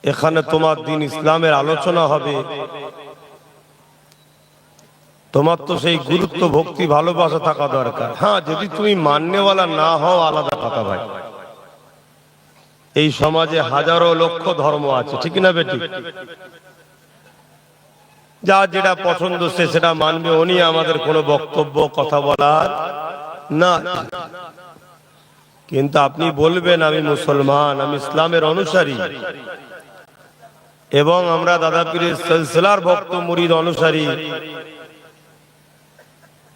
এখানে তোমার দ্বীন ইসলামের আলোচনা হবে। তোমার তো সেই গুরুত্ব ভক্তি ভালোবাসা থাকা দরকার। হ্যাঁ, যদি তুমি মাননেওয়ালা না হও আলাদা কথা ভাই। এই সমাজে হাজারো লক্ষ ধর্ম আছে, ঠিক না বেটি? যা যেটা পছন্দ সে সেটা মানবে, উনি আমাদের কোনো বক্তব্য কথা বলার না। কিন্তু আপনি বলবেন আমি মুসলমান, আমি ইসলামের অনুসারী এবং আমরা দাদা পীরের সিলসিলার ভক্ত মুরিদ অনুসারী,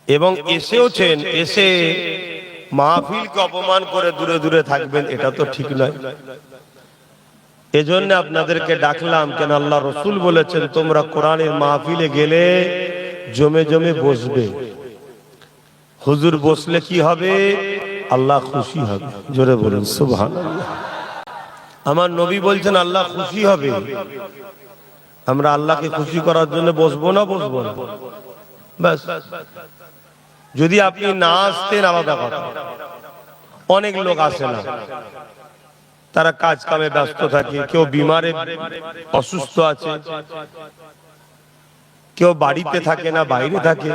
এবং এসেওছেন, এসে মাহফিলকে অপমান করে দূরে দূরে থাকবেন, এটা তো ঠিক নয়। এজন্য আপনাদেরকে ডাকলাম। কেন আল্লাহ রসুল বলেছেন তোমরা কোরআনের মাহফিলে গেলে জমে জমে বসবে। হুজুর বসলে কি হবে? আল্লাহ খুশি হবে। জোরে বলুন সুবহানাল্লাহ। আমার নবী বলছেন আল্লাহ খুশি হবে। আমরা আল্লাহকে খুশি করার জন্য বসবো না? বসবো না। ব্যাস। যদি আপনি না আসতেন আলাদা কথা। অনেক লোক আসে না, তারা কাজ কামে ব্যস্ত থাকে, কেউ বিমারে অসুস্থ আছে, কেউ বাড়িতে থাকে না বাইরে থাকে,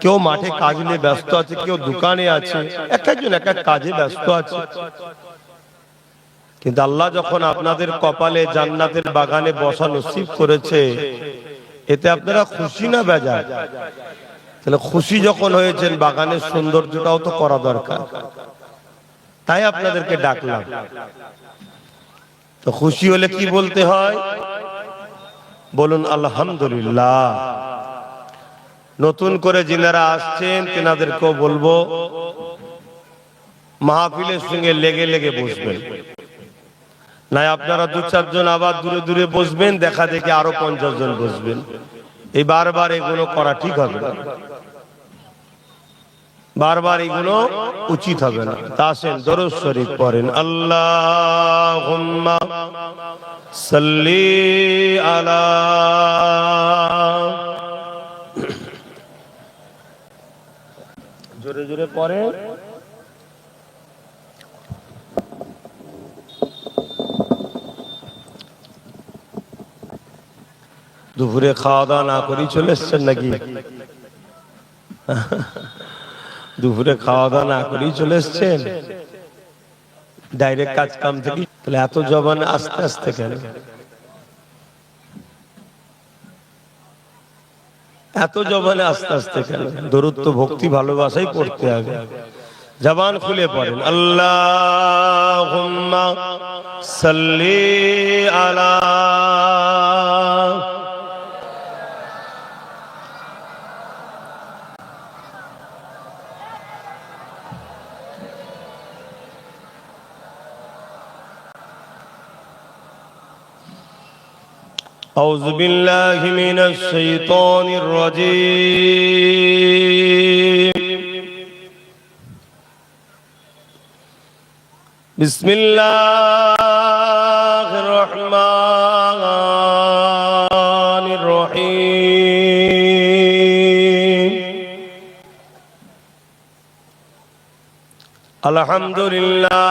কেউ মাঠে কাজ নিয়ে ব্যস্ত আছে, কেউ দোকানে আছে, এক একজন এক এক কাজে ব্যস্ত আছে। কিন্তু আল্লাহ যখন আপনাদের কপালে জান্নাতের বাগানে বসা নসিব করেছে, এতে আপনারা খুশি না বেজার? তাহলে খুশি যখন হয়েছেন, বাগানের সৌন্দর্যটাও তো করা দরকার। তাই আপনাদেরকে ডাকলাম। তো খুশি হলে কি বলতে হয়? বলুন আলহামদুলিল্লাহ। নতুন করে যিনারা আসছেন তেনাদেরকেও বলবো মাহফিলের সঙ্গে লেগে লেগে বসবেন। নাই আপনারা দু চারজন আবার দূরে দূরে বসবেন, দেখা দেখে আরো 50 জন বসবেন। এই বারবার এগুলো করা ঠিক হবে না, বারবার এগুলো উচিত হবে না। তা আসেন দরুদ শরীফ পড়েন। আল্লাহুম্মা সাল্লি আলা। জোরে জোরে পড়েন। দুপুরে খাওয়া দাওয়া না করেই চলে এসছেন নাকি? দুপুরে খাওয়া দাওয়া না করেই চলে এসছেন ডাইরেক্ট কাজ কাম থেকে? তাহলে এত জবান আস্তে আস্তে কেন? এত জবানে আস্তে আস্তে কেন? দরুদ তো ভক্তি ভালোবাসাই পড়তে হবে। জবান খুলে পড়েন। আল্লাহুম্মা সাল্লি আলা। أعوذ بالله من الشيطان الرجيم. بسم الله الرحمن الرحيم. الحمد لله.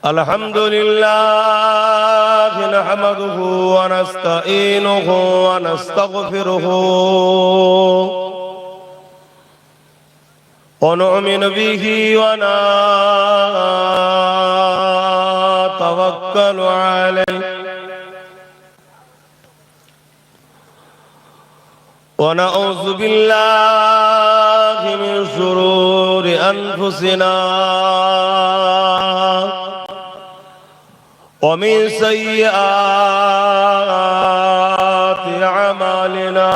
الحمد لله نحمده ونستعينه ونستغفره ونؤمن به ونتوكل عليه ونعوذ بالله من شرور أنفسنا ومن سيئات أعمالنا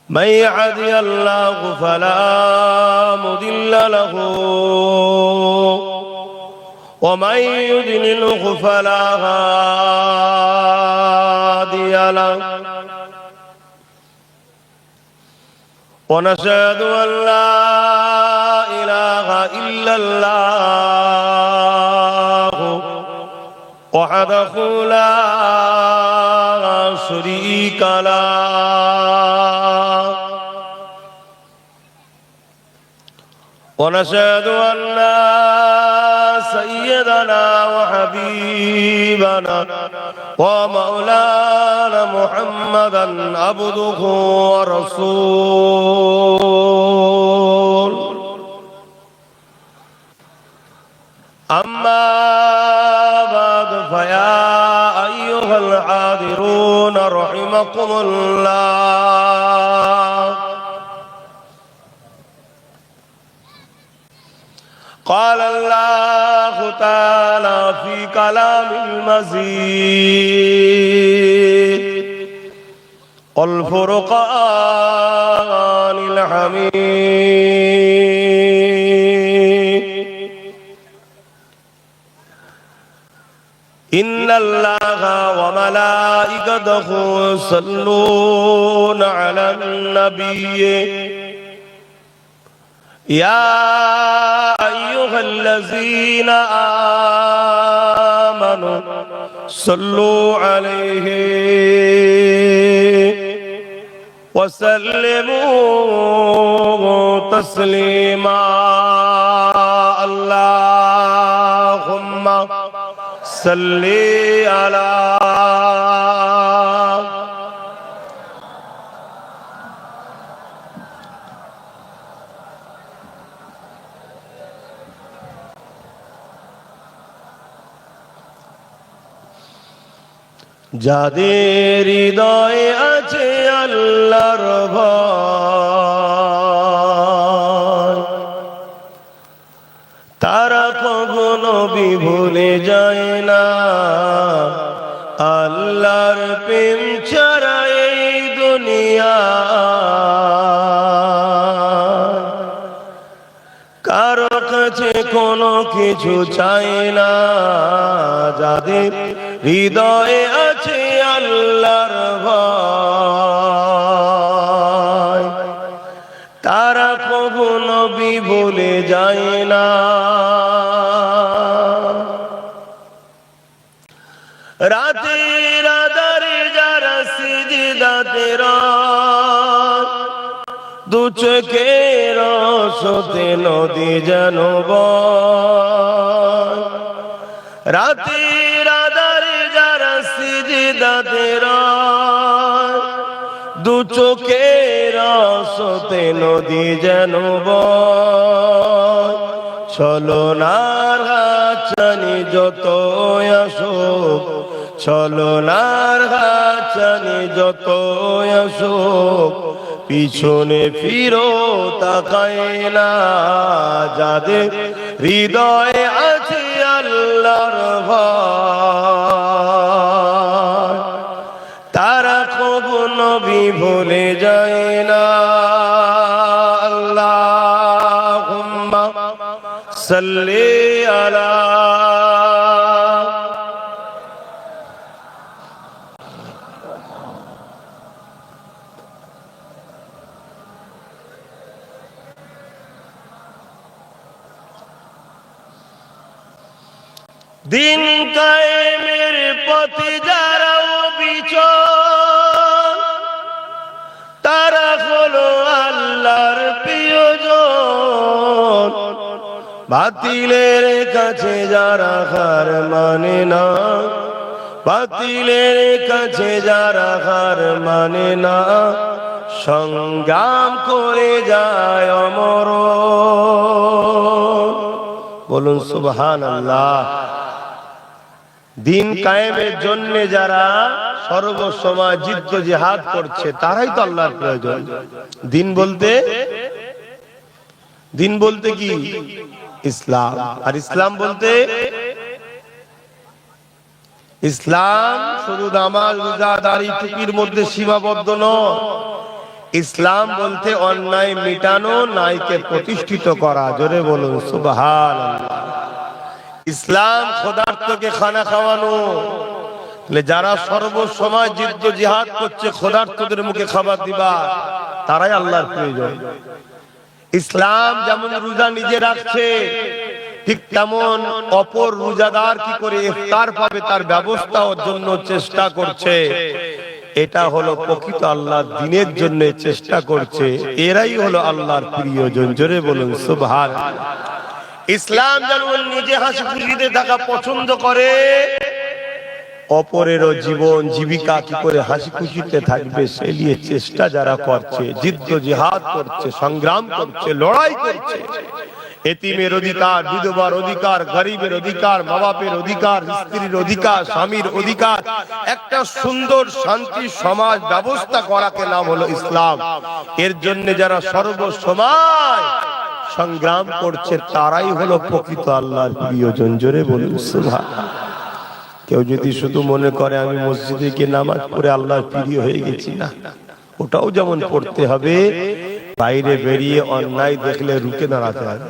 من يهده الله فلا مضل له ومن يضلله فلا هادي له ونشهد أن لا إله إلا الله وحده لا شريك له ونشهد أن سيدنا وحبيبنا ومولانا محمدا عبده ورسوله أما بعد فيا أيها الحاضرون رحمكم الله قال الله تعالى في كلام المزيد والفرقان الحميد إن الله وملائكته يصلون على النبي يا أيها الذين آمنوا صلوا عليه وسلموا تسليما اللهم صل على যাদের হৃদয়ে আছে আল্লাহর ভয় তারা কখনো ভুলে যায় না আল্লাহর প্রেম ছাড়া এই দুনিয়া কারো কাছে কোনো কিছু চায় না যাদের হৃদয়ে আছে আল্লাহর ভয় তারা কখনো ভুলে যায় না রাতের আঁধারে যারা সিজদাতে রয় দু চোখের আঁসুতে নদী যেন বয় রাতের আঁধারে যারা সিজদাতে রয় দু চোখের আঁসুতে নদী যেন বয় ছলনার হাতছানি যত আসুক ছলনার হাতছানি যত আসুক পিছনে ফিরো তাকায় না যাদের হৃদয়ে আছে আল্লাহর ভয় তারা কখনো ভুলে যায় না আল্লাহুম্মা সাল্লি আলা দিন কায়েমের পথে যারা অবিচল তারা হলো আল্লাহর প্রিয়জন বাতিলের কাছে যারা হার মানে না বাতিলের কাছে যারা হার মানে না সংগ্রাম করে যায় অমর বলুন সুবহানাল্লাহ দিন কায়েমের জন্য যারা সর্বসময় জিদ্দ জিহাদ করছে তারাই তো আল্লাহর প্রয়োজন দিন বলতে কি ইসলাম আর ইসলাম বলতে ইসলাম শুধু নামাজ রোজা দাড়ি টুপির মধ্যে সীমাবদ্ধ নয় ইসলাম বলতে অন্যায় মিটানো ন্যায়কে প্রতিষ্ঠিত করা জোরে বলুন সুবহানাল্লাহ ইসলাম খোদার্থকে খানা খাওয়ানো যারা সর্বসময় জিদ্দ জিহাদ করছে খোদার্থদের মুখে খাবার দিবা তারাই আল্লাহর প্রয়োজন ইসলাম যেমন রোজা নিজে রাখছে ঠিক তেমন অপর রোজাদার কি করে ইফতার পাবে তার ব্যবস্থার জন্য চেষ্টা করছে এটা হলো প্রকৃত আল্লাহর দ্বীনের জন্য চেষ্টা করছে, এরাই হলো আল্লাহর প্রিয়জন। জোরে বলুন সুবহানাল্লাহ। ইসলাম যেমন নিজে হাসি খুশিতে থাকা পছন্দ করে, অপরেরও জীবন জীবিকা কি করে হাসি খুশিতে থাকবে সে নিয়ে চেষ্টা যারা করছে, জিদ্দ জিহাদ করছে, সংগ্রাম করছে, লড়াই করছে, এতিমের অধিকার, বিধবার অধিকার, গরিবের অধিকার, মা বাপের অধিকার, স্ত্রীর অধিকার, স্বামীর অধিকার, একটা সুন্দর শান্তি সমাজ ব্যবস্থা করাকে নাম হলো ইসলাম। এর জন্য যারা সর্বসময় সংগ্রাম করছে তারাই হলো প্রকৃত আল্লাহর প্রিয়জন। জোরে বলুন সুবহানাল্লাহ। কেউ যদি শুধু মনে করে আমি মসজিদে গিয়ে নামাজ পড়ে আল্লাহর প্রিয় হয়ে গেছি, না, ওটাও যেমন পড়তে হবে, বাইরে বেরিয়ে অন্যায় দেখলে রুখে দাঁড়াতে হবে।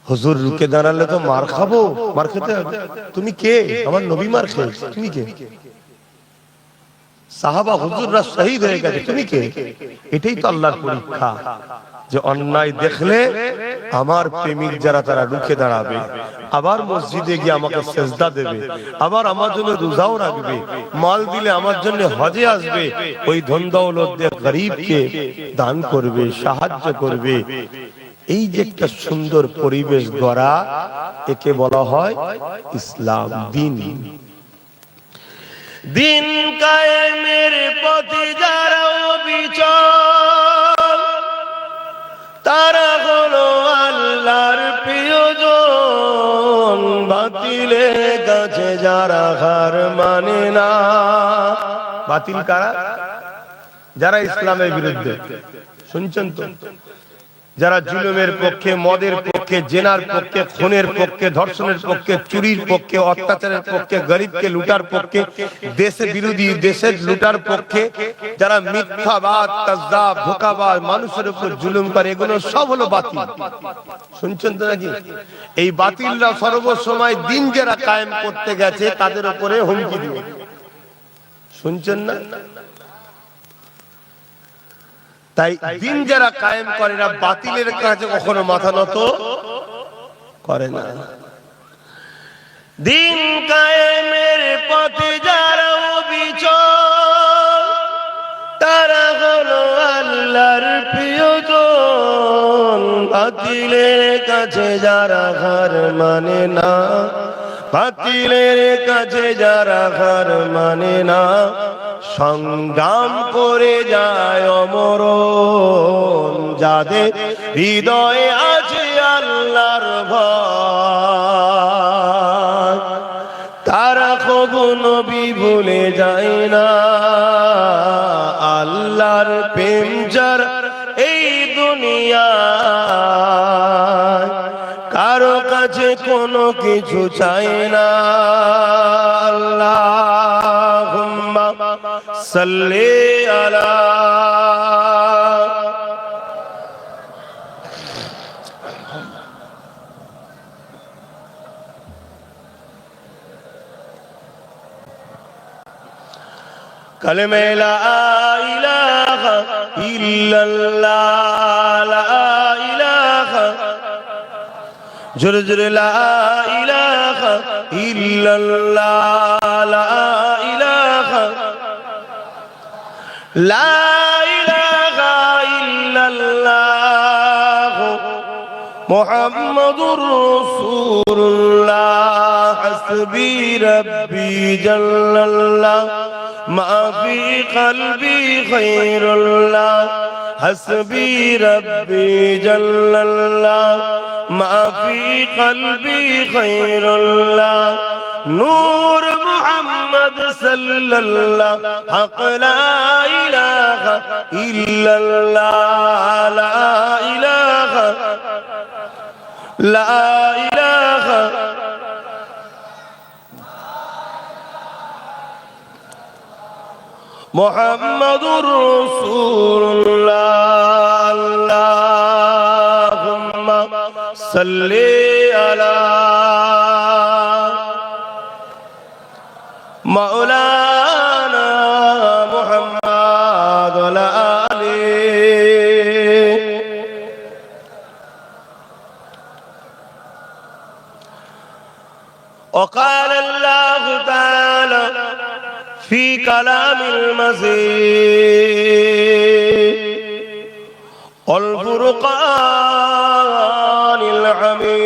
হুজুর রুখে দাঁড়ালে তো মার খাবো, মার খেতে হবে। তুমি কে? আমার নবী মার খেয়েছে, তুমি কে? সাহাবা হুজুররা শহীদ হয়ে গেছে, তুমি কে? এটাই তো আল্লাহর পরীক্ষা, যে অন্যায় দেখলে আমার প্রেমিক যারা তারা রুখে দাঁড়াবে, আবার মসজিদে গিয়ে আমাকে সেজদা দেবে, আবার আমার জন্য রোজাও রাখবে, মাল দিলে আমার জন্য হজে আসবে, ওই ধন দৌলত দিয়ে গরিবকে দান করবে, সাহায্য করবে। এই যে একটা সুন্দর পরিবেশ গড়া, একে বলা হয় ইসলাম, দ্বীন। দিন কায়েমের পথে যারা অবিচল, তারা হলো আল্লাহর প্রিয়জন। বাতিলের কাছে যারা হার মানে না, বাতিল কারা? যারা ইসলামের বিরুদ্ধে। শুনছেন তো? যারা জুলুমের পক্ষে, মদের পক্ষে, জেনার পক্ষে, খুনের পক্ষে, ধর্ষণের পক্ষে, চুরির পক্ষে, অত্যাচারের পক্ষে, গরিবকে লুটার পক্ষে, দেশে বিরোধী, দেশের লুটার পক্ষে, যারা মিথ্যাবাদ, কাযযাব, ধোঁকাবাজ, মানুষের উপর জুলুম করে, এগুলো সব হলো বাতিল। শুনছেন তো নাকি? এই বাতিলরা সর্বসময় দিন যারা কায়েম করতে গেছে তাদের উপরে হুমকি দিয়ে। শুনছেন না? তাই দিন যারা কায়েম করে না, বাতিলের কাছে কখনো মাথা নত করে না। দিন কায়েমের পথে যারা অবিচল, তারা হলো আল্লাহর প্রিয়জন। বাতিলের কাছে যারা হার মানে না, বাতিলের কাছে যারা হার মানে না, সংগ্রাম করে যায় অমরণ। যাদের হৃদয়ে আছে আল্লাহর ভয়, তারা কবু নবী ভুলে যায় না। আল্লাহর প্রেম যার এই দুনিয়ায়, কারো কাছে কোনো কিছু চাই না। আল্লাহুম্মা সাল্লি আলা কালেমা লা ইলাহা ইল্লাল্লাহ, লা ইলাহা, জোরে জোরে লা ইলাহা ইল্লাল্লাহ, লা ইলাহা, লা ইলাহা ইল্লাল্লাহ মুহাম্মাদুর রাসূলুল্লাহ। হাসবি রাব্বি জাল্লাল্লাহ মা ফি কলবি খায়রুল্লাহ। হাসবি রাব্বি জাল্লাল্লাহ মা ফি কলবি খায়রুল্লাহ। নূর মুহাম্মদ সাল্লাল্লাহ, হক লা ইলাহা ইল্লাল্লাহ, লা ইলাহা, লা ইলাহা, মুহাম্মাদুর রাসূলুল্লাহ। আল্লাহুম্মা সাল্লি আলা মাওলানা মুহাম্মাদ ওয়া আলা আলিহি। وقال الله تعالى ফি কালামিল মাজিদ ওয়াল ফুরকানিল হামিদ।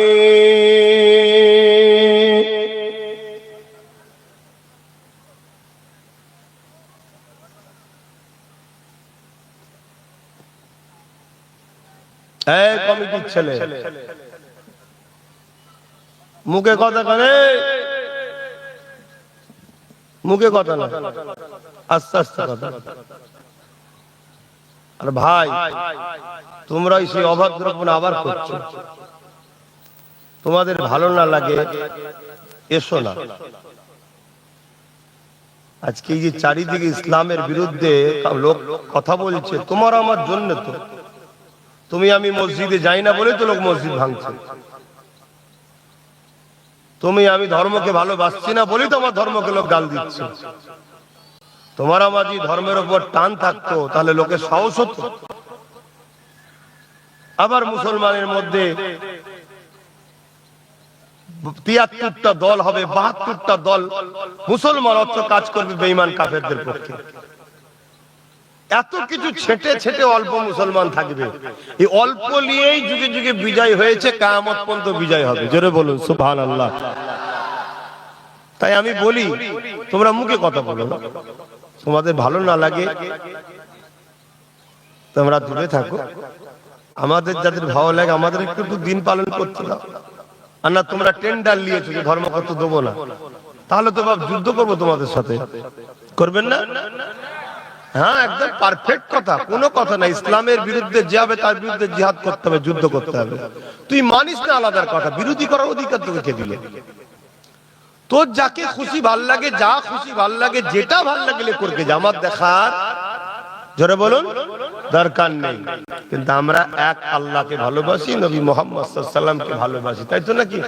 এই কমিটির ছেলে, মুখে কথা কানে, মুখে কথা না, আস্তে আস্তে কথা। আর ভাই, তোমরা সেই অভদ্রপনা আবার করছো। তোমাদের ভালো না লাগে এসো না। আজকে এই যে চারিদিকে ইসলামের বিরুদ্ধে লোক কথা বলছে, তোমার আমার জন্য তো। তুমি আমি মসজিদে যাই না বলে তো লোক মসজিদ ভাঙছে। তুমি আমি ধর্মকে ভালোবাসছি না বলেই তো আমার ধর্মকে লোক গাল দিচ্ছে। তোমার আমার যদি ধর্মের উপর টান থাকতো তাহলে লোকের সাহস হতো। আবার মুসলমানের মধ্যে ৭৩টা দল হবে, ৭২টা দল মুসলমান অর্থ কাজ করবে বেঈমান কাফেরদের পক্ষে। এত কিছু ছেটে ছেটে অল্প মুসলমান থাকবে। এই অল্প নিয়েই যুগে যুগে বিজয় হয়েছে, কিয়ামত পর্যন্ত বিজয় হবে। জোরে বলুন সুবহানাল্লাহ। তাই আমি বলি, তোমরা মুখে কথা বলো না। তোমাদের ভালো না লাগে তোমরা দূরে থাকো। আমাদের যাদের ভালো লাগে আমাদের একটু দিন পালন করতে দাও। আর না তোমরা টেন্ডার নিয়েছো যে ধর্ম কত দেবো না, তাহলে তো বাপ যুদ্ধ করবো তোমাদের সাথে। করবেন না? হ্যাঁ, একদম পারফেক্ট কথা, কোনো কথা না। ইসলামের বিরুদ্ধে যে হবে তার বিরুদ্ধে জিহাদ করতে হবে, যুদ্ধ করতে হবে। তুই মানিস না আলাদার কথা, বিরোধী করার অধিকার তোকে কে দিলে? তোর যাকে খুশি ভাল লাগে, যা খুশি ভাল লাগে, যেটা ভাল লাগলে করকে যা, আমার দেখার জোরে বলুন দরকার নেই। কিন্তু আমরা এক আল্লাহকে ভালোবাসি, নবী মুহাম্মদ সাল্লাল্লাহু আলাইহি ওয়াসাল্লামকে ভালোবাসি, তাই তো নাকি?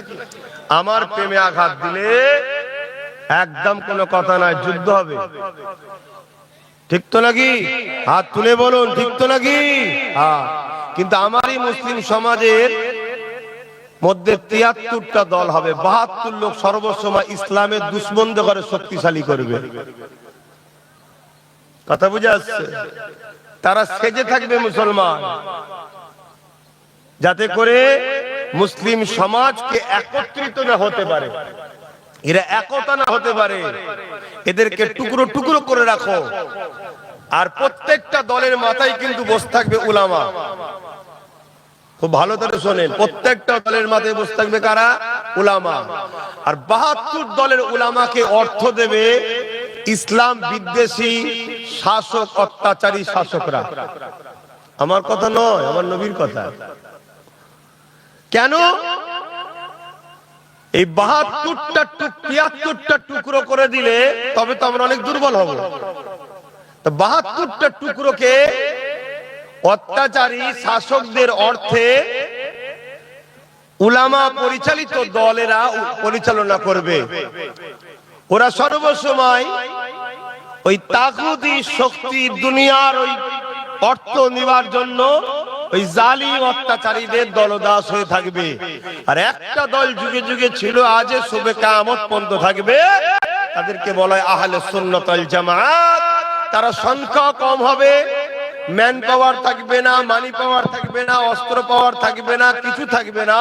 আমার প্রেমে আঘাত দিলে একদম কোনো কথা নাই, যুদ্ধ হবে। ঠিক তো নাকি? হাত তুলে বলুন ঠিক তো নাকি? হ্যাঁ। কিন্তু আমারই মুসলিম সমাজের মধ্যে ৭৩টা দল হবে, ৭২ লোক সর্বসময় ইসলামের দুশ্মনদের করে শক্তিশালী করবে। কথা বুঝে আসছে? তারা সেজে থাকবে মুসলমান, যাতে করে মুসলিম সমাজকে একত্রিত না হতে পারে, এরা একতা না হতে পারে। এদেরকে টুকরো টুকরো করে রাখো। আর প্রত্যেকটা দলের মাথায় কিন্তু বসে থাকবে উলামা। খুব ভালো করে শোনেন, প্রত্যেকটা দলের মাথায় বসে থাকবে কারা? উলামা। আর ৭২ দলের উলামাকে অর্থ দেবে ইসলাম বিদ্বেষী শাসক, অত্যাচারী শাসকরা। আমার কথা নয়, আমার নবীর কথা। কেন? এই ৭২টা টুকরো করে দিলে তবে তো আমরা অনেক দুর্বল হব। ৭২টা টুকরোকে অত্যাচারী শাসকদের অর্থে উলামা পরিচালিত দলেরা পরিচালনা করবে। ওরা সর্বসময় ওই তাগুতি শক্তি, দুনিয়ার ওই অর্থ নেবার জন্য ওই জালিম অত্যাচারীদের দলদাস হয়ে থাকবে। আর একটা দল যুগে যুগে ছিল, আজে শুবে কিয়ামত পর্যন্ত থাকবে, তাদেরকে বলা হয় আহলে সুন্নাত ওয়াল জামাত। তারা সংখ্যা কম হবে, ম্যান পাওয়ার থাকবে না, মানি পাওয়ার থাকবে না, অস্ত্র পাওয়ার থাকবে না, কিছু থাকবে না।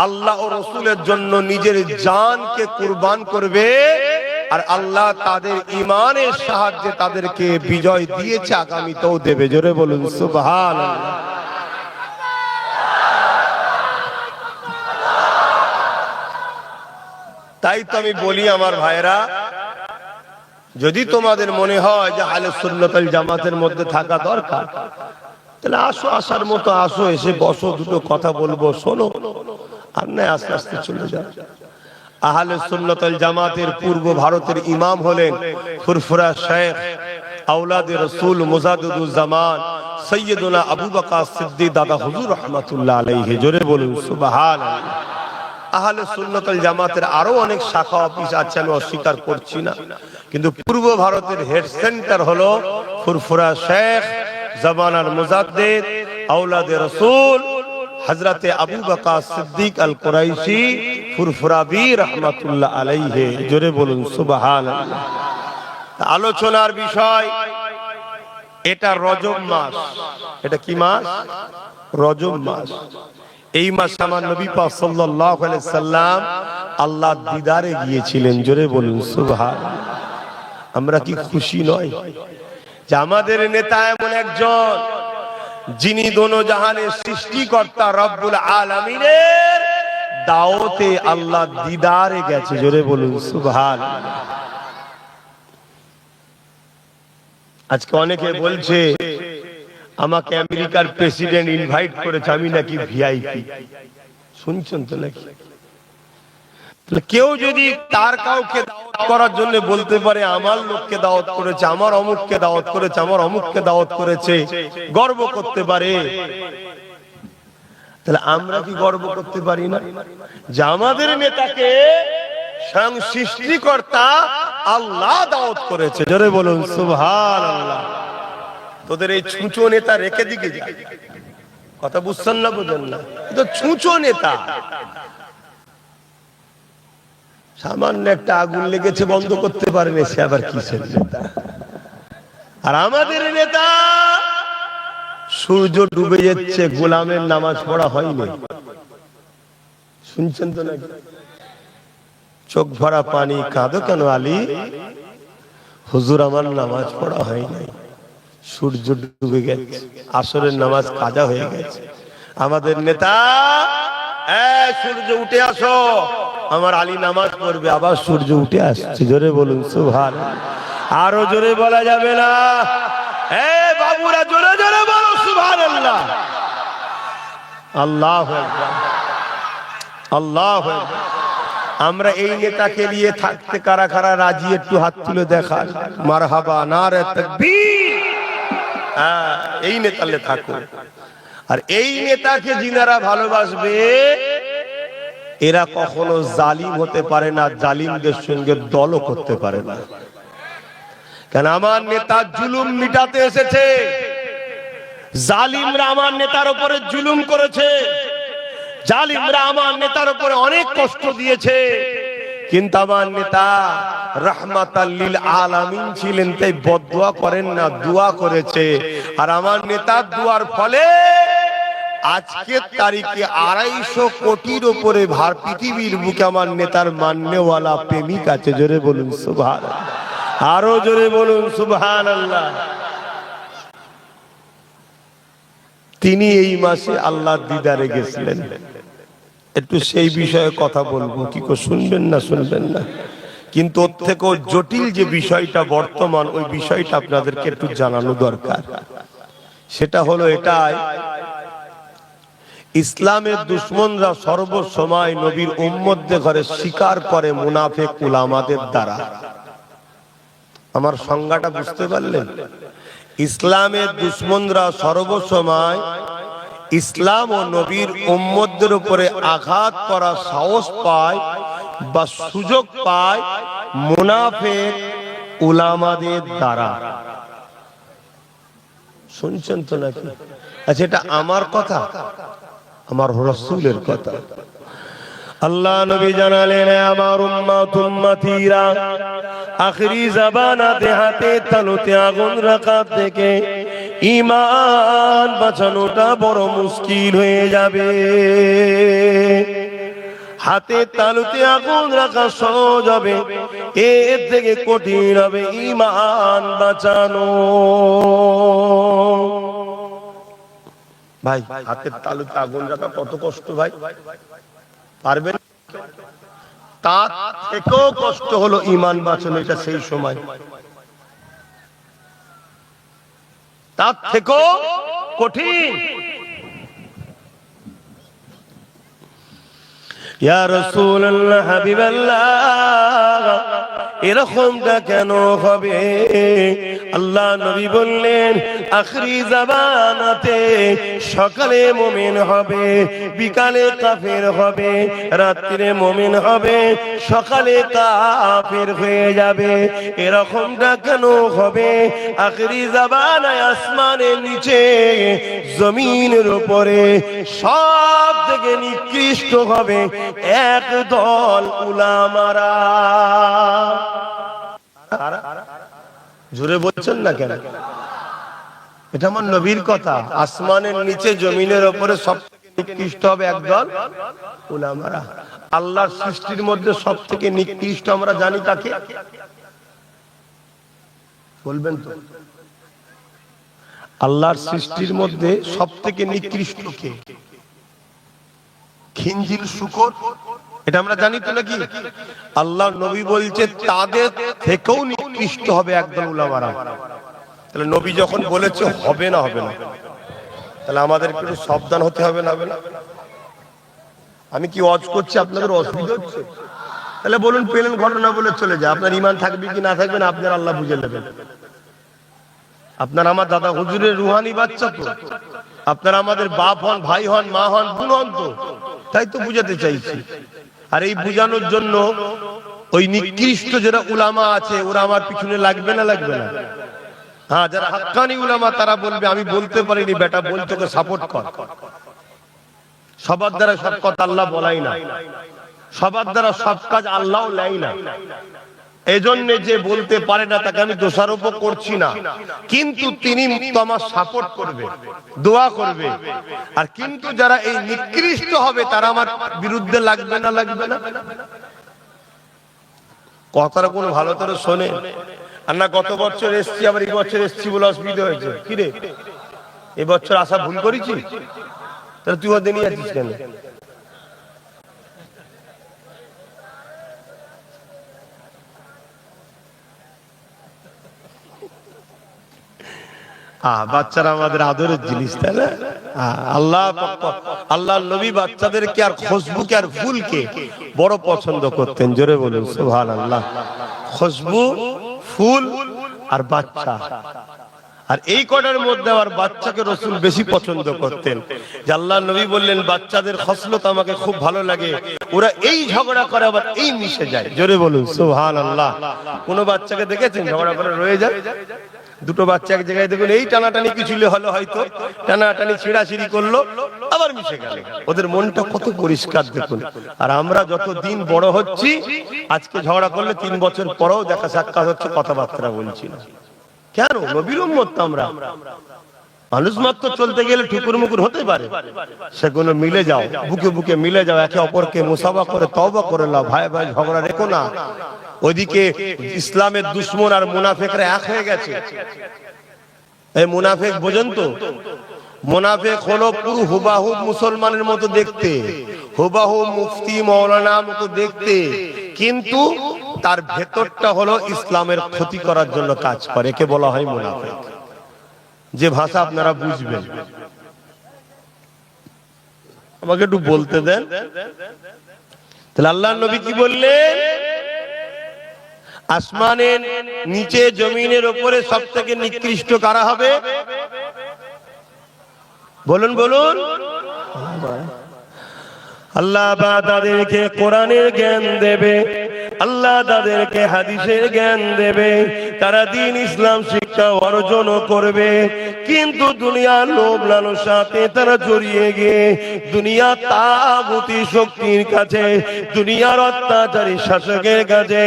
আল্লাহ ও রাসূলের জন্য নিজের জানকে কুরবান করবে। আর আল্লাহ তাদের ঈমানের সাহায্যে তাদেরকে বিজয় দিয়েছে, আগামীতেও দেবে। জোরে বলুন সুবহানাল্লাহ। তাই তো আমি বলি আমার ভাইরা, যদি তোমাদের মনে হয় যে আহলে সুন্নাত ওয়াল জামাতের মধ্যে থাকা দরকার, তাহলে আসো, আসার মতো আসো, এসে বসো, দুটো কথা বলবো, শোনো। আর না আস্তে আস্তে চলে যাও। আহলে সুন্নাত ওয়াল জামাতের পূর্ব ভারতের ইমাম হলেন ফুরফুরা শেখ আওলাদে রাসূল মুজাদ্দিদুজ জামান সৈয়দনা আবু বকর সিদ্দিক দাদা হুজুর রাহমাতুল্লাহ আলাইহি। জোরে বলুন সুবহানাল্লাহ। আহলে সুন্নাত ওয়াল জামাতের আরো অনেক শাখা অফিস আছে, আমি অস্বীকার করছি না, কিন্তু পূর্ব ভারতের হেড সেন্টার হলো ফুরফুরা শেখ জামানার মুজাদ্দিদ আওলাদে রাসূল হযরতে আবু বকর সিদ্দিক আল কুরাইশি ফুরফুরাবি রাহমাতুল্লাহ আলাইহি। জোরে বলুন সুবহানাল্লাহ। আলোচনার বিষয় এটা রজব মাস। এটা কি মাস? রজব মাস। এই মাসে আমার নবী পাক সাল্লাল্লাহু আলাইহি সাল্লাম আল্লাহর দিদারে গিয়েছিলেন। জোরে বলুন সুবহানাল্লাহ। আমরা কি খুশি নয় যে আমাদের নেতা এমন একজন যিনি দোনো জাহানের সৃষ্টিকর্তা রব্বুল আলামিনের দাওয়াতে আল্লাহর দিদারে গেছে। জোরে বলুন সুবহানাল্লাহ। আজকে অনেকে বলছে আমাকে আমেরিকার প্রেসিডেন্ট ইনভাইট করেছে, আমি নাকি ভিআইপি। শুনছেন তো নাকি? কেউ যদি তার কাউকে দাওয়াত করার জন্য বলতে পারে আমার লোককে দাওয়াত করেছে, আমার অমুককে দাওয়াত করেছে, আমার অমুককে দাওয়াত করেছে, গর্ব করতে পারে, তাহলে আমরা কি গর্ব করতে পারি না যে আমাদের নেতাকে স্বয়ং সৃষ্টিকর্তা আল্লাহ দাওয়াত করেছে? জোরে বলুন সুবহানাল্লাহ। তোদের এই ছুঁচো নেতা রেখে দিকে যা। কথা বুঝছেন না? বুঝেন না? তো ছুঁচো নেতা। সামান্য একটা আগুন লেগেছে, বন্ধ করতে পারেনি, সে আবার কিসের নেতা? আর আমাদের নেতা সূর্য ডুবে যাচ্ছে, গোলামের নামাজ পড়া হয়নি। শুনছেন তো নাকি? চোখ ভরা পানি, কাঁদো কেন আলী? হুজুর আমার নামাজ পড়া হয় নাই, সূর্য ডুবে গেছে, আসরের নামাজ কাজা হয়ে গেছে। আমাদের নেতা সূর্য উঠে আসো, আমার আলী নামাজ পড়বে, আবার সূর্য উঠে আসছে। জোরে বলুন সুবহানাল্লাহ। আরো জোরে বলা যাবে না? বাবুরা জোরে জোরে বলো সুবহানাল্লাহ। আল্লাহু আকবার, আল্লাহু আকবার। আমরা এই নেতাকে নিয়ে থাকতে কারা কারা রাজি? একটু হাত তুলে দেখান। মারহাবা, নারে তাকবীর। এই নেতালে থাকো। আর এই নেতাকে যিনারা ভালোবাসবে এরা কখনো জালিম হতে পারে না, জালিমদের সঙ্গে দলও করতে পারে না। কেন? আমার নেতা জুলুম মিটাতে এসেছে। জালিমরা আমার নেতার উপরে জুলুম করেছে, জালিমরা আমার নেতার উপরে অনেক কষ্ট দিয়েছে, কিন্তু আমার নেতা রাহমাতাল লিল আলামিন ছিলেন, তাই বদদুয়া করেন না, দোয়া করেছে। আর আমার নেতার দোয়ার ফলে আজকের তারিখে 250 কোটির উপরে পৃথিবীর বুকে আমার নেতার মাননেওয়ালা প্রেমিক আছে। জোরে বলুন সুবহানাল্লাহ। আরো জোরে বলুন সুবহানাল্লাহ। তিনি এই মাসে আল্লাহর দিদারে গেছিলেন। একটু সেই বিষয়ে কথা বলবো, কি করে শুনবেন না? শুনবেন না? কিন্তু ওর থেকেও জটিল যে বিষয়টা বর্তমান, ওই বিষয়টা আপনাদেরকে একটু জানানো দরকার। সেটা হলো এটাই, ইসলামের দুশমনরা সর্বসময় নবীর উম্মতদের ঘরে শিকার করে মুনাফিক উলামাদের দ্বারা। আমার সংজ্ঞাটা বুঝতে পারলেন? ইসলামের দুশমনরা সর্বসময় ইসলাম ও নবীর উম্মতদের উপরে আঘাত করার সাহস পায় বা সুযোগ পায় মুনাফিক উলামাদের দ্বারা। শুনছেন তো নাকি? আচ্ছা, এটা আমার কথা, আমার রাসূলের কথা। আল্লাহ নবী জানালেন, আমার উম্মত উম্মতিরা আখেরি জামানাতে হাতে তালুতে আগুন রাখা থেকে ঈমান বাঁচানোটা বড় মুশকিল হয়ে যাবে। হাতে তালুতে আগুন রাখা সহজ হবে, এর থেকে কঠিন হবে ঈমান বাঁচানো। ভাই, হাতের তালুতে আগুন রাখা কত কষ্ট ভাই, পারবেন? তার থেকেও কষ্ট হলো ঈমান বাঁচানো, এটা সেই সময় তার থেকেও কঠিন। ইয়া রাসূলুল্লাহ, হাবিবাল্লাহ, এরকমটা কেন হবে? আল্লাহ নবী বললেন, আখরি জামানাতে সকালে মুমিন হবে, বিকালে কাফের হবে, রাত্রে মুমিন হবে, সকালে কাফের হয়ে যাবে। এরকমটা কেন হবে? আখরি জামানায় আসমানের নিচে জমিনের উপরে সব থেকে নিকৃষ্ট হবে একদল উলামারা। জোরে বলছেন না কেন? এটা আমার নবীর কথা। আসমানের নিচে জমিনের উপরে সবথেকে নিকৃষ্ট হবে একদল উলামারা। আল্লাহর সৃষ্টির মধ্যে সবথেকে নিকৃষ্ট আমরা জানি কাকে? বলবেন তো? আল্লাহর সৃষ্টির মধ্যে সবথেকে নিকৃষ্ট কে? খিঞ্জিল, শূকর, এটা আমরা জানি তো নাকি? আল্লাহর নবী বলছে তাদের থেকেও নিকৃষ্ট হবে একদল উলামারা। তাহলে নবী যখন বলেছে হবে না, হবে না, তাহলে আমাদের একটু সাবধান হতে হবে না? হবে না? আমি কি ওয়াজ করছি, আপনাদের অসুবিধা হচ্ছে? তাহলে বলুন পেলেন ঘটনা বলে চলে যায়। আপনার ঈমান থাকবে কি না থাকবে না আপনার আল্লাহ বুঝে নেবেন। আপনার আমার দাদা হুজুরের রুহানি বাচ্চা তো, আপনারা আমাদের বাপ হন, ভাই হন, মা হন, বোন হন, তো তাই তো বুঝাতে চাইছি। আর এই বুঝানোর জন্য ওই নিকৃষ্ট যারা উলামা আছে ওরা আমার পিছনে লাগবে না? লাগবে না? হ্যাঁ, যারা হাক্কানি উলামা তারা বলবে আমি বলতে পারিনি, বেটা বোন তোকে সাপোর্ট কর। সবার দ্বারা সব কথা আল্লাহ বলাই না, সবার দ্বারা সব কাজ আল্লাহও নেয় না। এই জন্য যে বলতে পারে না তাকে আমি দোষারোপ করছি না, কিন্তু তিনি তোমার সাপোর্ট করবে, দোয়া করবে। আর কিন্তু যারা এই নিকৃষ্ট হবে তারা আমার বিরুদ্ধে লাগবে না? লাগবে না? কথাটা কোনো ভালো করে শোনে। আর না গত বছর এসছি আবার এই বছর এসছি বলে অসুবিধা হয়েছে কি রে? এই বছর আসা ভুল করেছি? তাহলে তুই ওদের নিয়ে আছিস কেন? বাচ্চারা আমাদের আদরের জিনিস, তাই না? আল্লাহ নবী বাচ্চাদেরকে আর খুশবুকে আর ফুলকে বড় পছন্দ করতেন। জোরে বলুন সুবহানাল্লাহ। খুশবু, ফুল আর বাচ্চা, আর এই কটার মধ্যে আর বাচ্চাকে রাসূল বেশি পছন্দ করতেন। যে আল্লাহ নবী বললেন বাচ্চাদের খসলত আমাকে খুব ভালো লাগে, ওরা এই ঝগড়া করে আবার এই মিশে যায়। জোরে বলুন সুবহানাল্লাহ। কোন বাচ্চাকে দেখেছেন ঝগড়া করে রয়ে যায়? দুটো বাচ্চা এক জায়গায় দেখুন এই টানাটানি কিছু হলো, হয়তো টানাটানি ছিঁড়াছিড়ি করলো আবার মিশে গেল। ওদের মনটা কত পরিষ্কার দেখুন। আর আমরা যত দিন বড় হচ্ছি আজকে ঝগড়া করলে 3 বছর পরেও দেখা সাক্ষাৎ হচ্ছে, কথাবার্তা বলছি না। কেন? নবীর উম্মত আমরা। মানুষ মাত্র চলতে গেলে ঠুকুর মুকুর হতে পারে, সেগুলো মিলে যাও, বুকে বুকে মিলে যাও, একে অপরকে মুসাফা করে তওবা করে নাও। ভাই ভাই ঝগড়া রেখো না। ওইদিকে ইসলামের দুশমন আর মুনাফিকরা এক হয়ে গেছে। এই মুনাফিক বোঝেন তো? মুনাফিক হলো পুরো হুবাহু মুসলমানের মতো দেখতে, হুবাহু মুফতি মাওলানার মতো দেখতে, কিন্তু তার ভেতরটা হলো ইসলামের ক্ষতি করার জন্য কাজ করে। একে বলা হয় মুনাফিক। যে ভাষা আপনারা বুঝবেন, আমাকে একটু বলতে দেন। তাহলে আল্লাহর নবী কি বললেন? আসমানের নিচে জমিনের উপরে সবথেকে নিকৃষ্ট কারা হবে? বলুন বলুন। আল্লাহ তাদেরকে কোরআনের জ্ঞান দেবে, আল্লাহ তাদেরকে হাদিসের জ্ঞান দেবে, তারা দ্বীন ইসলাম শিক্ষা অর্জন করবে। কিন্তু দুনিয়ার লোভ লালসাতে তারা জড়িয়ে গিয়ে দুনিয়া তাগুতি শক্তির কাছে, দুনিয়ার অত্যাচারী শাসকের কাছে,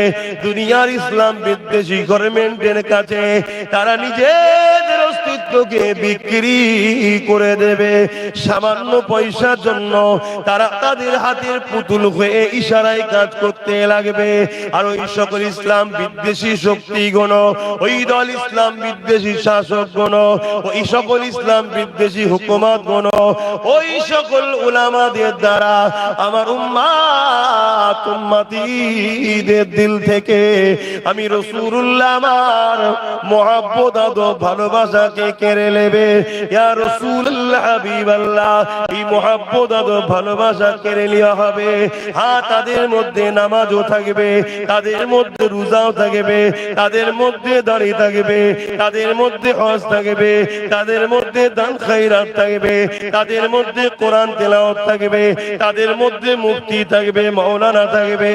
দুনিয়ার ইসলাম বিদ্বেষী গভর্নমেন্টের কাছে তারা নিজেদের অস্তিত্বকে বিক্রি করে দেবে সামান্য পয়সার জন্য। তারা তাদের হাতের পুতুল হয়ে ইশারায় কাজ করতে লাগবে। আর ওই সকল ইসলাম বিদ্বেষী শক্তিগুণ, ওই দল ইসলাম বিদ্বেষী শাসকগণ, ওই সকল ইসলাম বিদ্বেষী হুকুমতগণ, ওই সকল উলামাদের দ্বারা আমার উম্মতীদের দিল থেকে আমি রাসূলুল্লাহ আমার মুহাব্বত আদব ভালোবাসাকে কেড়ে নেবে। ইয়া রাসূলুল্লাহ হাবিবাল্লাহ, এই মুহাব্বত আদব ভালোবাসা কেড়ে নেওয়া হবে। হ্যাঁ, তাদের মধ্যে নামাজও থাকবে, তাদের মধ্যে রোজাও থাকবে, তাদের মধ্যে দাড়ি থাকবে, তাদের মধ্যে হজ থাকবে, তাদের মধ্যে দান খায়রাত থাকবে, তাদের মধ্যে কোরআন তেলাওয়াত থাকবে, তাদের মধ্যে মুফতি থাকবে, মাওলানা থাকবে।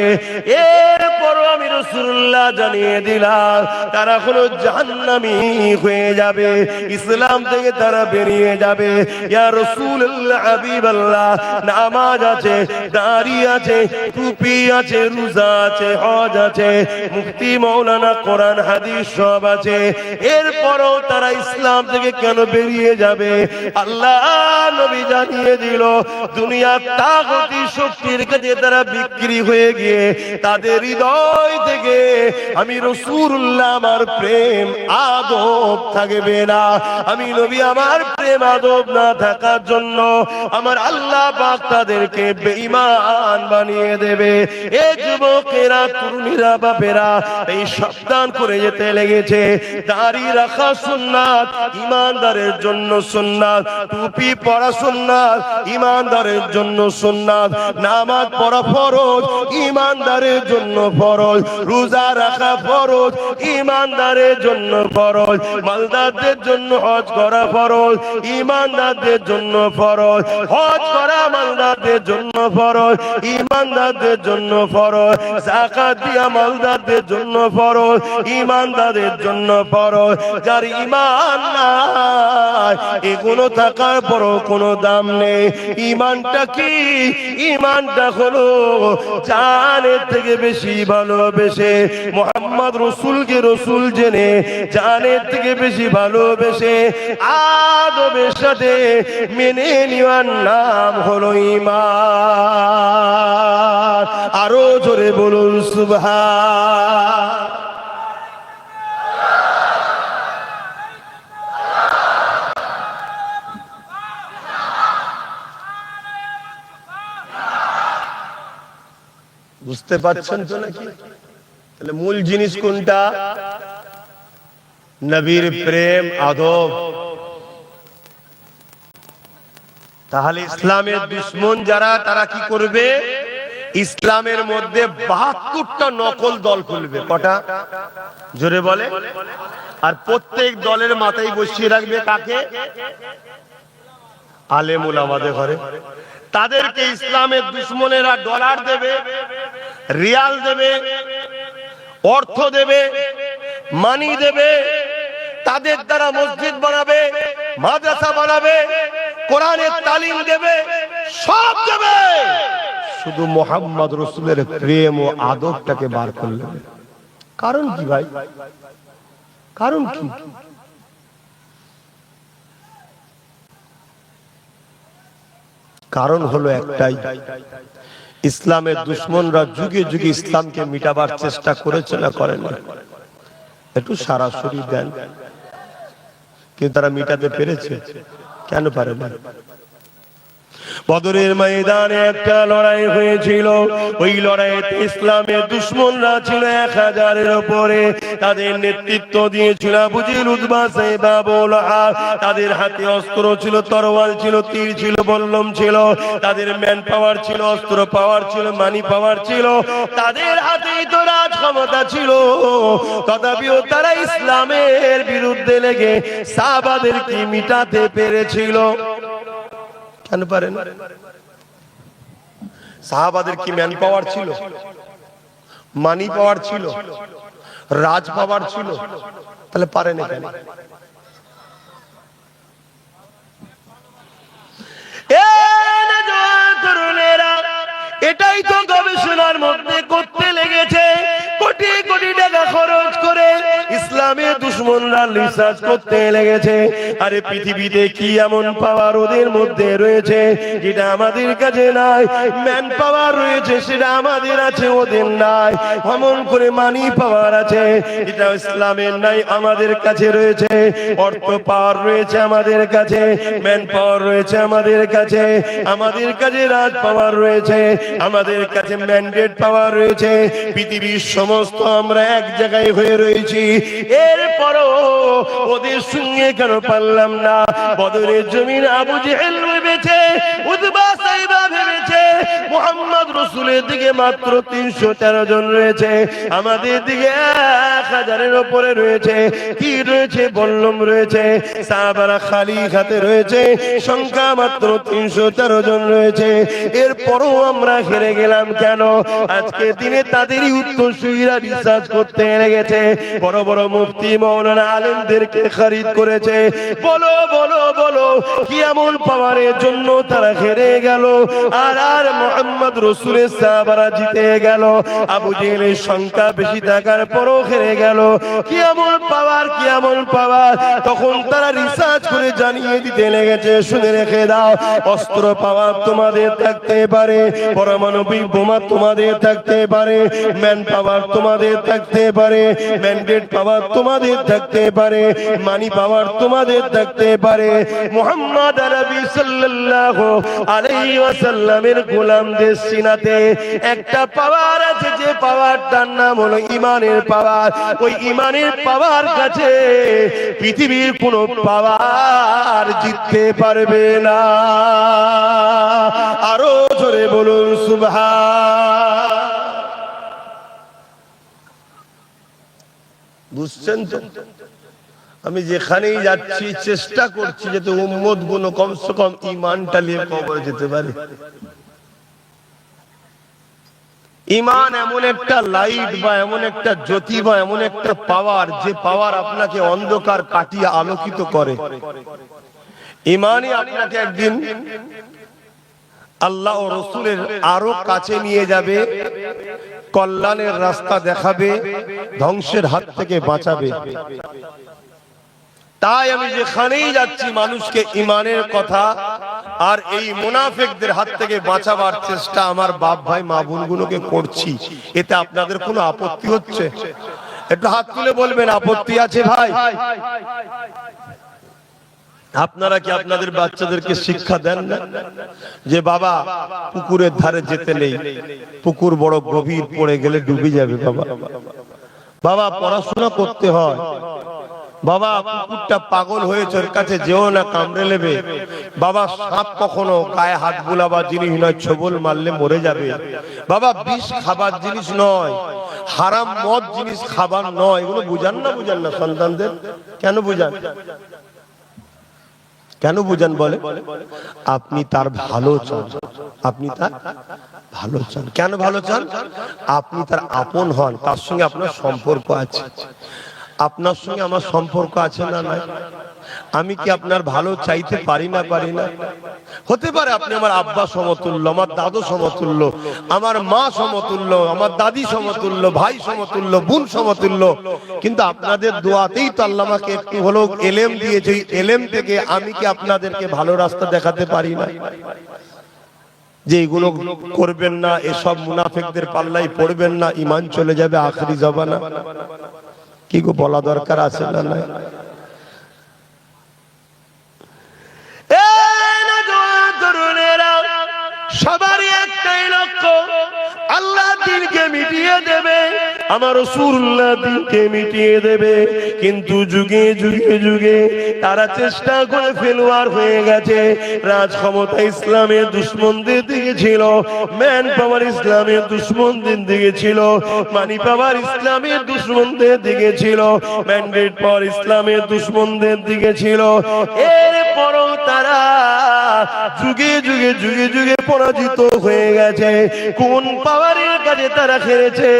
এরপর এরপরও আমি রাসূলুল্লাহ জানিয়ে দিলাম তারা হলো জাহান্নামী হয়ে যাবে, ইসলাম থেকে তারা বেরিয়ে যাবে। ইয়া রাসূলুল্লাহ হাবিবাল্লাহ, নামাজ আছে, দাড়ি আছে, টুপি আছে, রোজা আছে, হজ আছে, মুফতি মাওলানা কোরআন হাদিস সব আছে, এরপরও তারা ইসলাম থেকে কেন বেরিয়ে যাবে? আল্লাহ নবী জানিয়ে দিল দুনিয়ার তাগতি শক্তির কাছে তারা বিক্রি হয়ে গিয়ে তাদের হৃদয় থেকে আমি রাসূলুল্লাহ আমার প্রেম আদব থাকবে না। আমি নবী আমার প্রেম আদব না থাকার জন্য আমার আল্লাহ পাক তাদেরকে বেঈমান বানিয়ে দেবে। এই যুবকেরা, তরুণীরা, বাপেরা এই সাবধান করে যেতে লেগেছে। দাড়ি রাখা সুন্নাত, ইমানদারের জন্য সুন্নাত। টুপি পরা সুন্নাত, ইমানদারের জন্য সুন্নাত। নামাজ পড়া ফরজ, ইমানদারের জন্য ফরজ। রোজা রাখা ফরজ, ইমানদারের জন্য ফরজ। মালদারদের জন্য হজ করা ফরজ, ইমানদারদের জন্য ফরজ। হজ করা মালদারদের জন্য ফরজ, ইমানদারদের জন্য ফরজ। যাকাত দিয়া মালদারদের জন্য ফরজ, ইমানদারদের জন্য ফরজ। যার ঈমান নাই, এগুলো থাকার পরও কোনো দাম নেই। ঈমানটা কি? ঈমানটা হলো জানের থেকে বেশি ভালোবেসে, মুহাম্মদ রাসূলকে রাসূল জেনে জানের থেকে বেশি ভালোবেসে আদবের সাথে মেনে নেওয়ার নাম হলো ঈমান। আরো জোরে বলুন সুবহান। বুঝতে পারছেন তো নাকি? তাহলে মূল জিনিস কোনটা? নবীর প্রেম আদব। তাহলে ইসলামের দুশমন যারা, তারা কি করবে? ইসলামের মধ্যে ৭২টা নকল দল খুলবে। কটা? জোরে বলে। আর প্রত্যেক দলের মাথায় বসিয়ে রাখবে কাকে? আলেম উলামাদের ঘরে। তাদেরকে ইসলামের দুশমনেরা ডলার দেবে, রিয়াল দেবে, অর্থ দেবে, মানি দেবে। তাদের দ্বারা মসজিদ বানাবে, মাদ্রাসা বানাবে, কোরআনের তালিম দেবে, সব দেবে। শুধু মুহাম্মদ রাসূলের প্রেম ও আদবটাকে বার করলে। কারণ কি ভাই? কারণ কি? কারণ হলো একটাই, ইসলামের দুশমনরা যুগে যুগে ইসলামকে মিটাবার চেষ্টা করেছে না করেন? একটু সরাসরি দেন, কিন্তু তারা মিটাতে পেরেছে? কেন পারে না? বদরের ময়দানে একটা লড়াই হয়েছিল। ওই লড়াইতে ইসলামের দুশমনরা ছিল ১০০০-এর উপরে। তাদের নেতৃত্ব দিয়েছিল আবু জেহেল, উতবা, সাইবা, আবু লাহাব। তাদের হাতে অস্ত্র ছিল, তরোয়াল ছিল, তীর ছিল, বল্লম ছিল। তাদের ম্যান পাওয়ার ছিল, অস্ত্র পাওয়ার ছিল, মানি পাওয়ার ছিল। তাদের হাতেই তো রাজ ক্ষমতা ছিল। তথাপিও তারা ইসলামের বিরুদ্ধে লেগে সাহাবাদেরকে মিটাতে পেরেছিল। কেন পারেন? সাহাবাদের কি ম্যান পাওয়ার ছিল, মানি পাওয়ার ছিল, রাজ পাওয়ার ছিল? তাহলে পারেন কেন? এটাই তো গবেষণার মধ্যে করতে লেগেছে। কোটি কোটি টাকা খরচ করে ইসলামের দুশমনরা রিসার্চ করতে লেগেছে। আরে পৃথিবীতে কি এমন পাওয়ার ওদের মধ্যে রয়েছে যেটা আমাদের কাছে নাই? ম্যান পাওয়ার রয়েছে, সেটা আমাদের আছে, ওদের নাই। এমন করে মানি পাওয়ার আছে, এটা ইসলামের নাই, আমাদের কাছে রয়েছে। অর্থ পাওয়ার রয়েছে আমাদের কাছে, ম্যান পাওয়ার রয়েছে আমাদের কাছে, আমাদের কাছে রাজ পাওয়ার রয়েছে, আমাদের কাছে ম্যান্ডেট পাওয়ার রয়েছে। পৃথিবীর সমস্ত আমরা এক জায়গায় হয়ে রয়েছি, এরপরও ওদের সঙ্গে কেন পারলাম না? বদরের জমিন আবু জেহেল ভেবেছে, উতবা, সাইবা ভেবেছে মুহাম্মদ রাসূলের দিকে মাত্র ৩১৩ জন রয়েছে, আমাদের দিকে হাজারের উপরে রয়েছে, তীর রয়েছে, বল্লম রয়েছে, সাহাবারা খালি হাতে রয়েছে, সংখ্যা মাত্র 313 জন রয়েছে। এরপরও আমরা হেরে গেলাম কেন? আজকে দিনে তাদেরই উত্তরসূরিরা রিসার্চ করতে লেগেছে, বড় বড় মুফতি মাওলানা আলেমদেরকে খরিদ করেছে। বলো বলো বলো, কি এমন পাওয়ারের জন্য তারা হেরে গেল? আর মুহাম্মদ রাসূলের সাহাবারা জিতে গেল। আবু জেহেলের সংখ্যা বেশি থাকার পরও হেরে গেল। কি এমন পাওয়ার, কি এমন পাওয়ার? তখন তারা রিসার্চ করে জানিয়ে দিতে লেগেছে, শুনে রেখে দাও, অস্ত্র পাওয়ার তোমাদের থাকতে পারে, পারমাণবিক বোমা তোমাদের থাকতে পারে, ম্যান পাওয়ার তোমাদের থাকতে পারে, ম্যান্ডেট পাওয়ার তোমাদের থাকতে পারে, মানি পাওয়ার তোমাদের থাকতে পারে। মুহাম্মদ আরবি সাল্লাল্লাহু আলাইহি ওয়াসাল্লামের গোলামদের সিনাতে একটা পাওয়ার আছে, যে পাওয়ারটার নাম হলো ঈমানের পাওয়ার। ওই ঈমানের পাওয়ার কাছে পৃথিবীর কোনো পাওয়ার জিততে পারবে না। আরো জোরে বলুন সুবহান। বুঝছেন তো? আমি যেখানেই যাচ্ছি চেষ্টা করছি যাতে উম্মত গুলো কমসে কম ঈমানটা নিয়ে কবরে যেতে পারে। ঈমান এমন একটা লাইট বা এমন একটা জ্যোতি বা এমন একটা পাওয়ার, যে পাওয়ার আপনাকে অন্ধকার কাটিয়ে আলোকিত করে। ঈমানই আপনাকে একদিন আল্লাহ ও রাসূলের আরো কাছে নিয়ে যাবে, কল্যাণের রাস্তা দেখাবে, ধ্বংসের হাত থেকে বাঁচাবে। তাই আমি যেখানেই যাচ্ছি মানুষকে ঈমানের কথা আর এই মুনাফিকদের হাত থেকে বাঁচাবার চেষ্টা আমার বাপ ভাই মা বোনগুলোকে করছি। এতে আপনাদের কোনো আপত্তি হচ্ছে? একটু হাত তুলে বলবেন আপত্তি আছে ভাই? আপনারা কি আপনাদের বাচ্চাদেরকে শিক্ষা দেন না যে বাবা পুকুরের ধারে যেতে নেই, পুকুর বড় গভীর, পড়ে গেলে ডুবে যাবে, বাবা বাবা পড়াশোনা করতে হয়, বাবা কুকুরটা পাগল হয়েছে ওর কাছে যেও না, কামড়ে নেবে, বাবা সাপ কখনো গায়ে হাত বুলাবার জিনিস নয়, ছোবল মারলে মরে যাবে, বাবা বিষ খাবার জিনিস নয়, হারাম মদ জিনিস খাবার নয়। এগুলো বুঝান না? বুঝান না সন্তানদের? কেন বুঝান? কেন বুঝান বলে? আপনি তার ভালো চান, আপনি তার ভালো চান। কেন ভালো চান? আপনি তার আপন হন, তার সঙ্গে আপনার সম্পর্ক আছে। আপনার সঙ্গে আমার সম্পর্ক আছে না নাই? আমি কি আপনার ভালো চাইতে পারি না? পারি না? হতে পারে আপনি আমার আব্বা সমতুল্য, আমার দাদু সমতুল্য, আমার মা সমতুল্য, আমার দাদি সমতুল্য, ভাই সমতুল্য, বোন সমতুল্য, কিন্তু আপনাদের দোয়াতেই তো আল্লাহ আমাকে একটু হলেও এলেম দিয়েছে। এলেম থেকে আমি কি আপনাদেরকে ভালো রাস্তা দেখাতে পারি না? যে এগুলো করবেন না, এসব মুনাফিকদের পাল্লাই পড়বেন না, ঈমান চলে যাবে আখেরি জমানা। কি গো বলা দরকার আছে না নাই? সবারই একটাই লক্ষ্য, আল্লাহ দ্বীনকে মিটিয়ে দেবে, আমার রাসূলুল্লাহ দ্বীনকে মিটিয়ে দেবে। কিন্তু যুগে যুগে যুগে তারা চেষ্টা করে ফেলোয়ার হয়ে গেছে। রাজ ক্ষমতা ইসলামের দুশমনদের দিকে ছিল, ম্যান পাওয়ার ইসলামের দুশমনদের দিকে ছিল, মানি পাওয়ার ইসলামের দুশমনদের দিকে ছিল, ম্যান্ডেট পাওয়ার ইসলামের দুশমনদের দিকে ছিল। এরপরও তারা যুগে যুগে যুগে যুগে পরাজিত হয়ে গেছে। কোন পাওয়ারের কাছে তারা হেরেছে?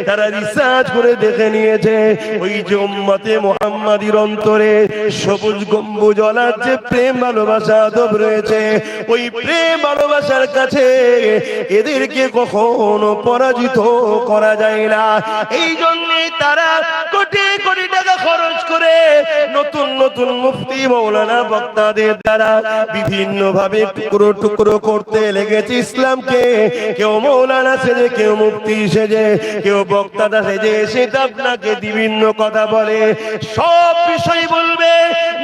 তারা রিসার্চ করে দেখে নিয়েছে, ওই যে উম্মতে মুহাম্মাদীর অন্তরে সবুজ গম্বুজওয়ালার যে প্রেম ভালোবাসা আদব রয়েছে, ওই প্রেম ভালোবাসার কাছে এদেরকে কখনো পরাজিত করা যায় না। এই জন্যই তারা কোটি কোটি টাকা খরচ করে নতুন নতুন মুফতি মাওলানা বক্তাদের দ্বারা বিভিন্ন ভাবে টুকরো টুকরো করতে লেগেছে ইসলামকে। কেউ মাওলানা সেজে, কেউ মুফতি সেজে, কেউ বক্তা সেজে, সেটা আপনাকে বিভিন্ন কথা বলে, সব বিষয় বলবে,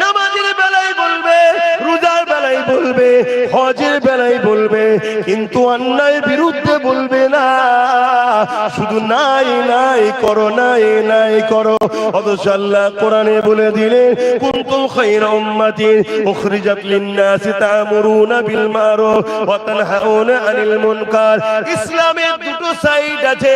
নামাজের বেলায় বলবে, রোজার বেলায় বলবে, হজের বেলায় বলবে, কিন্তু অন্যায় বিরুদ্ধে বলবে না। শুধু নাই নাই করো, নাই নাই করো। অথচ আল্লাহ কোরআনে বলে দিলেন, কুনতুম খায়রা উম্মাতিন উখরিজাত লিন-নাসি তা'মুরুনা বিল মারুফ ওয়া তানহাউনা আনিল মুনকার। ইসলামের দুটো সাইড আছে,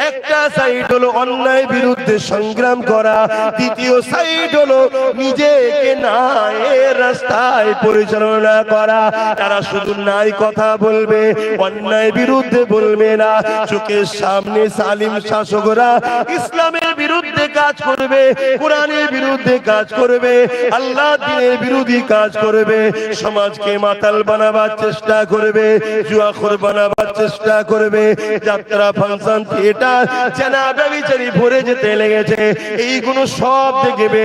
একটা সাইড হলো অন্যায় বিরুদ্ধে সংগ্রাম করা, দ্বিতীয় সাইড হলো নিজেকে ন্যায়ের রাস্তায় পরিচালনা করা। তারা শুধু নাই কথা বলবে, অন্যায় বিরুদ্ধে বলবে না। চোখের সামনে জালিম শাসকরা ইসলামের বিরুদ্ধে কাজ করবে, কোরআনের বিরুদ্ধে কাজ করবে, আল্লাহ দ্বীনের বিরোধী কাজ করবে, সমাজকে মাতাল বানাবার চেষ্টা করবে, জুয়াখোর বানাবার চেষ্টা করবে। যাত্রা, ফাংশন, থিয়েটার, জানাজা বিচারি ভরে যেতে লেগেছে। এইগুলো সব দেখবে,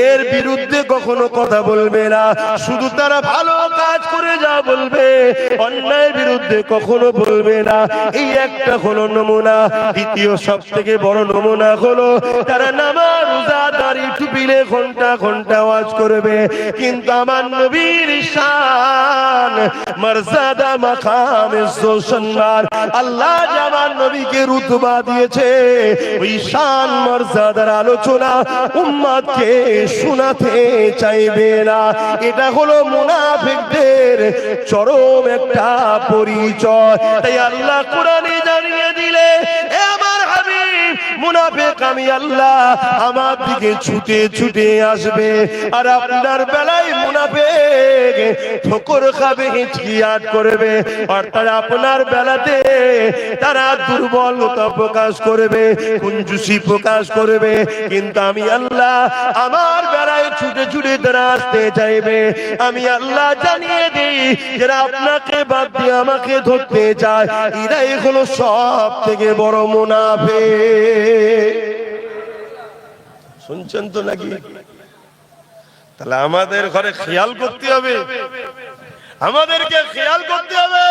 এর বিরুদ্ধে কখনো কথা বলবে না। শুধু তারা ভালো কাজ করে যা বলবে, অন্যায়ের বিরুদ্ধে কখনো বলবে না। এই একটা হলো নমুনা। দ্বিতীয় সব থেকে বড় নমুনা হলো তারা নামাজ, রোজা, দাড়ি, টুপিলে ঘন্টা ঘন্টা ওয়াজ করবে, কিন্তু আমার নবীর শান, মর্যাদা, মাকাম, ইজ্জত, সম্মান আল্লাহ যে আমার নবীকে রুতবা দিয়েছে, ওই শান মর্যাদার আলোচনা উম্মতকে শোনাতে চাইবে না। এটা হলো মুনাফিকদের চরম একটা পরিচয়। তাই আল্লাহ কোরআনে জানিয়ে দিলে, এ আমার হাবিব, মুনাফিক আমি আল্লাহ, আমার দিকে ছুটে ছুটে আসবে, আর আপনার বেলায় মুনাফিক ঠোকর খাবে, হিচকিয়াত করবে, অর্থাৎ আপনার বেলাতে তারা দুর্বলতা প্রকাশ করবে, কুঞ্জুসি প্রকাশ করবে। কিন্তু আমি আল্লাহ, আমার বেলায় ছুটে ছুটে তারা আসতে চাইবে। আমি আল্লাহ জানিয়ে দিই, যারা আপনাকে বাদ দিয়ে আমাকে ধরতে চায়, এরাই হলো সব থেকে বড় মুনাফিক। শুনছেন তো নাকি? তাহলে আমাদের ঘরে খেয়াল করতে হবে, আমাদেরকে খেয়াল করতে হবে।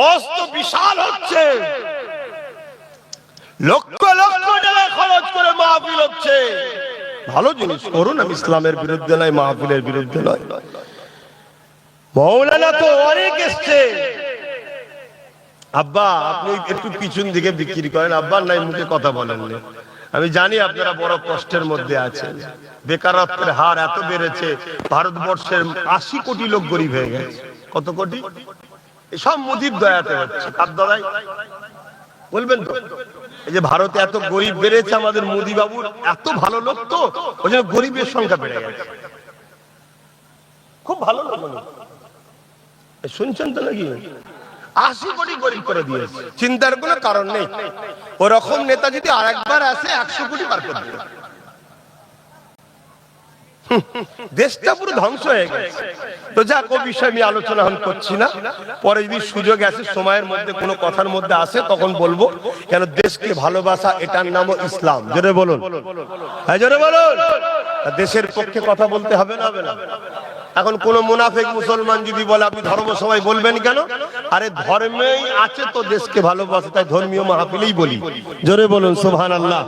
অস্ত বিশাল হচ্ছে, লক্ষ লক্ষ টাকা খরচ করে মাহফিল হচ্ছে। ভালো জিনিস করুন, আমি ইসলামের বিরুদ্ধে নয়, মাহফিলের বিরুদ্ধে নয়। মৌলানা তো অনেক এসছে। আব্বা আপনি একটু পিছন দিকে বিক্রি করেন, আব্বা নাই মুখে কথা বলেন না। আমি জানি আপনারা বড় কষ্টের মধ্যে আছেন, বেকারত্বের হার এত বেড়েছে, ভারতবর্ষের 80 কোটি লোক গরিব হয়ে গেছে। কত কোটি? সব মোদির দয়াতে হচ্ছে। কার দয়ায় বলবেন তো? এই যে ভারতে এত গরিব বেড়েছে, আমাদের মোদি বাবুর এত ভালো লোক, তো ওই জন্য গরিবের সংখ্যা বেড়ে গেছে। খুব ভালো লোক। শুনছেন তো নাকি? 80 কোটি গরিব করে দিয়েছে, চিন্তার কোনো কারণ নেই। ওরকম নেতা যদি আরেকবার আসে, 100 কোটি পার করে দেবে। দেশটা পুরো ধ্বংস হয়ে গেছে। তো যাক, ও বিষয়ে আমি আলোচনা করছি না। পরে যদি সুযোগ আসে, সময়ের মধ্যে কোনো কথার মধ্যে আসে, তখন বলবো। কেন দেশকে ভালোবাসা, এটার নামও ইসলাম। জোরে বলুন, হ্যাঁ জোরে বলুন। দেশের পক্ষে কথা বলতে হবে না, হবে না? এখন কোন মুনাফিক মুসলমান যদি বলে আপনি ধর্ম সবাই বলবেন কেন? আরে ধর্মেই আছে তো দেশকে ভালোবাসা, তাই ধর্মীয় মাহফিলেই বলি। জোরে বলুন সুবহানাল্লাহ।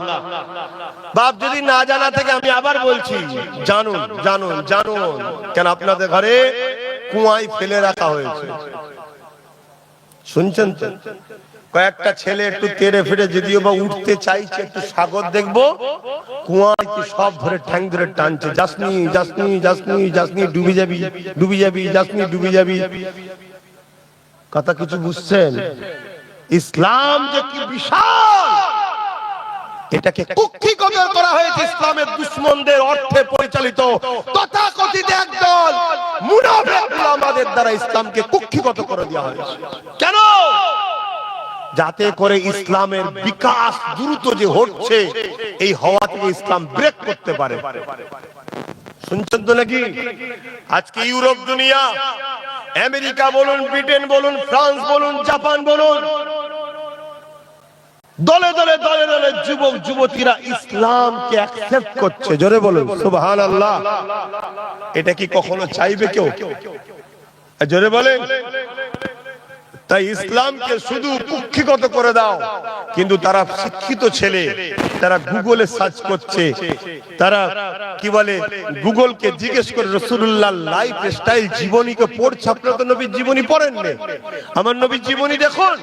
বাপ যদি না জানা থেকে আমি আবার বলছি, জানুন জানুন জানুন। কেন আপনাদের ঘরে কুয়ায় ফেলে রাখা হয়েছে, শুনছেন তো? কয়েকটা ছেলে একটু তেরে ফিরে যদিও বা উঠতে চাইছে, একটু সাগর দেখবো, কুয়ায় কি সব ধরে ঠ্যাং ধরে টানছে, যাসনি যাসনি যাসনি যাসনি, ডুবে যাবি ডুবে যাবি, যাসনি ডুবে যাবি। কথা কিছু বুঝছেন? ইসলাম যে কি বিশাল, এটাকে কুক্ষিগত করা হয়েছে ইসলামের দুশমনদের অর্থে পরিচালিত তথাকথিত একদল মুনাফিক উলামাদের দ্বারা ইসলামকে কুক্ষিগত করে দেওয়া হয়েছে। কেন? যাতে করে ইসলামের বিকাশ দ্রুত যে হচ্ছে, এই হওয়া থেকে ইসলাম ব্রেক করতে পারে। শুনছেন তো নাকি? আজকে ইউরোপ দুনিয়া, আমেরিকা বলুন, ব্রিটেন বলুন, ফ্রান্স বলুন, জাপান বলুন, দলে দলে দলে দলে যুবক যুবতীরা ইসলামকে অ্যাকসেপ্ট করছে। জোরে বলুন সুবহানাল্লাহ। এটা কি কখনো চাইবে কেউ? জোরে বলেন। তাই ইসলামকে শুধু কুক্ষিগত করে দাও, কিন্তু তারা শিক্ষিত ছেলে, তারা গুগলে সার্চ করছে, তারা কি বলে গুগলকে জিজ্ঞেস করে রাসূলুল্লাহ লাইফ স্টাইল জীবনীকে পড়ছে। আপনারা তো নবীর জীবনী পড়েন না, আমার নবীর জীবনী দেখুন।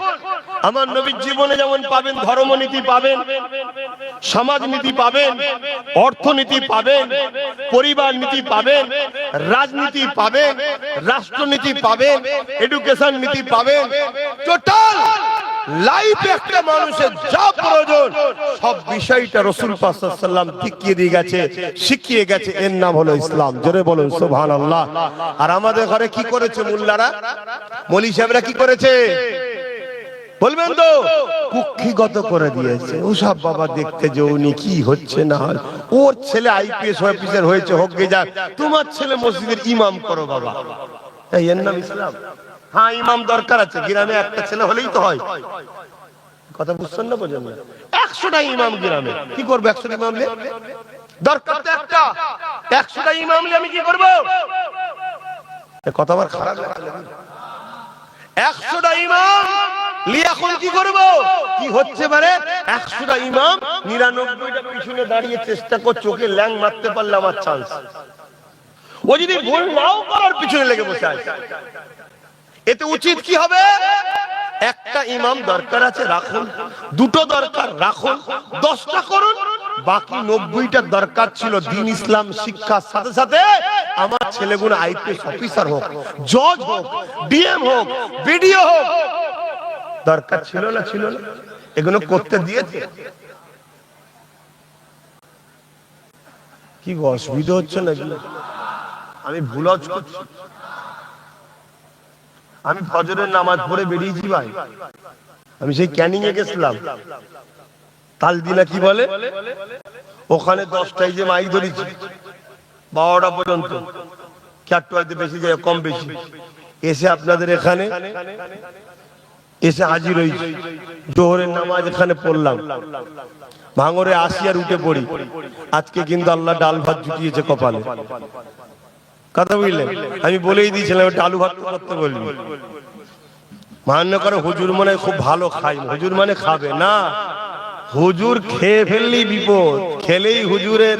আমার নবীর জীবনে যেমন পাবেন ধর্মনীতি পাবেন, সমাজনীতি পাবেন, অর্থনীতি পাবেন, পরিবার নীতি পাবেন, রাজনীতি পাবেন, রাষ্ট্রনীতি পাবেন, এডুকেশন নীতি পাবেন। টোটাল লাইফে একটা মানুষের যা প্রয়োজন সব বিষয়টা রাসূল পাক সাল্লাল্লাহু আলাইহি ওয়াসাল্লাম দেখিয়ে দিয়ে গেছে, শিখিয়ে গেছে। এর নাম হলো ইসলাম। জোরে বলুন সুবহানাল্লাহ। আর আমাদের ঘরে কি করেছে মোল্লারা, মৌলভী সাহেবরা কি করেছে বলবেন তো? কুক্ষিগত করে দিয়েছে। ওসব বাবা দেখতে যে উনি কি হচ্ছে না, ওর ছেলে আইপিএস অফিসার হয়েছে, হোক গে যাক, তোমার ছেলে মসজিদের ইমাম করো বাবা। এর নাম ইসলাম? হ্যাঁ, ইমাম দরকার আছে, গ্রামে একটা ছেলে হলেই তো হয়। কথা বুঝছেন না? বোঝেন না? 100টা ইমাম গ্রামে কি করবো? 100টা ইমাম দরকার তো একটা। 100টা ইমাম আমি কি করবো? কথা আবার খারাপ লাগে। 100টা ইমাম এখন কি করব? কি হচ্ছে মানে 100টা ইমাম 99টা পিছনে দাঁড়িয়ে চেষ্টা কর, চোখে ল্যাং মারতে পারলে আমার চান্স। ও যদি ভুল নাও করার পিছনে লেগে বসে আছে, এতে উচিত কি হবে? একটা ইমাম দরকার আছে, রাখুন। দুটো দরকার, রাখুন। 10টা করুন। বাকি 90টা দরকার ছিল দ্বীন ইসলাম শিক্ষার সাথে সাথে আমার ছেলেগুলো আইপিএস অফিসার হোক, জজ হোক, ডিএম হোক, বিডিও হোক। দরকার ছিল না? ছিল না? এগুলো করতে দিয়েছে। কি অসুবিধা হচ্ছে না? আমি ভুল করছি? আমি ফজরের নামাজ পড়ে বেরিয়েছি ভাই, আমি সেই ক্যানিং এ গেছিলাম, তালদিনা কি বলে ওখানে 10টায় যে মাইক ধরেছি 12টা পর্যন্ত, চারটাতে বেশি যায়, কম বেশি এসে আপনাদের এখানে এসে হাজির হয়েছি। জোহরের নামাজ এখানে পড়লাম, ভাঙরে আসি আর উঠে পড়ি। আজকে কিন্তু আল্লাহ ডাল ভাত জুটিয়েছে কপালে। কথা বুঝলেন? আমি বলেই দিয়েছিলাম ওটা আলু ভাত করতে বলবি। মান্য করে হুজুর মানে খুব ভালো খাই, হুজুর মানে খাবে না। হুজুর খেয়ে ফেললেই বিপদ, খেলেই হুজুরের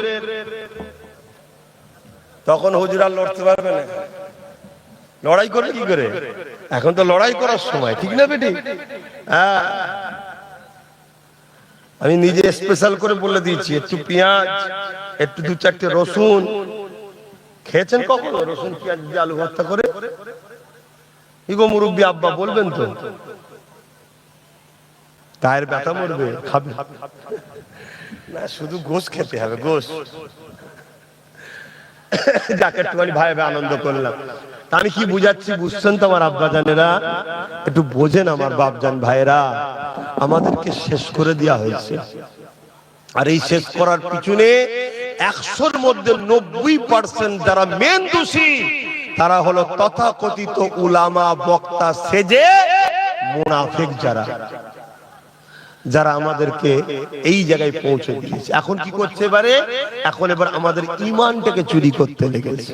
তখন হুজুর আর লড়তে পারবে না। লড়াই করে কি করে? এখন তো লড়াই করার সময়, ঠিক না বেটি? হ্যাঁ, আমি নিজে স্পেশাল করে বলে দিয়েছি, একটু পেঁয়াজ, একটু 2-4টে রসুন। খেয়েছেন কখনো রসুন পেঁয়াজ দিয়ে আলু ভর্তা করে? ইগো মুরব্বী আব্বা বলবেন তো? গায়ের ব্যথা মরবে, খাবে না, শুধু গোশ খেতে হবে, গোশ। যাকে একটুখানি ভাই ভাই আনন্দ করলাম। তা আমি কি বুঝাচ্ছি বুঝছেন তো আমার আব্বা জানেরা? একটু বোঝেন আমার বাপজান ভাইরা। আমাদেরকে শেষ করে দেওয়া হয়েছে, আর এই শেষ করার পিছনে 100-র মধ্যে 90% যারা মেন দোষী তারা হলো তথাকথিত উলামা, বক্তা সেজে মুনাফিক, যারা আমাদেরকে এই জায়গায় পৌঁছে দিয়েছে। এখন কি করছে এবারে? এখন এবার আমাদের ঈমানটাকে চুরি করতে লেগেছে,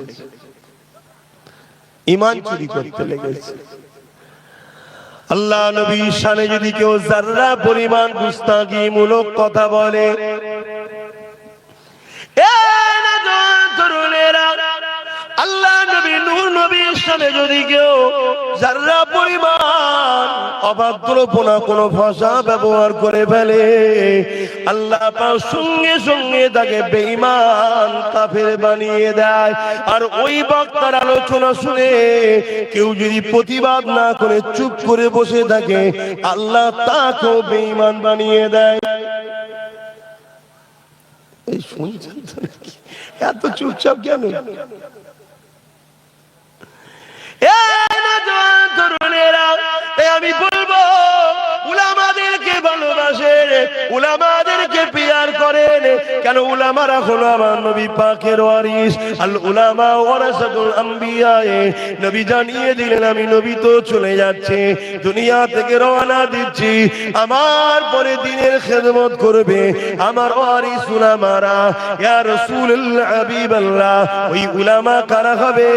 ঈমান চুরি করতে লেগেছে। আল্লাহ নবীর শানে যদি কেউ যারা পরিমাণ গুস্তাখি মূলক কথা বলে, আল্লাহ নবী নূর নবীর সামনে যদি কেউ যারা পরিমাণ অভদ্রপনা কোনো ভাষা ব্যবহার করে ফেলে, আল্লাহ পাক সঙ্গে সঙ্গে তাকে বেঈমান কাফের বানিয়ে দেয়। আর ওই বক্তার আলোচনা শুনে কেউ যদি প্রতিবাদ না করে চুপ করে বসে থাকে, আল্লাহ তাকেও বেঈমান বানিয়ে দেয়। এই শুনছেন তো নাকি? এত চুপচাপ কেন? আমি বলবো উলামাদেরকে ভালোবাসেন, উলামাদেরকে পিয়ার করেন। কেন উলামারা হলো আমার নবী পাকের ওয়ারিস, আল উলামা ওয়ারাসাতুল আম্বিয়া। নবী জানিয়ে দিলেন আমি নবী তো চলে যাচ্ছে, দুনিয়া থেকে রওনা দিচ্ছি, আমার পরে দিনের খেদমত করবে আমার ওয়ারিস উলামারা। ইয়া রাসূলুল্লাহ হাবিবাল্লাহ, ওই উলামা কারা হবে,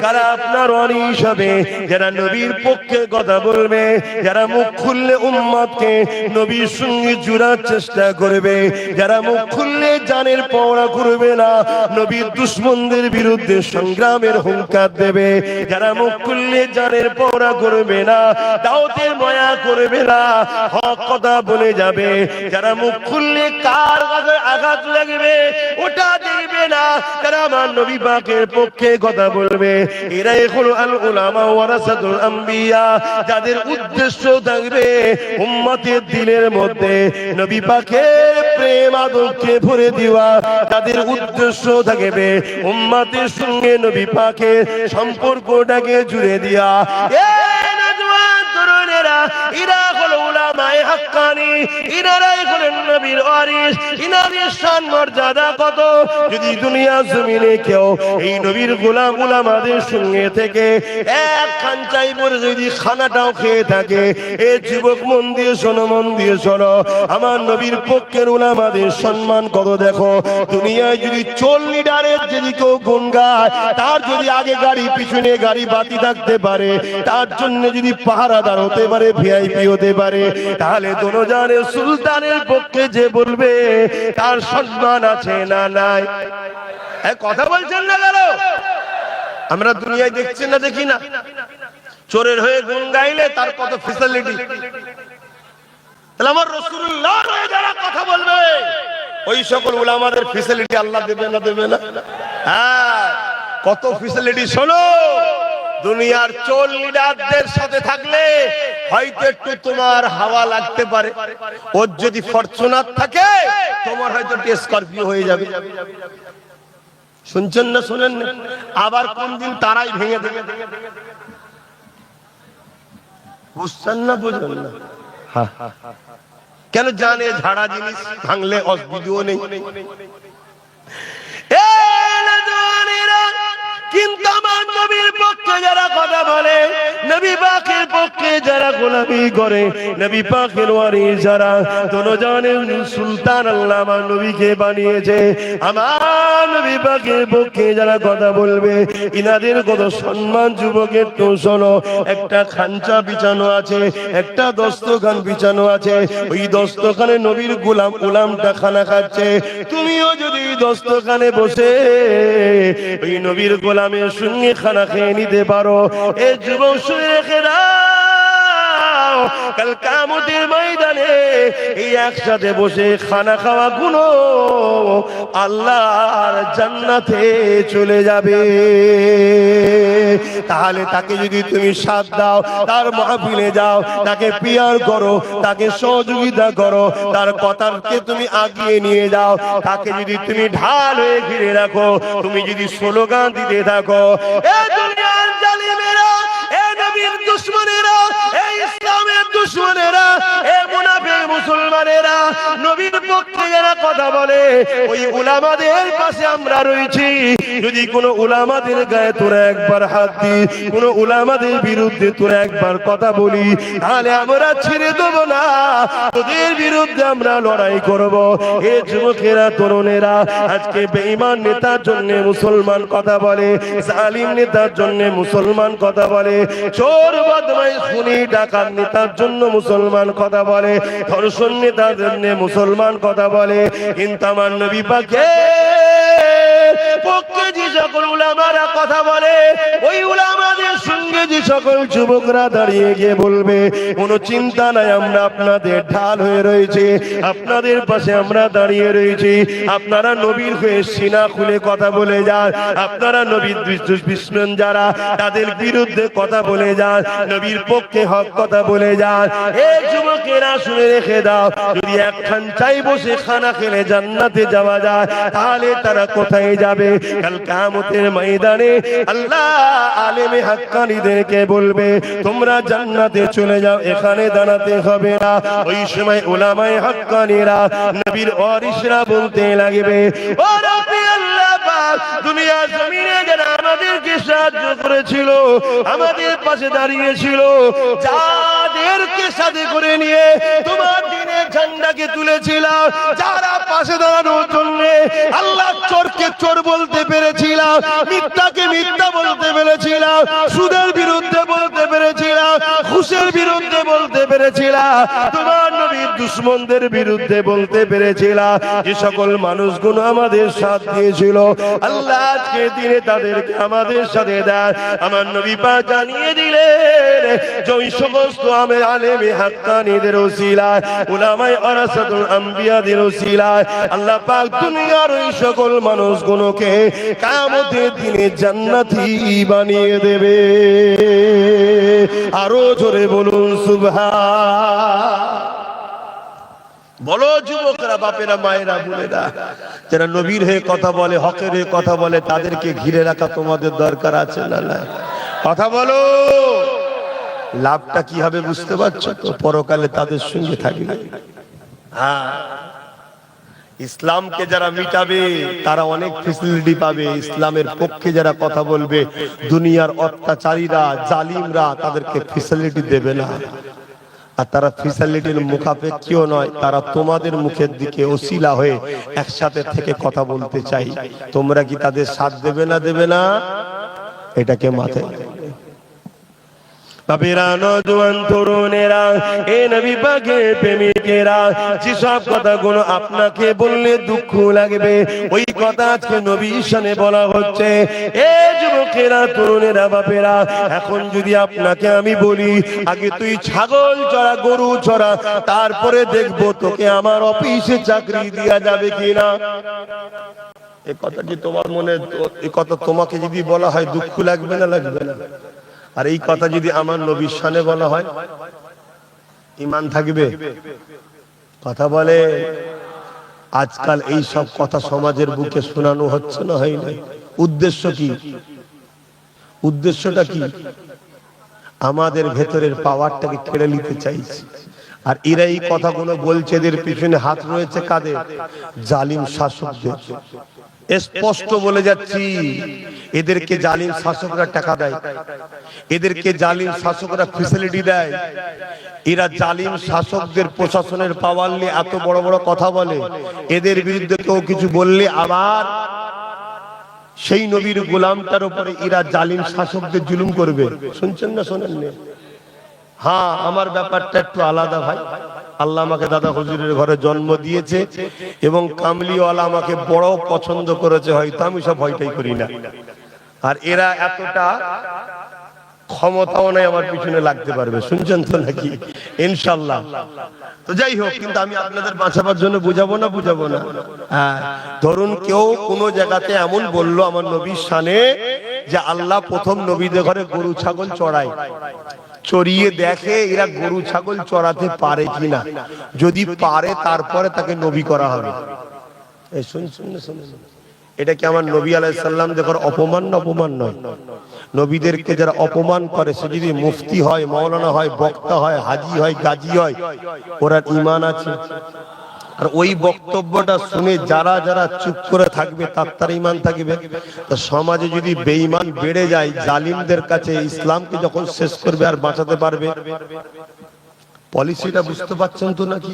কারা আপনার ওয়ারিস হবে? যারা নবীর পক্ষে কথা বলবে, যারা মুখ খুললে উম্মতকে নবীর সঙ্গে জুড়ার চেষ্টা করবে, যারা মুখ খুললে জানের পওড়া করবে না, নবীর দুশমনদের বিরুদ্ধে সংগ্রামের হুঙ্কার দেবে, যারা মুখ খুললে জানের পওড়া করবে না, দাওয়াতের মায়া করবে না, হক কথা বলে যাবে, যারা মুখ খুললে কার আঘাত লাগবে ওটা দেখবে না, যারা আমার নবী পাকের পক্ষে কথা বলবে, এরাই হলো আল উলামা ওয়ারাসাতুল আম্বিয়া। যাদের উদ্দেশ্য থাকবে উম্মতের দিলের মধ্যে নবী পাকের প্রেম আদরকে ভরে দেওয়া, তাদের উদ্দেশ্য থাকবে উম্মতের সঙ্গে নবী পাকের সম্পর্কটাকে জুড়ে দেওয়া। এরা হলো উলামায়ে হাক্কানি, এনারাই হলেন নবীর ওয়ারিস। ইনাদের শান মর্যাদা কত! যদি দুনিয়া জমিনে কেউ এই নবীর গোলাম উলামাদের সঙ্গে থেকে এক খাঞ্চাই পরে যদি খানাটাও খেয়ে থাকে, এ যুবক মন দিয়ে শোনো, মন দিয়ে শোনো, আমার নবীর পক্ষের উলামাদের সম্মান কত দেখো। দুনিয়ায় যদি চোর লিডারের যদি কেউ গুণ গায়, তার যদি আগে গাড়ি পিছনে গাড়ি বাতি থাকতে পারে, তার জন্য যদি পাহারাদার হতে পারে, ভিআইপি হতে পারে, তাহলে দোনোজানের সুলতানের পক্ষে যে বলবে তার সম্মান আছে না নাই? কথা বলছেন না কেন? আমরা দুনিয়ায় দেখছি না, দেখি না? চোরের হয়ে গুণ গাইলে তার কত ফ্যাসিলিটি। তাহলে আমার রাসূলুল্লাহ হয়ে যারা কথা বলবে, ওই সকল উলামাদের ফ্যাসিলিটি আল্লাহ দেবে না, দেবে না? হ্যাঁ, কত ফ্যাসিলিটি। শোনো, দুনিয়ার চোর লিডারদের সাথে থাকলে হয়তো একটু তোমার হাওয়া লাগতে পারে, ওর যদি ফরচুনার থাকে তোমার হয়তো স্করপিও হয়ে যাবে। শুনছেন না, শুনেন না? আবার কোন দিন তারাই ভেঙে দেবে। বুঝছেন না, বুঝলেন না? কেন জানে ঝাড়া জিনিস ভাঙলে অসুবিধাও নেই। কিন্তু আমার নবীর পক্ষে যারা কথা বলে, নবী পাকের পক্ষে যারা গোলামি করে, নবী পাকের ওয়ারিস যারা, দোনোজানের সুলতান আল্লাহ আমার নবীকে বানিয়েছে, আমার নবী পাকের পক্ষে যারা কথা বলবে, ইনাদের কত সম্মান। যুবকের তো শোনো, একটা খাঞ্চা বিছানো আছে, একটা দস্তখান বিছানো আছে, ওই দস্তখানে নবীর গোলাম গোলামটা খানা খাচ্ছে, তুমিও যদি দস্তখানে বসে ওই নবীর গোলামের সঙ্গে খানা খেয়ে নিতে পারো, এ যুবক শুনে রেখে দাও, কাল কিয়ামতের ময়দানে এই একসাথে বসে খানা খাওয়া গুলো আল্লাহর জান্নাতে চলে যাবে। তাহলে তাকে যদি তুমি সাথ দাও, তার মাহফিলে যাও, তাকে পিয়ার করো, তাকে সহযোগিতা করো, তার কথাকে তুমি আগিয়ে নিয়ে যাও, তাকে যদি তুমি ঢাল হয়ে ঘিরে রাখো, তুমি যদি স্লোগান দিতে থাকো, এ দুনিয়ার জালিমেরা, এ নবীর দুশমনেরা, এ ইসলামের দুশমনেরা, এ মুনাফিক মুসলমানেরা, নবীর পক্ষে যারা কথা বলে, ওই উলামাদের পাশে আমরা রয়েছি। যদি কোনো উলামাদের গায়ে তোরা একবার হাত দি, কোনো উলামাদের বিরুদ্ধে তোরা একবার কথা বলি, তাহলে আমরা ছেড়ে দেব না, তোদের বিরুদ্ধে আমরা লড়াই করব। এ যুবকেরা, তরুণেরা, আজকে বেঈমান নেতার জন্য মুসলমান কথা বলে, জালিম নেতার জন্য মুসলমান কথা বলে, চোর বদমাইশ খুনি ডাকাত নেতার জন্য মুসলমান কথা বলে, ধর্ষণ নেতার জন্য মুসলমান কথা বলে। কিন্তু আমার নবী পাকের পক্ষে যে সকল উলামারা কথা বলে, ওই উলামাদের সঙ্গে যে সকল যুবকরা দাঁড়িয়ে গিয়ে বলবে, কোনো চিন্তা নাই, আমরা আপনাদের ঢাল হয়ে রয়েছে, আপনাদের পাশে আমরা দাঁড়িয়ে রয়েছি, আপনারা নবীর হয়ে সিনা খুলে কথা বলে যান, আপনারা নবীর দুশমন যারা, তাদের বিরুদ্ধে কথা বলে যান, নবীর পক্ষে হক কথা বলে যান। এই যুবকেরা শুনে রেখে দাও, যদি একখান চাই বসে খানা খেলে জান্নাতে যাওয়া যায়, তাহলে তারা কোথায় যাবে? কাল কিয়ামতের ময়দানে আল্লাহ আলেমে হাক্কানীদের তাদেরকে বলবে তোমরা জান্নাতে চলে যাও, এখানে দাঁড়াতে হবে না। ওই সময় উলামায়ে হাক্কানীরা নবীর ওয়ারিসরা বলতে লাগবে, ও রাব্বি আল্লাহ পাক, দুনিয়া জমিনে যারা আমাদেরকে সাহায্য করেছিল, আমাদের পাশে দাঁড়িয়েছিল, যাদেরকে সাথে করে নিয়ে তোমার দ্বীনের ঝান্ডাকে তুলেছিল, যারা পাশে দাঁড়ানোর জন্য আল্লাহ চোরকে চোর বলতে পেরেছিল, মিথ্যাকে মিথ্যা বলতে পেরেছিল, সুদের বিরুদ্ধে বলতে পেরেছিল, ঘুষের বিরুদ্ধে বলতে পেরেছিল, তোমার নবীর দুশমনদের বিরুদ্ধে বলতে পেরেছিল, যে সকল মানুষগুলো আমাদের সাথ দিয়েছিল, আল্লাহ আজকে দিনে তাদেরকে আমাদের সাথে দেয়। আমার নবী পাক জানিয়ে দিলেন যে ওই সমস্ত আলেমে হাক্কানীদের ওসিলায়, উলামায়ে ওয়ারাসাতুল আম্বিয়াদের ওসিলায় আল্লাহ পাক দুনিয়ার ওই সকল মানুষগুলোকে কিয়ামতের দিনে জান্নাতি বানিয়ে দেবে। আরো জোরে বলুন সুবহান। বলো যুবকরা, বাপেরা, মায়েরা, বোনেরা, যারা নবীর হয়ে কথা বলে, হকের হয়ে কথা বলে, তাদেরকে ঘিরে রাখা তোমাদের দরকার আছে না না? কথা বলো। লাভটা কি হবে বুঝতে পারছো তো? পরকালে তাদের সঙ্গে থাকবে। হ্যাঁ, ইসলামকে যারা মিটাবে তারা অনেক ফেসিলিটি পাবে। ইসলামের পক্ষে যারা কথা বলবে, দুনিয়ার অত্যাচারীরা, জালিমরা তাদেরকে ফেসিলিটি দেবে না। আর তারা ফেসিলিটির মুখাপেক্ষীও নয়, তারা তোমাদের মুখের দিকে ওসিলা হয়ে একসাথে থেকে কথা বলতে চাই। তোমরা কি তাদের সাথ দেবে না? দেবে না? এটাকে মাথায় রাখবে। বাপেরা, নওজোয়ান তরুণেরা, এ নবী পাকের প্রেমিকেরা, যেসব কথাগুলো আপনাকে বললে দুঃখ লাগবে, ওই কথা আজকে নবীর শানে বলা হচ্ছে। এ যুবকেরা, তরুণেরা, বাপেরা, এখন যদি আপনাকে আমি বলি আগে তুই ছাগল চড়া, গরু চড়া, তারপরে দেখবো তোকে আমার অফিসে চাকরি দেয়া যাবে কিনা। এই কথা কি তোমার মনে, এই কথা তোমাকে যদি বলা হয় দুঃখ লাগবে না? লাগবে না? আর এই কথা যদি আমার নবীর শানে বলা হয়, ঈমান থাকবে? কথা বলে। আজকাল এই সব কথা সমাজের বুকে শোনানো হচ্ছে না, হয় না? উদ্দেশ্য কি? উদ্দেশ্যটা কি? আমাদের ভেতরের পাওয়ারটাকে কেড়ে নিতে চাইছে। আর এরা এই কথাগুলো বলছে, এদের পিছনে হাত রয়েছে কাদের? জালিম শাসকদের। স্পষ্ট বলে যাচ্ছি, এদেরকে জালিম শাসকরা টাকা দেয়, এদেরকে জালিম শাসকরা ফ্যাসিলিটি দেয়। এরা জালিম শাসকদের প্রশাসনের পাওয়ার নিয়ে এত বড় বড় কথা বলে। এদের বিরুদ্ধে কেউ কিছু বললে আবার সেই নবীর গোলামটার উপরে এরা জালিম শাসকদের জুলুম করবে। শুনছেন না? শোনেন না? হ্যাঁ, আমার ব্যাপারটা একটু আলাদা ভাই। আল্লাহ আমাকে দাদা হুজুরের ঘরে জন্ম দিয়েছে এবং কামলিওয়ালা আমাকে বড় পছন্দ করেছে, হয়তো আমি সব ভয়টাই করি না। আর এরা এতটা ক্ষমতাও নাই আমার পিছনে লাগতে পারবে। শুনছেন তো নাকি? ইনশাআল্লাহ। তো যাই হোক, কিন্তু আমি আপনাদের বাঁচাবার জন্য বুঝাবো না, বুঝাবো না। হ্যাঁ, ধরুন কেউ কোনো জায়গাতে এমন বললো আমার নবীর শানে যে আল্লাহ প্রথম নবীদের ঘরে গরু ছাগল চড়ায়, চড়িয়ে দেখে এরা গরু ছাগল চড়াতে পারে কিনা, যদি পারে তারপরে তাকে নবী করা হবে। এই শুনছেন না? শুনুন, এটা কি আমার নবী আলাইহিস সালাম দেখার অপমান না? অপমান নয়। নবীদেরকে যারা অপমান করে, সে যদি মুফতি হয়, মাওলানা হয়, বক্তা হয়, হাজি হয়, গাজী হয়, ওরা ঈমান আছে। আর ওই বক্তব্যটা শুনে যারা যারা চুপ করে থাকবে তার ঈমান থাকবে। তো সমাজে যদি বেঈমান বেড়ে যায়, জালিমদের কাছে ইসলামকে যখন শেষ করবে আর বাঁচাতে পারবে? পলিসিটা বুঝতে পারছেন তো নাকি?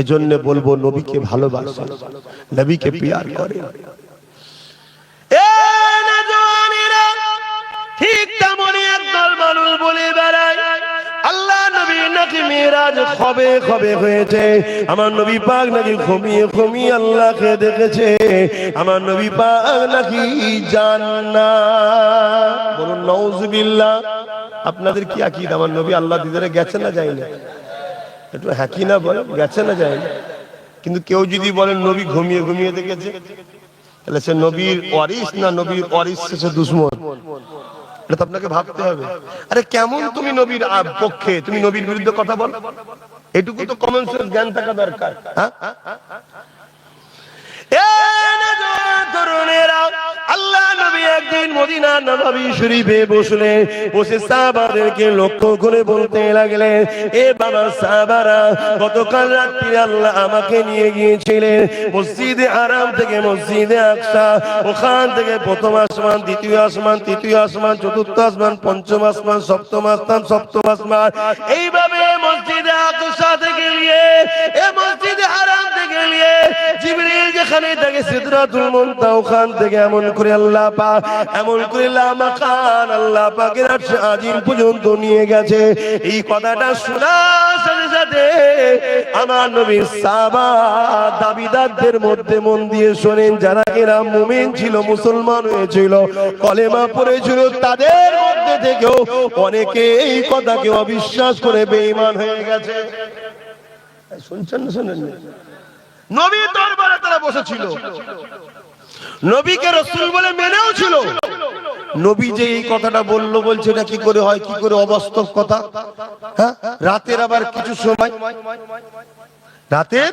এজন্য বলবো নবীকে ভালোবাসেন, নবীকে প্যার করেন। ঠিক তেমনই একদল মানুষ বলে বেড়ায় আল্লাহ নবী নাকি মিরাজ খবে খবে হয়েছে, আমার নবী পাক নাকি ঘুমিয়ে ঘুমিয়ে আল্লাহকে দেখেছে, আমার নবী পাক নাকি জান্নাত। বলুন নাউজুবিল্লাহ। আপনাদের কি আকীদা? আমার নবী আল্লাহ দিদারে গেছে না যায় না? একটু হ্যাঁ কি না বলেন, গেছে না যায় না? কিন্তু কেউ যদি বলেন নবী ঘুমিয়ে ঘুমিয়ে দেখেছে, তাহলে সে নবীর ওয়ারিস না নবীর ওয়ারিস সে দুশমন? এটা তো আপনাকে ভাবতে হবে। আরে কেমন তুমি নবীর পক্ষে, তুমি নবীর বিরুদ্ধে কথা বল? এটুকু তো কমন সেন্স জ্ঞান থাকা দরকার। হ্যাঁ, আল্লাহ নবী এক একদিন মদিনা নববী শরীফে বসলেন, বসে সাহাবাদেরকে লক্ষ্য করে বলতে লাগলেন, এ বাবা সাহাবারা, গতকাল রাত্রে আল্লাহ আমাকে নিয়ে গিয়েছিলেন মসজিদে হারাম থেকে মসজিদে আকসা, ওখান থেকে প্রথম আসমান, দ্বিতীয় আসমান, তৃতীয় আসমান, চতুর্থ আসমান, পঞ্চম আসমান, সপ্তম আসমান, সপ্তম আসমান, এইভাবে মসজিদে আকসা থেকে নিয়ে এ মসজিদে হারাম থেকে নিয়ে জিবরিল যেখানে থাকে সিদরাতুল মুনতাহা, ওখান থেকে এমন করে আল্লাহ পাক, এমন করে লামাকান আল্লাহ পাকের আরশে আজিম পর্যন্ত নিয়ে গেছে। এই কথাটা শোনার সাথে সাথে আমার নবীর সাহাবা দাবিদারদের মধ্যে মন দিয়ে শোনেন, যারা কিনা মুমিন ছিল, মুসলমান হয়েছিল, কলেমা পড়েছিল, তাদের মধ্যে থেকেও অনেকে এই কথাকে অবিশ্বাস করে বেঈমান হয়ে গেছে। শুনছেন না শুনেন? নবীর দরবারে তারা বসেছিল, নবীকে রাসূল বলে মেনেও ছিল। নবী যে এই কথাটা বললো, বলছে এটা কি করে হয়, কি করে অবাস্তব কথা। হ্যাঁ, রাতের আবার কিছু সময়, রাতের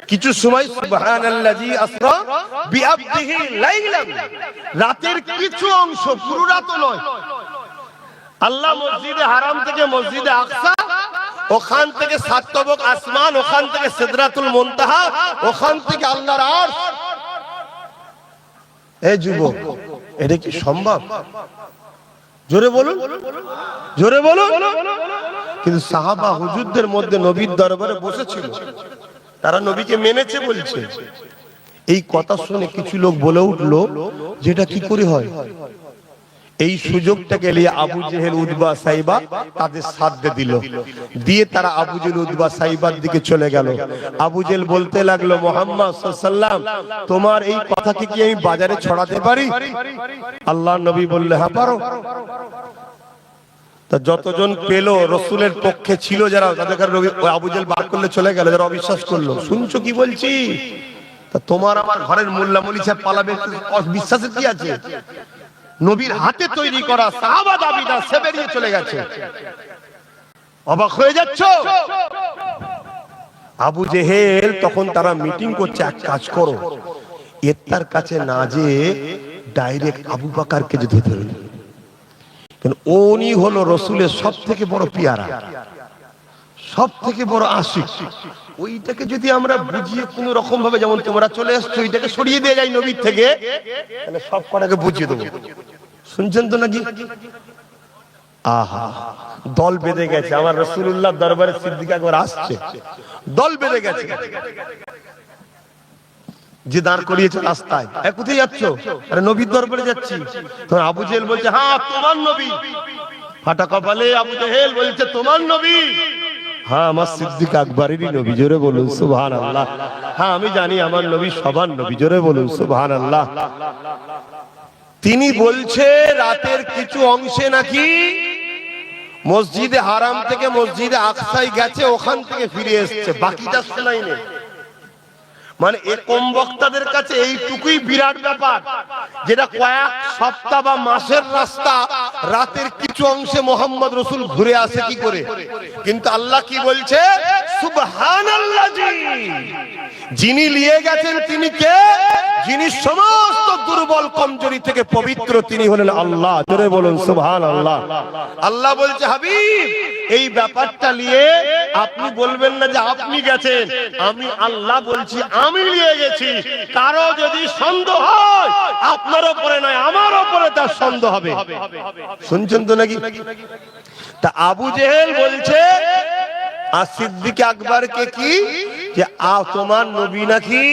কিছু সময় সুবহানাল্লাযী আসরা বিআবদিহি লাইলান, রাতের কিছু অংশ, পুরো রাত নয়, আল্লাহ মসজিদে হারাম থেকে মসজিদে আকসা, ওখান থেকে সাত তবক আসমান, ওখান থেকে সিদরাতুল মুনতাহা, ওখান থেকে আল্লাহর আরশ। এই যুবক, এটা কি সম্ভব? জোরে বলুন, জোরে বলুন। কিন্তু সাহাবা হুজুরদের মধ্যে নবীর দরবারে বসেছিল, তারা নবীকে মেনেছে বলছে। এই কথা শুনে কিছু লোক বলে উঠলো, যেটা কি করে হয়। এই সুযোগটাকে নিয়ে আবু জেহেল, উতবা, সাইবা তাদের সাথ দিল, দিয়ে তারা আবু জেহেল, উতবা, সাইবার দিকে চলে গেল। আবু জেহেল বলতে লাগলো, মুহাম্মদ সাল্লাল্লাহু আলাইহি ওয়াসাল্লাম, তোমার এই কথাকে কি আমি বাজারে ছড়াতে পারি? আল্লাহর নবী বললে, হ্যাঁ পারো। তা যতজন পেল রাসূলের পক্ষে ছিল, যারা তাদেরকে আবু জেহেল বার করলে চলে গেল, যারা অবিশ্বাস করলো। শুনছো কি বলছি? তা তোমার আমার ঘরের মোল্লা মলি সাহেব পালাবে, বিশ্বাসের কি আছে? নবীর হাতে তৈরি করা সাহাবা দাবিদার সে বেরিয়ে চলে গেছে। অবাক হয়ে যাচ্ছ? আবু জেহেল তখন তারা মিটিং করছে, এক কাজ করো, এর কাছে না যে ডাইরেক্ট আবু বকরকে যে ধরে ফেলো, কারণ উনি হলো রাসূলের সব থেকে বড় পিয়ারা, সব থেকে বড় আশিক। ওইটাকে যদি আমরা বুঝিয়ে কোন রকম ভাবে, যেমন তোমরা চলে আসছো, ওইটাকে সরিয়ে দিয়ে যাই নবীর থেকে, তাহলে সব কটাকে বুঝিয়ে দেবো। শুনছেন তো নাকি? আহা, দল বেঁধে গেছে। আমার রাসূলুল্লাহ দরবারে সিদ্দিক আকবর আসছে, দল বেঁধে গেছে, যে দাঁড় করিয়েছে রাস্তায়। কোথায় যাচ্ছ? আরে নবীর দরবারে যাচ্ছি। তখন আবু জেহেল বলছে, হ্যাঁ তোমার নবী। ফাটা কপালে আবু জেহেল বলছে, তোমার নবী? হ্যাঁ, আমার সিদ্দিক আকবরেরই নবী। জোরে বলুন সুবহানাল্লাহ। হ্যাঁ, আমি জানি আমার নবী সবার নবী। জোরে বলুন সুবহানাল্লাহ। তিনি বলছে রাতের কিছু অংশে নাকি মসজিদে হারাম থেকে মসজিদে আকসায় গেছে, ওখান থেকে ফিরে এসেছে, বাকিটা শোনাই নেই। মানে এ কম বক্তাদের কাছে এইটুকুই বিরাট ব্যাপার, যেটা কয়েক সপ্তাহ বা মাসের রাস্তা, রাতের কিছু অংশে মোহাম্মদ রাসূল ঘুরে আসে কি করে। কিন্তু আল্লাহ কি বলছে? সুবহানাল্লাযী, যিনি নিয়ে গেছেন তিনি কে? যিনি সমস্ত দুর্বল কমজোরি থেকে পবিত্র, তিনি হলেন আল্লাহ। জোরে বলুন সুবহানাল্লাহ। আল্লাহ বলছে, হাবিব, এই ব্যাপারটা নিয়ে আপনি বলবেন না যে আপনি গেছেন, আমি আল্লাহ বলছি আমি নিয়ে গেছি। কারো যদি সন্দেহ হয়, আপনার উপরে নয় আমার উপরে তার সন্দেহ হবে। শুনছেন তো নাকি? তা আবু জেহেল বলছে আর সিদ্দিক আকবরকে কি, যে তোমার নবী নাকি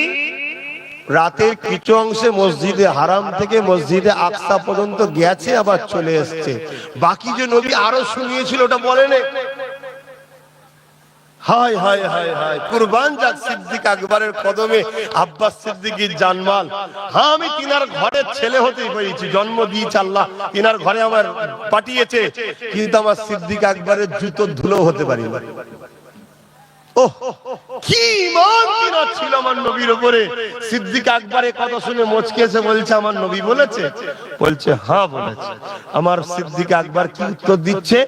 রাতের কিছু অংশে মসজিদে হারাম থেকে মসজিদে আকসা পর্যন্ত গেছে, আবার চলে এসছে। বাকি যে নবী আরো শুনিয়েছিল ওটা বলেন। হায় হায় হায় হায়, কুরবান যাক সিদ্দিক আকবরের কদমে আব্বাস সিদ্দিকীর জানমাল। হ্যাঁ, আমি তিনার ঘরের ছেলে হতেই পেরেছি, জন্ম দিয়েছে আল্লাহ, তিনার ঘরে আমার পাঠিয়েছে, কিন্তু আমার সিদ্দিক আকবরের জুতোর ধুলো হতে পারি না। ওহ, কি ঈমান তিনার ছিল আমার নবীর উপরে। সিদ্দিক আকবর কথা শুনে মুচকে এসে বলছে, আমার নবী বলেছে? বলছে হ্যাঁ বলেছে। আমার সিদ্দিক আকবর কি উত্তর দিচ্ছে?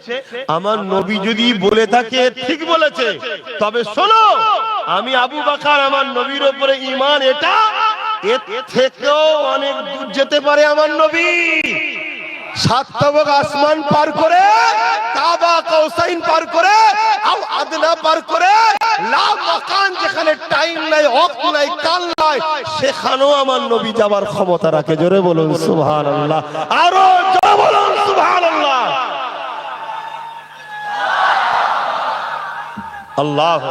আমার নবী যদি বলে থাকে ঠিক বলেছে, তবে শোনো, আমি আবু বকর আমার নবীর উপরে ঈমান এটা এর থেকেও অনেক দূর যেতে পারে আমার নবী। সাত তবক আসমান পার করে, কাবা কাউসাইন পার করে, আও আদনা পার করে, লা মাকান যেখানে টাইম নাই, ওয়াক্ত নাই, কাল নাই, সেখানেও আমার নবী যাবার ক্ষমতা রাখে। জোরে বলুন সুবহানাল্লাহ, আরো জোরে বলুন সুবহানাল্লাহ। আল্লাহ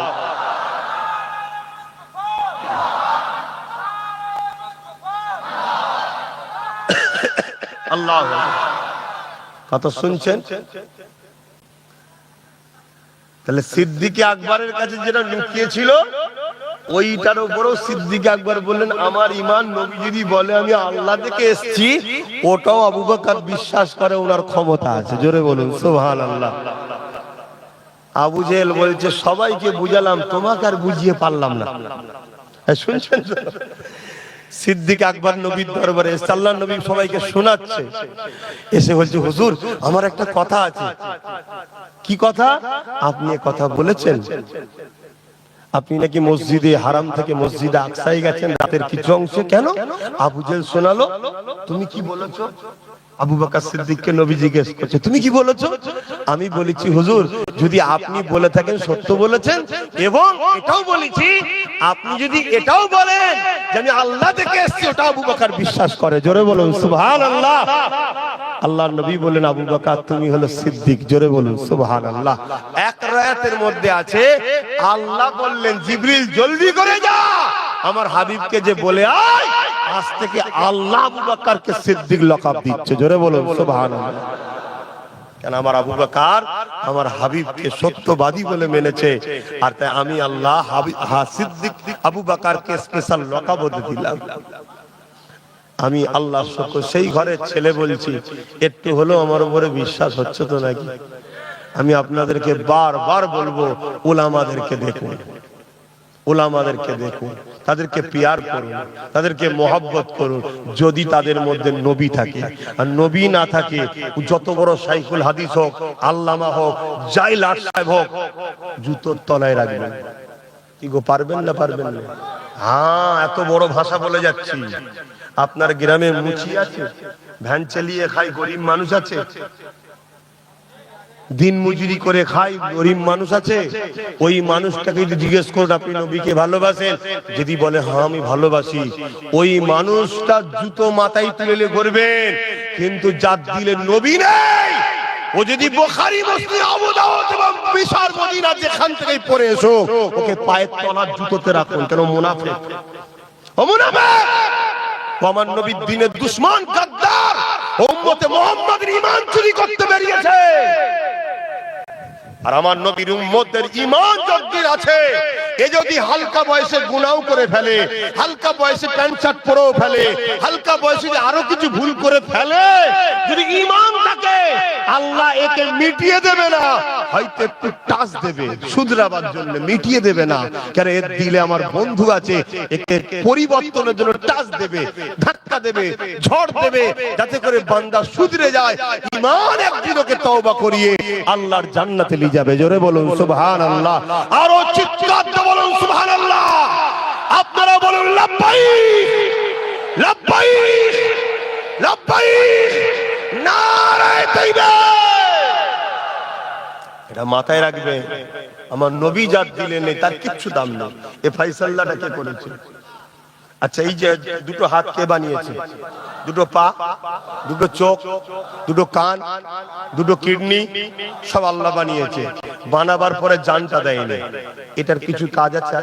আল্লাহ, কথা শুনছেন? তাহলে সিদ্দিক আকবরের কাছে যেটা লুকিয়েছিল ওইটার উপরও সিদ্দিক আকবর বললেন আমার ঈমান নবী যদি বলে আমি আল্লাহ থেকে এসেছি, ওটাও আবু বকর বিশ্বাস করে ওনার ক্ষমতা আছে। জোরে বলুন সুবহানাল্লাহ। আবু জেহেল বলছে সবাইকে বুঝালাম, তোমাকে আর বুঝিয়ে পারলাম না। শুনছেন? সিদ্দিক আকবর নবীর দরবারে এসে আল্লাহর নবী সবাইকে শোনাচ্ছে, এসে বলছে হুজুর আমার একটা কথা আছে। কি কথা? আপনি কথা বলেছেন আপনি নাকি মসজিদে হারাম থেকে মসজিদে আকসায় গেছেন রাতের কিছু অংশে। কেন? আবু জেহেল শোনালো। তুমি কি বলেছো? আবু বকর সিদ্দিককে নবী জিজ্ঞেস করছে তুমি কি বলেছো? আমি বলেছি হুজুর যদি আপনি বলে থাকেন সত্য বলেছেন, এবং এটাও বলেছি আপনি যদি এটাও বলেন যে আমি আল্লাহ থেকে এসেছি, ওটা আবু বকর বিশ্বাস করে। জোরে বলুন সুবহানাল্লাহ। আল্লাহর নবী বলেন আবু বকর তুমি হলো সিদ্দিক। জোরে বলুন সুবহানাল্লাহ। এক রায়াতের মধ্যে আছে আল্লাহ বললেন জিবরিল জলদি করে যা আমার হাবিবকে যে বলে আয়, আজ থেকে আল্লাহ আবু বকরকে সিদ্দিক লকাব দিচ্ছে। জোরে বলুন সুবহানাল্লাহ। কেন আমার আবু বকর আমার হাবিবকে সত্যবাদী বলে মেনেছে, আর তাই আমি আল্লাহ সিদ্দিক আবু বকরকে স্পেশাল লকাব দিলাম। আমি আল্লাহ শুকর সেই ঘরের ছেলে বলছি, একটু হলো আমার উপরে বিশ্বাস হচ্ছে তো নাকি? আমি আপনাদেরকে বারবার বলবো উলামাদেরকে দেখুন, উলামাদেরকে দেখুন, তাদেরকে পিয়ার করুন, তাদেরকে মোহাব্বত করুন। যদি তাদের মধ্যে নবী থাকে, আর নবী না থাকে যত বড় শাইখুল হাদিস হোক, আল্লামা হোক, যাই লাট সাহেব হোক, জুতোর তলায় রাখবেন। কি গো পারবেন না? পারবেন না? হ্যাঁ, এত বড় ভাষা বলে যাচ্ছি। আপনার গ্রামে মুচি আছে, ভ্যান চালিয়ে খায় গরিব মানুষ আছে, দিন মজুরি করে খাই গরিব মানুষ আছে, ওই মানুষটাকে যদি জিজ্ঞেস করুন আপনি নবীকে ভালোবাসেন, যদি বলে হ্যাঁ আমি ভালোবাসি, ওই মানুষটা জুতো মাথায় তুলে করবেন, কিন্তু যার দিলে নবী নেই, ও যদি বুখারী মুসলিম আবু দাউদ এবং বিশাল মদিনা যেখান থেকেই পড়ে এসো, ওকে পায়ের তলার জুতোতে রাখুন। কেন? মুনাফিক। ও মুনাফিক, আমার নবীর দ্বীনের দুশমন, গাদ্দার, উম্মতে মুহাম্মাদের ঈমান চুরি করতে বেরিয়েছে। আর আমার নবীর উম্মতের ঈমান যদ্দিন আছে, এ যদি হালকা বয়সে গুনাহ করে ফেলে, হালকা বয়সে প্যান্ট শার্ট পরেও ফেলে, হালকা বয়সে আরো কিছু ভুল করে ফেলে, যদি ঈমান থাকে আল্লাহ একে মিটিয়ে দেবে না, হয়তো একটু টাচ দেবে শুধরাবার জন্য, মিটিয়ে দেবে না। কারণ এর দিলে আমার বন্ধু আছে, একে পরিবর্তনের জন্য টাচ দেবে, ধাক্কা দেবে, ঝড় দেবে, যাতে করে বান্দা শুধরে যায়, ঈমান একদিন ওকে তওবা করিয়ে আল্লাহর জান্নাতে নিয়ে যাবে। জোরে বলুন সুবহানাল্লাহ। আরো চিৎকার দিয়ে বলুন সুবহানাল্লাহ। আপনারা বলুন লাব্বাইক লাব্বাইক লাব্বাইক, নারায়ে তাকবীর। এটা মাথায় রাখবে, আমার নবী যার দিলে নেই তার কিচ্ছু দাম নেই। এ ফয়সালাটা কে করেছে? আচ্ছা, এই যে দুটো হাত কে বানিয়েছে? দুটো পা, দুটো চোখ, দুটো কান, দুটো কিডনি, সব আল্লাহ বানিয়েছে। বানাবার পরে জানটা দেয়নি। এটার কিছু কাজ আছে?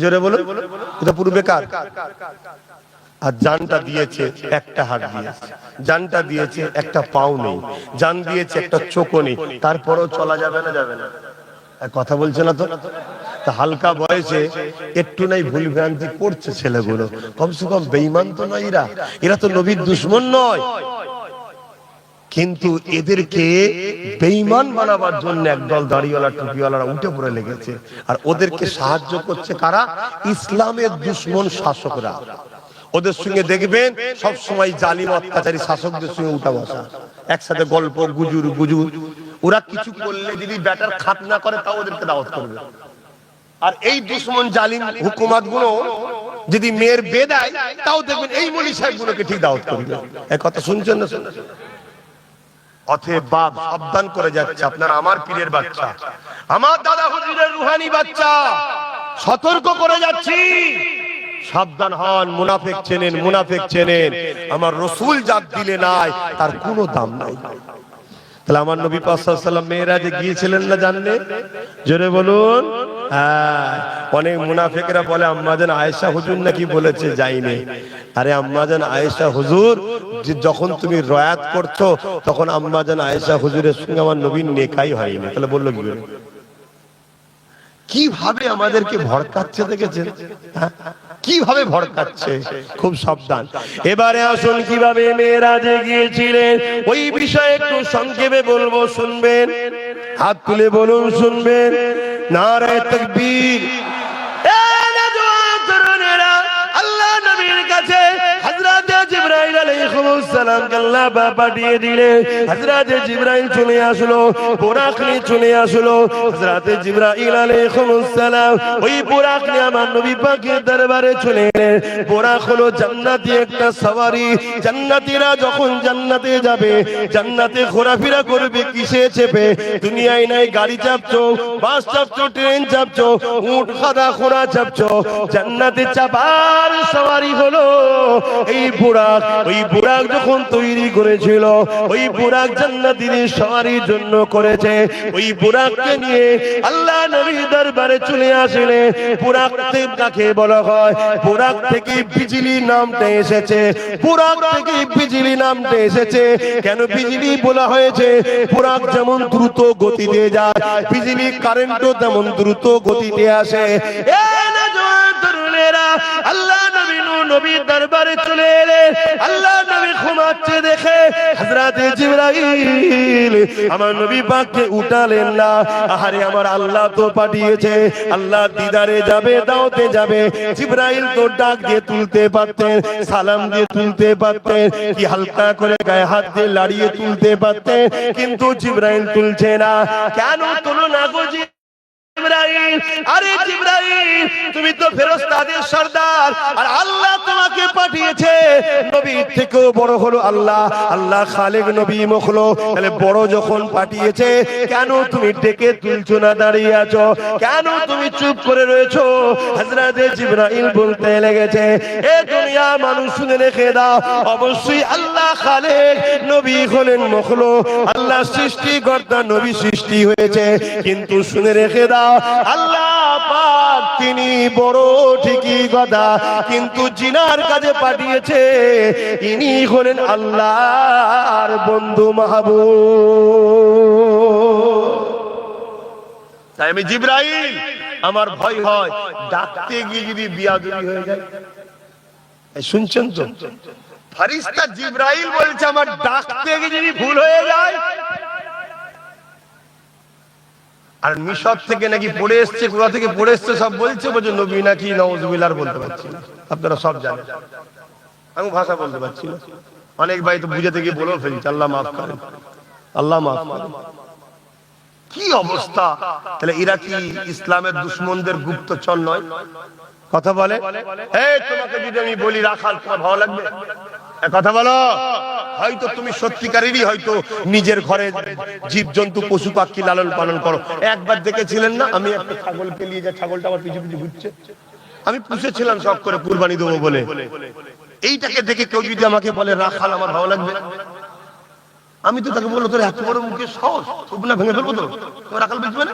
জোরে বলুন, এটা পুরো বেকার। আর জানটা দিয়েছে, একটা হাত দিয়েছে, জানটা দিয়েছে, একটা পাও নেই, জান দিয়েছে, একটা চোখও নেই, তারপরেও চলা যাবে না? যাবে না। কথা বলছে না তো? হালকা বয়সে একটু নাই ভুল ভ্রান্তি করছে ছেলেগুলো, কমসে কম বেঈমান তো নয় এরা, এরা তো নবীর দুশমন নয়, কিন্তু এদেরকে বেঈমান বানাবার জন্য একদল দাড়িওয়ালা টুপিওয়ালারা উঠে পড়ে লেগেছে। আর ওদেরকে সাহায্য করছে কারা? ইসলামের দুশমন শাসকরা। ওদের সঙ্গে দেখবেন সব সময় জালিম অত্যাচারী শাসকদের সঙ্গে উঠা বসা, একসাথে গল্প গুজুর গুজুর। ওরা কিছু করলে যদি ব্যাটার খাত না করে তাও ওদেরকে দাওয়াত করবে। আর এই দুশমন জালিম হুকুমত গুলো যদি মেয়ের বিয়ে দেয় তাও দেখবেন এই মৌলভী সাহেবগুলোকে ঠিক দাওয়াত করবে। এই কথা শুনছেন না? অতএব বাপ সাবধান করে যাচ্ছে, আপনার আমার পীরের বাচ্চা, আমার দাদা হুজুরের রুহানি বাচ্চা, সতর্ক করে যাচ্ছি, সাবধান হন। মুনাফিক চেনেন, মুনাফিক চেনেন। আমার রাসূল যাক দিলে নাই তার কোনো দাম নাই। তাহলে আমার নবী পাক সাল্লাল্লাহু আলাইহি ওয়াসাল্লাম মেরাজে গিয়েছিলেন না জানলে? জোরে বলুন। হ্যাঁ, অনেক মুনাফিকরা বলে আম্মাজান আয়েশা হুজুর নাকি বলেছে যাইনি। আরে আম্মাজান আয়েশা হুজুর যখন তুমি রয়াত করছো তখন আম্মাজান আয়েশা হুজুরের সঙ্গে আমার নবীর নেকাই হয়নি। তাহলে বললো কি করে? কিভাবে আমাদেরকে ভড়কাচ্ছে দেখেছেন? কিভাবে ভড়কাচ্ছে, খুব সাবধান। এবারে আসুন কিভাবে মেরাজে গিয়েছিলেন ওই বিষয়ে একটু সংক্ষেপে বলবো, শুনবেন? হাত তুলে বলুন শুনবেন। নারায়ে তাকবীর। আল্লাহ নবীর কাছে হযরত জিবরাইল আলাইহিস সালামকে আল্লাহ পাঠিয়ে দিলেন। হযরত জিবরাইল চলে আসলো, বুরাক নিয়ে চলে আসলো। হযরত জিবরাইল আলাইহিস সালাম ওই বুরাক নিয়ে আমার নবী পাকের দরবারে চলে এলেন। বুরাক হলো জান্নাতি একটা সওয়ারি। জান্নাতীরা যখন জান্নাতে যাবে, জান্নাতে ঘোরাফেরা করবে কিসে চেপে? দুনিয়ায় নাই গাড়ি চাপছো, বাস চাপছো, ট্রেন চাপছো, উট খাদা ঘোড়া চাপছো। জান্নাতে চাপার সওয়ারি হলো এই বুরাক। ওই বুরাক যখন তৈরি করেছিল, ওই বুরাক জান্নাতীদের সওয়ারির জন্য করেছে। ওই বুরাককে নিয়ে আল্লাহ নবীর দরবারে চলে আসলে। বুরাক কাকে বলা হয়? বুরাক থেকে বিজলি নামটা এসেছে। বুরাক থেকে বিজলি নামটা এসেছে। কেন বিজলি বলা হয়েছে? বুরাক যেমন দ্রুত গতিতে যায়, বিজলি কারেন্টও তেমন দ্রুত গতিতে আসে। আল্লাহ নবীর দরবারে চলে এলে, আল্লাহ নবী ঘুমাচ্ছে দেখে হযরত জিবরাইল আমার নবী পাককে উঠালেন না। আরে আমার আল্লাহ তো পাঠিয়েছে, আল্লাহ দিদারে যাবে, দাওতে যাবে। জিবরাইল তো ডাক দিয়ে তুলতে পারতেন, সালাম দিয়ে তুলতে পারতেন, কি হালকা করে গায়ে হাত দিয়ে লাড়িয়ে তুলতে পারতেন, কিন্তু জিবরাইল তুলছে না। কেন তুলো না গো জিবরাইল? আরে জিবরাইল, তুমি তো ফেরেশতাদের সরদার, আর আল্লাহ তোমাকে পাঠিয়েছে। নবীর থেকেও বড় হলো আল্লাহ, আল্লাহ খালেক, নবী মখলুক। তাহলে বড় যখন পাঠিয়েছে, কেন তুমি ডেকে তুলছো না, দাঁড়িয়ে আছো? কেন তুমি চুপ করে রয়েছো? হযরত জিবরাইল বলতে লেগেছে, এ দুনিয়া মানুষ শুনে রেখে দাও, অবশ্যই আল্লাহ খালেক, নবী হলেন মখলুক। আল্লাহ সৃষ্টিকর্তা, নবী সৃষ্টি হয়েছে, কিন্তু শুনে রেখে দাও আল্লাহ পাক তিনি বড়, ঠিকই কথা, কিন্তু জিনার কাছে পাঠিয়েছে, ইনি হলেন আল্লাহর বন্ধু মাহবুব। তাই আমি জিবরাইল, আমার ভয় হয় ডাকতে গিয়ে যদি বিয়াদবি হয়ে যায়। শুনছেন তো? ফেরেশতা জিবরাইল বলছে আমার ডাকতে গিয়ে যদি ভুল হয়ে যায়। আর মিশর থেকে নাকি পড়ে এসছে, কোথা থেকে পড়ে এসছে সব বলছে, বলছে নবী নাকি নাউজুবিল্লাহ বলতে পারছি না। আপনারা সব জানেন, আমি ভাষা বলতে পারছি না। অনেক ভাই তো বুঝে থেকে বলেও ফেলছে, আল্লাহ মাফ করেন, আল্লাহ মাফ করেন। কি অবস্থা! তাহলে এরা কি ইসলামের দুশমনদের গুপ্তচর নয়? কথা বলে। এই তোমাকে যদি আমি বলি রাখাল, তোমার ভালো লাগবে? কথা বলো। হয়তো তুমি সত্যিকারেরই হয়তো নিজের ঘরে জীবজন্তু পশু পাখি লালন পালন করো। একবার দেখেছিলেন না, আমি একটা ছাগলকে নিয়ে যাই, ছাগলটা আমার পিছু পিছু ঘুরছে, আমি পুষেছিলাম শখ করে কুরবানি দেবো বলে। এইটাকে দেখে কেউ যদি আমাকে বলে রাখাল, আমার ভালো লাগবে? আমি তো তাকে বলবো তোর এত বড় মুখে সাহস, না ভেঙে ফেলবো তো, তোমার রাখাল বুঝবে না?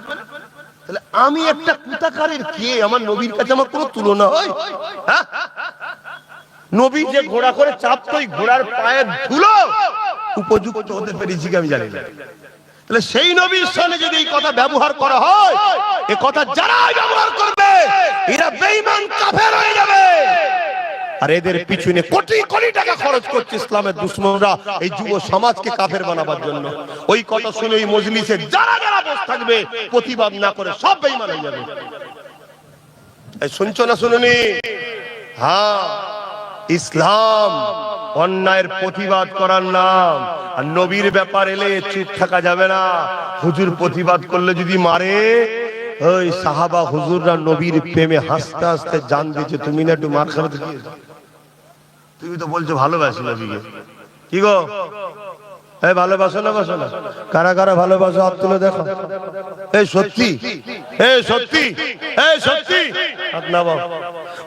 তাহলে আমি একটা কুতাকারের কে? আমার নবীর কাছে আমার কোনো তুলনা হয়? নবী যে ঘোড়া করে চাপতো, ঘোড়ার পায়ের ধুলো উপযুক্ত হতে পেরেছি আমি জানি না। তাহলে সেই নবীর সামনে যদি এই কথা ব্যবহার করা হয়, এই কথা যারা ব্যবহার করবে এরা বেঈমান কাফের হয়ে যাবে। আর এদের পিছনে কোটি কোটি টাকা খরচ করছে ইসলামের দুশমনরা এই যুব সমাজকে কাফের বানাবার জন্য। ওই কথা শুনে এই মজলিসে যারা যারা বসে থাকবে, প্রতিবাদ না করে সব বেঈমান হয়ে যাবে। এই শুনছো না শুনুনি? হ্যাঁ, ইসলাম অন্যায়ের প্রতিবাদ করার নাম। আর নবীর ব্যাপার এলে চুপ থাকা যাবে না। হুজুর প্রতিবাদ করলে যদি মারে, ওই সাহাবা হুজুররা নবীর প্রেমে হাসতে হাসতে জান দিয়েছে, তুমি না একটু মার খাবে? তুমি তো বলছো ভালোবাসি নবীকে, কি গো এই ভালোবাসো না বাসো না? কারা কারা ভালোবাসো হাত তুলে দেখো। এই সত্যি, এই সত্যি, এই সত্যি হাত নামাও।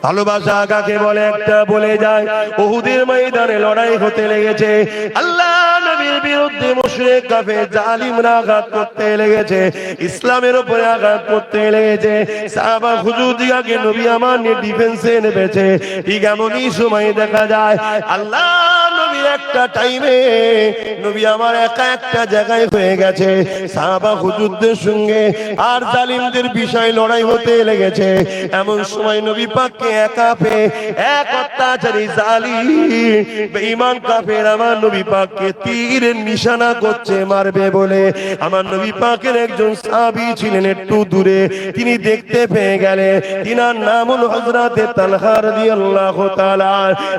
ভালোবাসা কাকে বলে একটা বলে যায়, উহুদের ময়দানে লড়াই হতে লেগেছে, আল্লাহ নবীর বিরুদ্ধে মুশরিক কাফের জালিমরা আঘাত করতে লেগেছে, ইসলামের উপরে আঘাত করতে লেগেছে, সাহাবা হুজুর দিগাকে নবী আমার নিয়ে ডিফেন্সে নেমেছে। ঠিক এমনই সময় দেখা যায় আল্লাহ নবী একটা টাইমে নবী আমার একা একটা জায়গায় হয়ে গেছে, সাহাবা হুজুরদের সঙ্গে আর জালিমদের বিষয় লড়াই হতে লেগেছে। এমন সময় নবী পাককে একা পেয়ে এক অত্যাচারী জালিম বেঈমান কাফের আমার নবী পাককে তীরের নিশানা করছে মারবে বলে। আমার নবী পাকের একজন সাহাবী ছিলেন একটু দূরে, তিনি দেখতে পেয়ে গেলেন, তিনার নাম হলো হযরতে তালহা রাদিয়াল্লাহু তাআলা।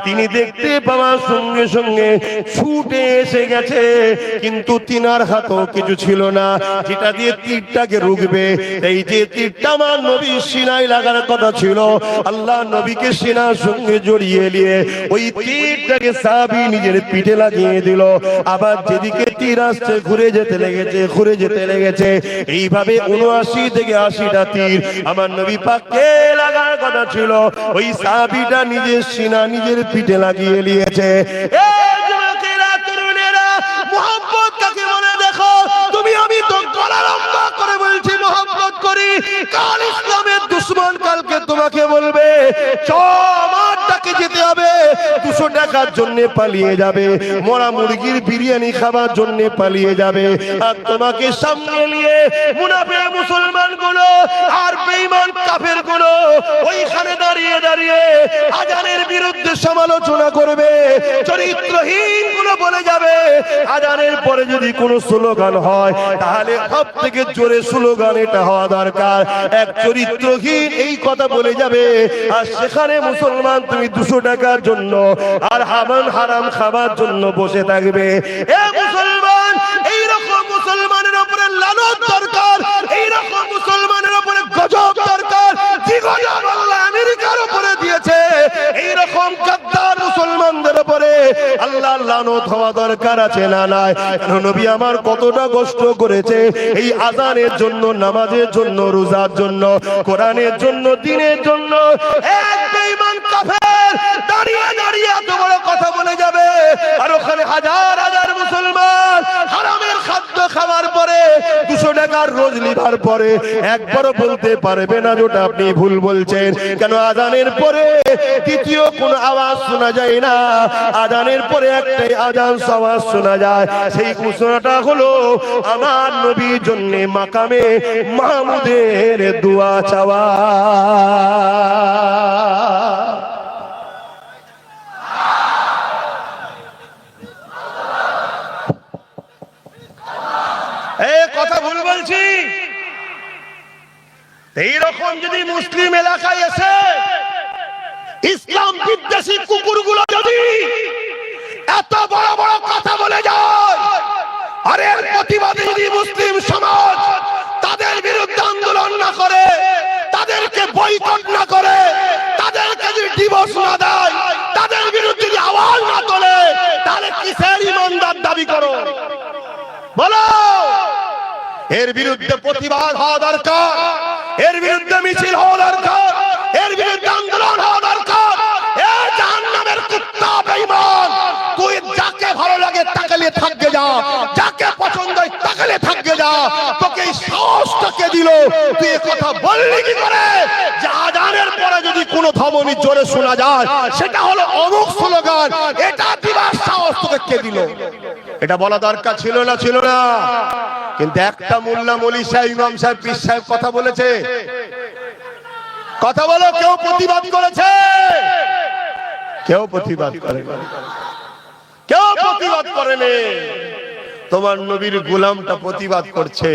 তিনি দেখতে পাওয়ার সঙ্গে সঙ্গে ছুটে এসে গেছে, কিন্তু তিনার হাতেও কিছু ছিল না যেটা দিয়ে তীরটাকে রুখবে। এই যে তীরটা আমার নবীর সিনায় লাগার কথা ছিল, আল্লাহ নবীকে সিনার সঙ্গে জড়িয়ে নিয়ে ওই তীরটাকে সাহাবী নিজের পিঠে লাগিয়ে দিল। আবার যেদিকে তীর আসছে ঘুরে যেতে লেগেছে, ঘুরে যেতে লেগেছে। এইভাবে ৭৯ থেকে ৮০টা তীর আমার নবী পাককে লাগার কথা ছিল, ওই সাহাবীটা নিজের সিনা নিজের পিঠে লাগিয়ে নিয়েছে। মোহাম্মদ কাকে বলে দেখো, তুমি আমি তো গলা লম্বা করে বলছি মোহাম্মদ করি, কাল ইসলামের দুশমন কালকে তোমাকে বলবে চমারটাকে যেতে হবে, ২০০ টাকার জন্য পালিয়ে যাবে, মরা মুরগির বিরিয়ানি খাবার জন্য পালিয়ে যাবে, আর তোমাকে সামনে নিয়ে মুনাফিক মুসলমান গুলো আর বেঈমান কাফের গুলো ওইখানে দাঁড়িয়ে দাঁড়িয়ে আজানের বিরুদ্ধে সমালোচনা করবে, চরিত্রহীন গুলো বলে যাবে। আজানের পরে যদি কোনো স্লোগান হয় তাহলে সব থেকে জোরে স্লোগান এটা হওয়া দরকার, এক চরিত্রহীন এই কথা বলে যাবে, আর সেখানে মুসলমান তুমি ২০০ টাকার জন্য আর হারাম খাবার জন্য বসে থাকবে। এ মুসলমান, এইরকম মুসলমানের উপরে লানত দরকার, এইরকম মুসলমানের উপরে গজব দরকার, যে গজব আল্লাহ আমেরিকার উপরে দিয়েছে, এইরকম গাদ্দার মুসলমানদের উপরে আল্লাহ লানত হওয়া দরকার আছে না নাই? নবী আমার কতটা কষ্ট করেছে এই আযানের জন্য, নামাজের জন্য, রোজার জন্য, কোরআনের জন্য, দ্বীনের জন্য। এক বেঈমান কাফের দাঁড়িয়ে দাঁড়িয়ে এত বড় কথা বলে যাবে, আর ওখানে হাজার হাজার মুসলমান হারামের খাদ্য খাওয়ার পরে ২০০ টাকার রোজ লিভার পরে একবারও বলতে পারবে না যেটা আপনি ভুল বলছেন। কেন? আযানের পরে দ্বিতীয় কোন আওয়াজ শোনা যায় না, আযানের পরে একটাই আযান আওয়াজ শোনা যায়, সেই ঘোষণাটা হলো আমার নবীর জন্য মাকামে মাহমুদের দোয়া চাওয়া। কথা ভুল বলছি? এইরকম যদি মুসলিম এলাকায় এসে ইসলাম বিদ্বেষী কুকুরগুলো যদি এত বড় বড় কথা বলে যায়, আর এর প্রতিবাদে যদি মুসলিম সমাজ তাদের বিরুদ্ধে আন্দোলন না করে, তাদেরকে বয়কট না করে, তাদেরকে যদি ডিভোর্স না দেয়, তাদের বিরুদ্ধে যদি আওয়াজ না তোলে, তাহলে কিসের ইমানদার দাবি করো? বলো। এর বিরুদ্ধে প্রতিবাদ হওয়া দরকার, এর বিরুদ্ধে মিছিল হওয়া দরকার, এর বিরুদ্ধে আন্দোলন হওয়া দরকার। এ জাহান্নামের কুত্তা বেঈমান, তুই যাকে ভালো লাগে তাকে নিয়ে থাকবে যা, যাকে পছন্দ হয় তাকে নিয়ে থাকবে যা। তোকে এই সাহসটাকে দিল, তুই এই কথা বললি কি করে যে আযানের পরে যদি কোনো ধমনী জোরে শোনা যায় সেটা হলো অমুক স্লোগান, এটা দিবার সাহস তোকে কে দিল? এটা বলা দরকার ছিল না? ছিল না? কিন্তু একটা মোল্লা মৌলভী সাহেব, ইমাম সাহেব, পীর সাহেব কথা বলেছে। কথা বলো, কেউ প্রতিবাদ করেছে? কেউ প্রতিবাদ করেনি, কেউ প্রতিবাদ করেনি। তোমার নবীর গোলামটা প্রতিবাদ করছে,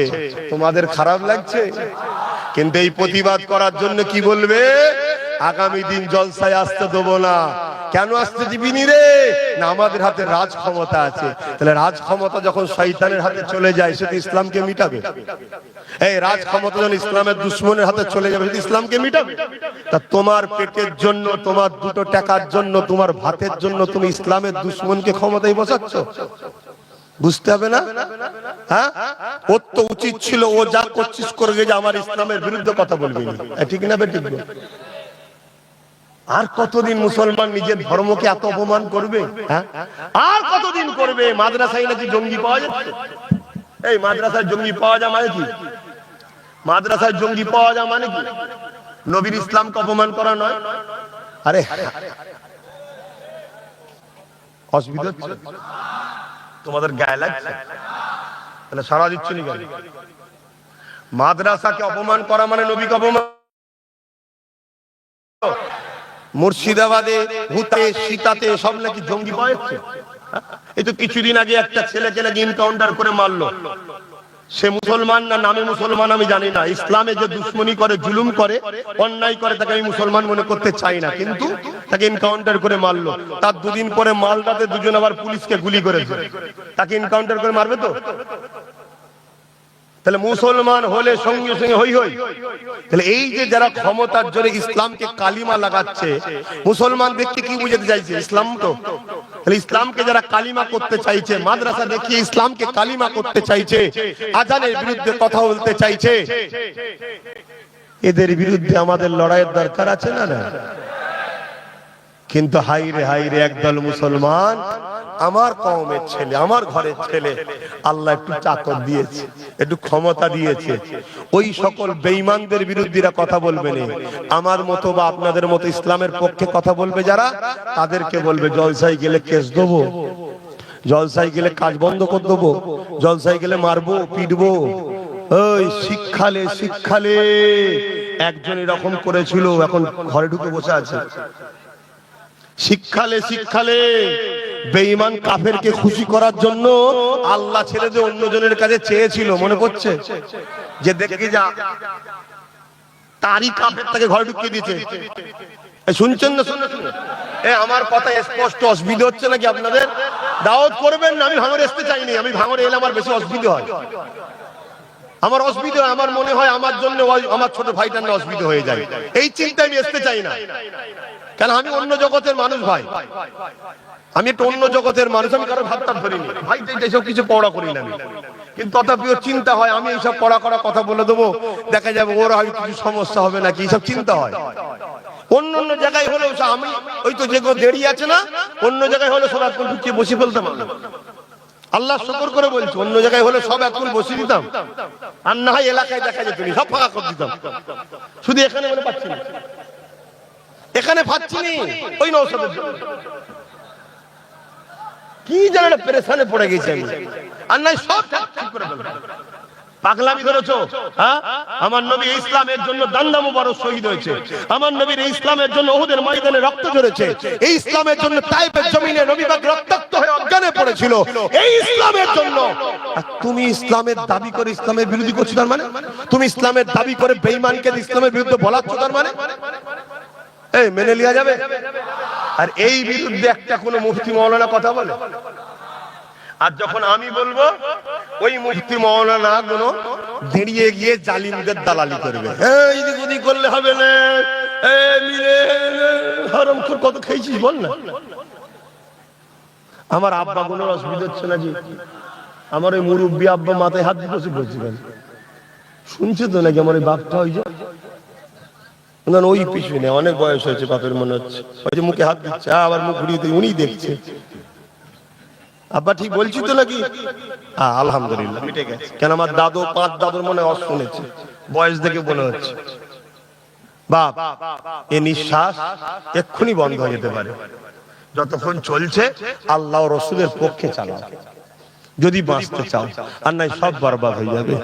তোমাদের খারাপ লাগছে? কিন্তু এই প্রতিবাদ করার জন্য কি বলবে? আগামী দিন জলসায় আসতে দেবো না। কেন আসতে দিবিনি রে? না আমাদের হাতে রাজ ক্ষমতা আছে। তাহলে রাজ ক্ষমতা যখন শয়তানের হাতে চলে যায়, সে তো ইসলামকে মিটাবে। এই রাজ ক্ষমতা যখন ইসলামের দুশমনের হাতে চলে যাবে, সেটা ইসলামকে মিটাবে। তা তোমার পেটের জন্য, তোমার দুটো টাকার জন্য, তোমার ভাতের জন্য তুমি ইসলামের দুশমনকে ক্ষমতায় বসাচ্ছ? বুঝতে হবে না? হ্যাঁ, ওর তো উচিত ছিল ও যা করছিস করে যে আমার ইসলামের বিরুদ্ধে কথা বলবি না, ঠিক না বে? ঠিক। আর কতদিন মুসলমান নিজের ধর্মকে এত অপমান করবে? হ্যাঁ, আর কতদিন করবে? মাদ্রাসায় নাকি জঙ্গি পাওয়া যাচ্ছে। এই মাদ্রাসায় জঙ্গি পাওয়া যায় মানে কি? মাদ্রাসায় জঙ্গি পাওয়া যায় মানে কি? নবীর ইসলামকে অপমান করা নয়? আরে অসুবিধা হচ্ছে তোমাদের, গায়ে লাগছে? তাহলে সারা দিচ্ছ নি কেন? মাদ্রাসাকে অপমান করা মানে নবীকে অপমান। মুর্শিদাবাদে, ভূতে, সীতাতে সব নাকি জঙ্গি পাওয়া যাচ্ছে। এই তো কিছুদিন আগে একটা ছেলেকে নাকি এনকাউন্টার করে মারলো। সে মুসলমান না নামে মুসলমান আমি জানি না। ইসলামে যে দুশ্মনী করে, জুলুম করে, অন্যায় করে, তাকে আমি মুসলমান মনে করতে চাই না, কিন্তু তাকে এনকাউন্টার করে মারলো। তার দুদিন পরে মালদাতে দুজন আবার পুলিশকে গুলি করেছে। তাকে এনকাউন্টার করে মারবে তো? তাহলে মুসলমান হলে সঙ্গে সঙ্গে হই হই। তাহলে এই যে যারা ক্ষমতার জোরে ইসলামকে কালিমা লাগাচ্ছে, মুসলমান ব্যক্তি কি বুঝাতে চাইছে? ইসলাম তো। তাহলে ইসলামকে যারা কালিমা করতে চাইছে, মাদ্রাসা দেখিয়ে ইসলামকে কালিমা করতে চাইছে, আজানের বিরুদ্ধে কথা বলতে চাইছে, এদের বিরুদ্ধে আমাদের লড়াইয়ের দরকার আছে না? না। কিন্তু হাইরে হাইরে, একদল মুসলমান, আমার কওমের ছেলে, আমার ঘরের ছেলে, আল্লাহ একটু চাকর দিয়েছে, একটু ক্ষমতা দিয়েছে, ওই সকল বেঈমানদের বিরুদ্ধে কথা বলবে না। আমার মতো বা আপনাদের মতো ইসলামের পক্ষে কথা বলবে যারা, তাদেরকে বলবে জলসায় গেলে কেস দেবো, জলসায় গেলে কাজ বন্ধ করে দেবো, জলসায় গেলে মারবো, পিটবো। ওই শিক্ষালে শিক্ষালে একজন এরকম করেছিল, এখন ঘরে ঢুকে বসে আছে। শিক্ষালে শিক্ষালে বেঈমান কাফেরকে খুশি করার জন্য আল্লাহ ছেড়ে দিয়ে অন্যজনের কাছে চেয়েছিল, মনে পড়ছে? যে দেখে যা তারই কাফের তাকে ঘরে ঢুকিয়ে দিয়েছে। শুনছেন না? শুনুন, আমার কথা স্পষ্ট। অসুবিধা হচ্ছে নাকি আপনাদের? দাওয়াত করবেন না, আমি ভাঙড়ে আসতে চাইনি। আমি ভাঙড়ে এলে আমার বেশি অসুবিধা হয়। আমার অসুবিধা হয়, আমার মনে হয় আমার জন্য আমার ছোট ভাইটার না অসুবিধা হয়ে যায়, এই চিন্তা আমি আসতে চাই না। কেন? আমি অন্য জগতের মানুষ ভাই, আমি একটু অন্য জগতের মানুষ। আমি কারো ভাবটা ধরিনি ভাই, এইসব কিছু পড়া করি না আমি। কিন্তু তথাপিও চিন্তা হয়, আমি এইসব পড়া করা কথা বলে দেবো, দেখা যাবে ওর হয়তো কিছু সমস্যা হবে নাকি, এইসব চিন্তা হয়। অন্য অন্য জায়গায় হলেও আমি ওই তো যেগুলো দেরি আছে না, অন্য জায়গায় হলে সব এখন ঢুকিয়ে বসে ফেলতাম। আল্লাহ শুকর করে বলছি, অন্য জায়গায় হলে সব এখন বসিয়ে দিতাম, আর না হয় এলাকায় দেখা যেত সব ফাঁকা করে দিতাম। শুধু এখানে বলে পাচ্ছি না, এখানে পাচ্ছি নি, ওই নৌসাদের কি যেন একটা পেরেশানে পড়ে গেছি আমি। আর নাই সব ঠিক করে ফেলবো। পাগলামি ধরেছো? হ্যাঁ, আমার নবী ইসলামের জন্য দান্দা মুবারক শহীদ হয়েছে, আমার নবীর ইসলামের জন্য উহুদের ময়দানে রক্ত ঝরেছে, এই ইসলামের জন্য তাইফের জমিনে নবী পাক রক্তাক্ত হয়ে অজ্ঞানে পড়েছিল, এই ইসলামের জন্য। আর তুমি ইসলামের দাবি করে ইসলামের বিরোধী করছো, তার মানে তুমি ইসলামের দাবি করে বেঈমানকে ইসলামের বিরুদ্ধে বলাচ্ছ, তার মানে এই মেনে লিয়া যাবে? আর এই বিরুদ্ধে একটা কোনো মুফতি মাওলানা কথা বলে? আর যখন আমি বলবো, ওই মুফতি মাওলানা গুলো দাঁড়িয়ে গিয়ে জালিমদের দালালি করবে। এই দিক করলে হবে না, হারামখোর কত খেয়েছিস বল না। আমার আব্বা গুলোর অসুবিধা হচ্ছে না জি? আমার ওই মুরব্বী আব্বা মাথায় হাত দিয়ে বসে বলছিলেন, শুনছে তো নাকি আমার ওই বাপটা ওই যে ওই পিছনে অনেক বয়স হয়েছে বাপের, মনে হচ্ছে ওই যে মুখে হাত দিচ্ছে, আবার মুখ ঘুরিয়ে দিয়ে উনি দেখছে। আব্বা ঠিক বলছি তো নাকি? আলহামদুলিল্লাহ মিটে গেছে। কেন আমার দাদু, 5 দাদুর মনে অস শুনেছে, বয়স দেখে মনে হচ্ছে। বাপ, এ নিঃশ্বাস এক্ষুনি বন্ধ হয়ে যেতে পারে, যতক্ষণ চলছে আল্লাহ ও রসুলের পক্ষে চালাও যদি বাঁচতে চাও, আর নাই সব বরবাদ হয়ে যাবে।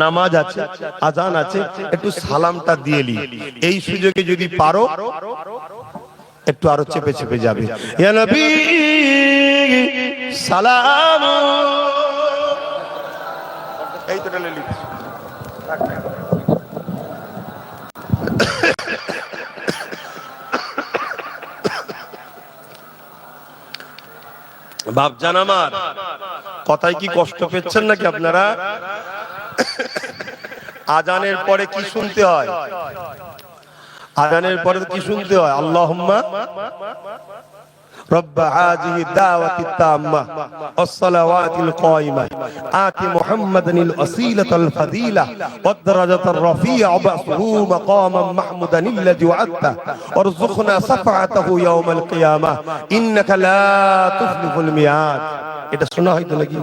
নামাজ আছে, আজান আছে, একটু সালামটা দিয়ে নি, এই সুযোগে যদি পারো একটু আরো চেপে চেপে যাবে। ইয়া নবী সালাম, এই তো ঢেলে লিখছি। বাপজান আমার, কথায় কি কষ্ট পেচ্ছেন নাকি আপনারা? আজানের পরে কি শুনতে হয়? আজানের পরে কি শুনতে হয়? আল্লাহুম্মা رب هذه الدعوة التامة والصلوات القائمة آت محمدا الوسيلة الفضيلة والدرجة الرفيعة وابعثه مقاما محمودا الذي وعدته وارزقنا شفاعته يوم القيامة إنك لا تخلف الميعاد। এটা শোনা হয়তো নাকি?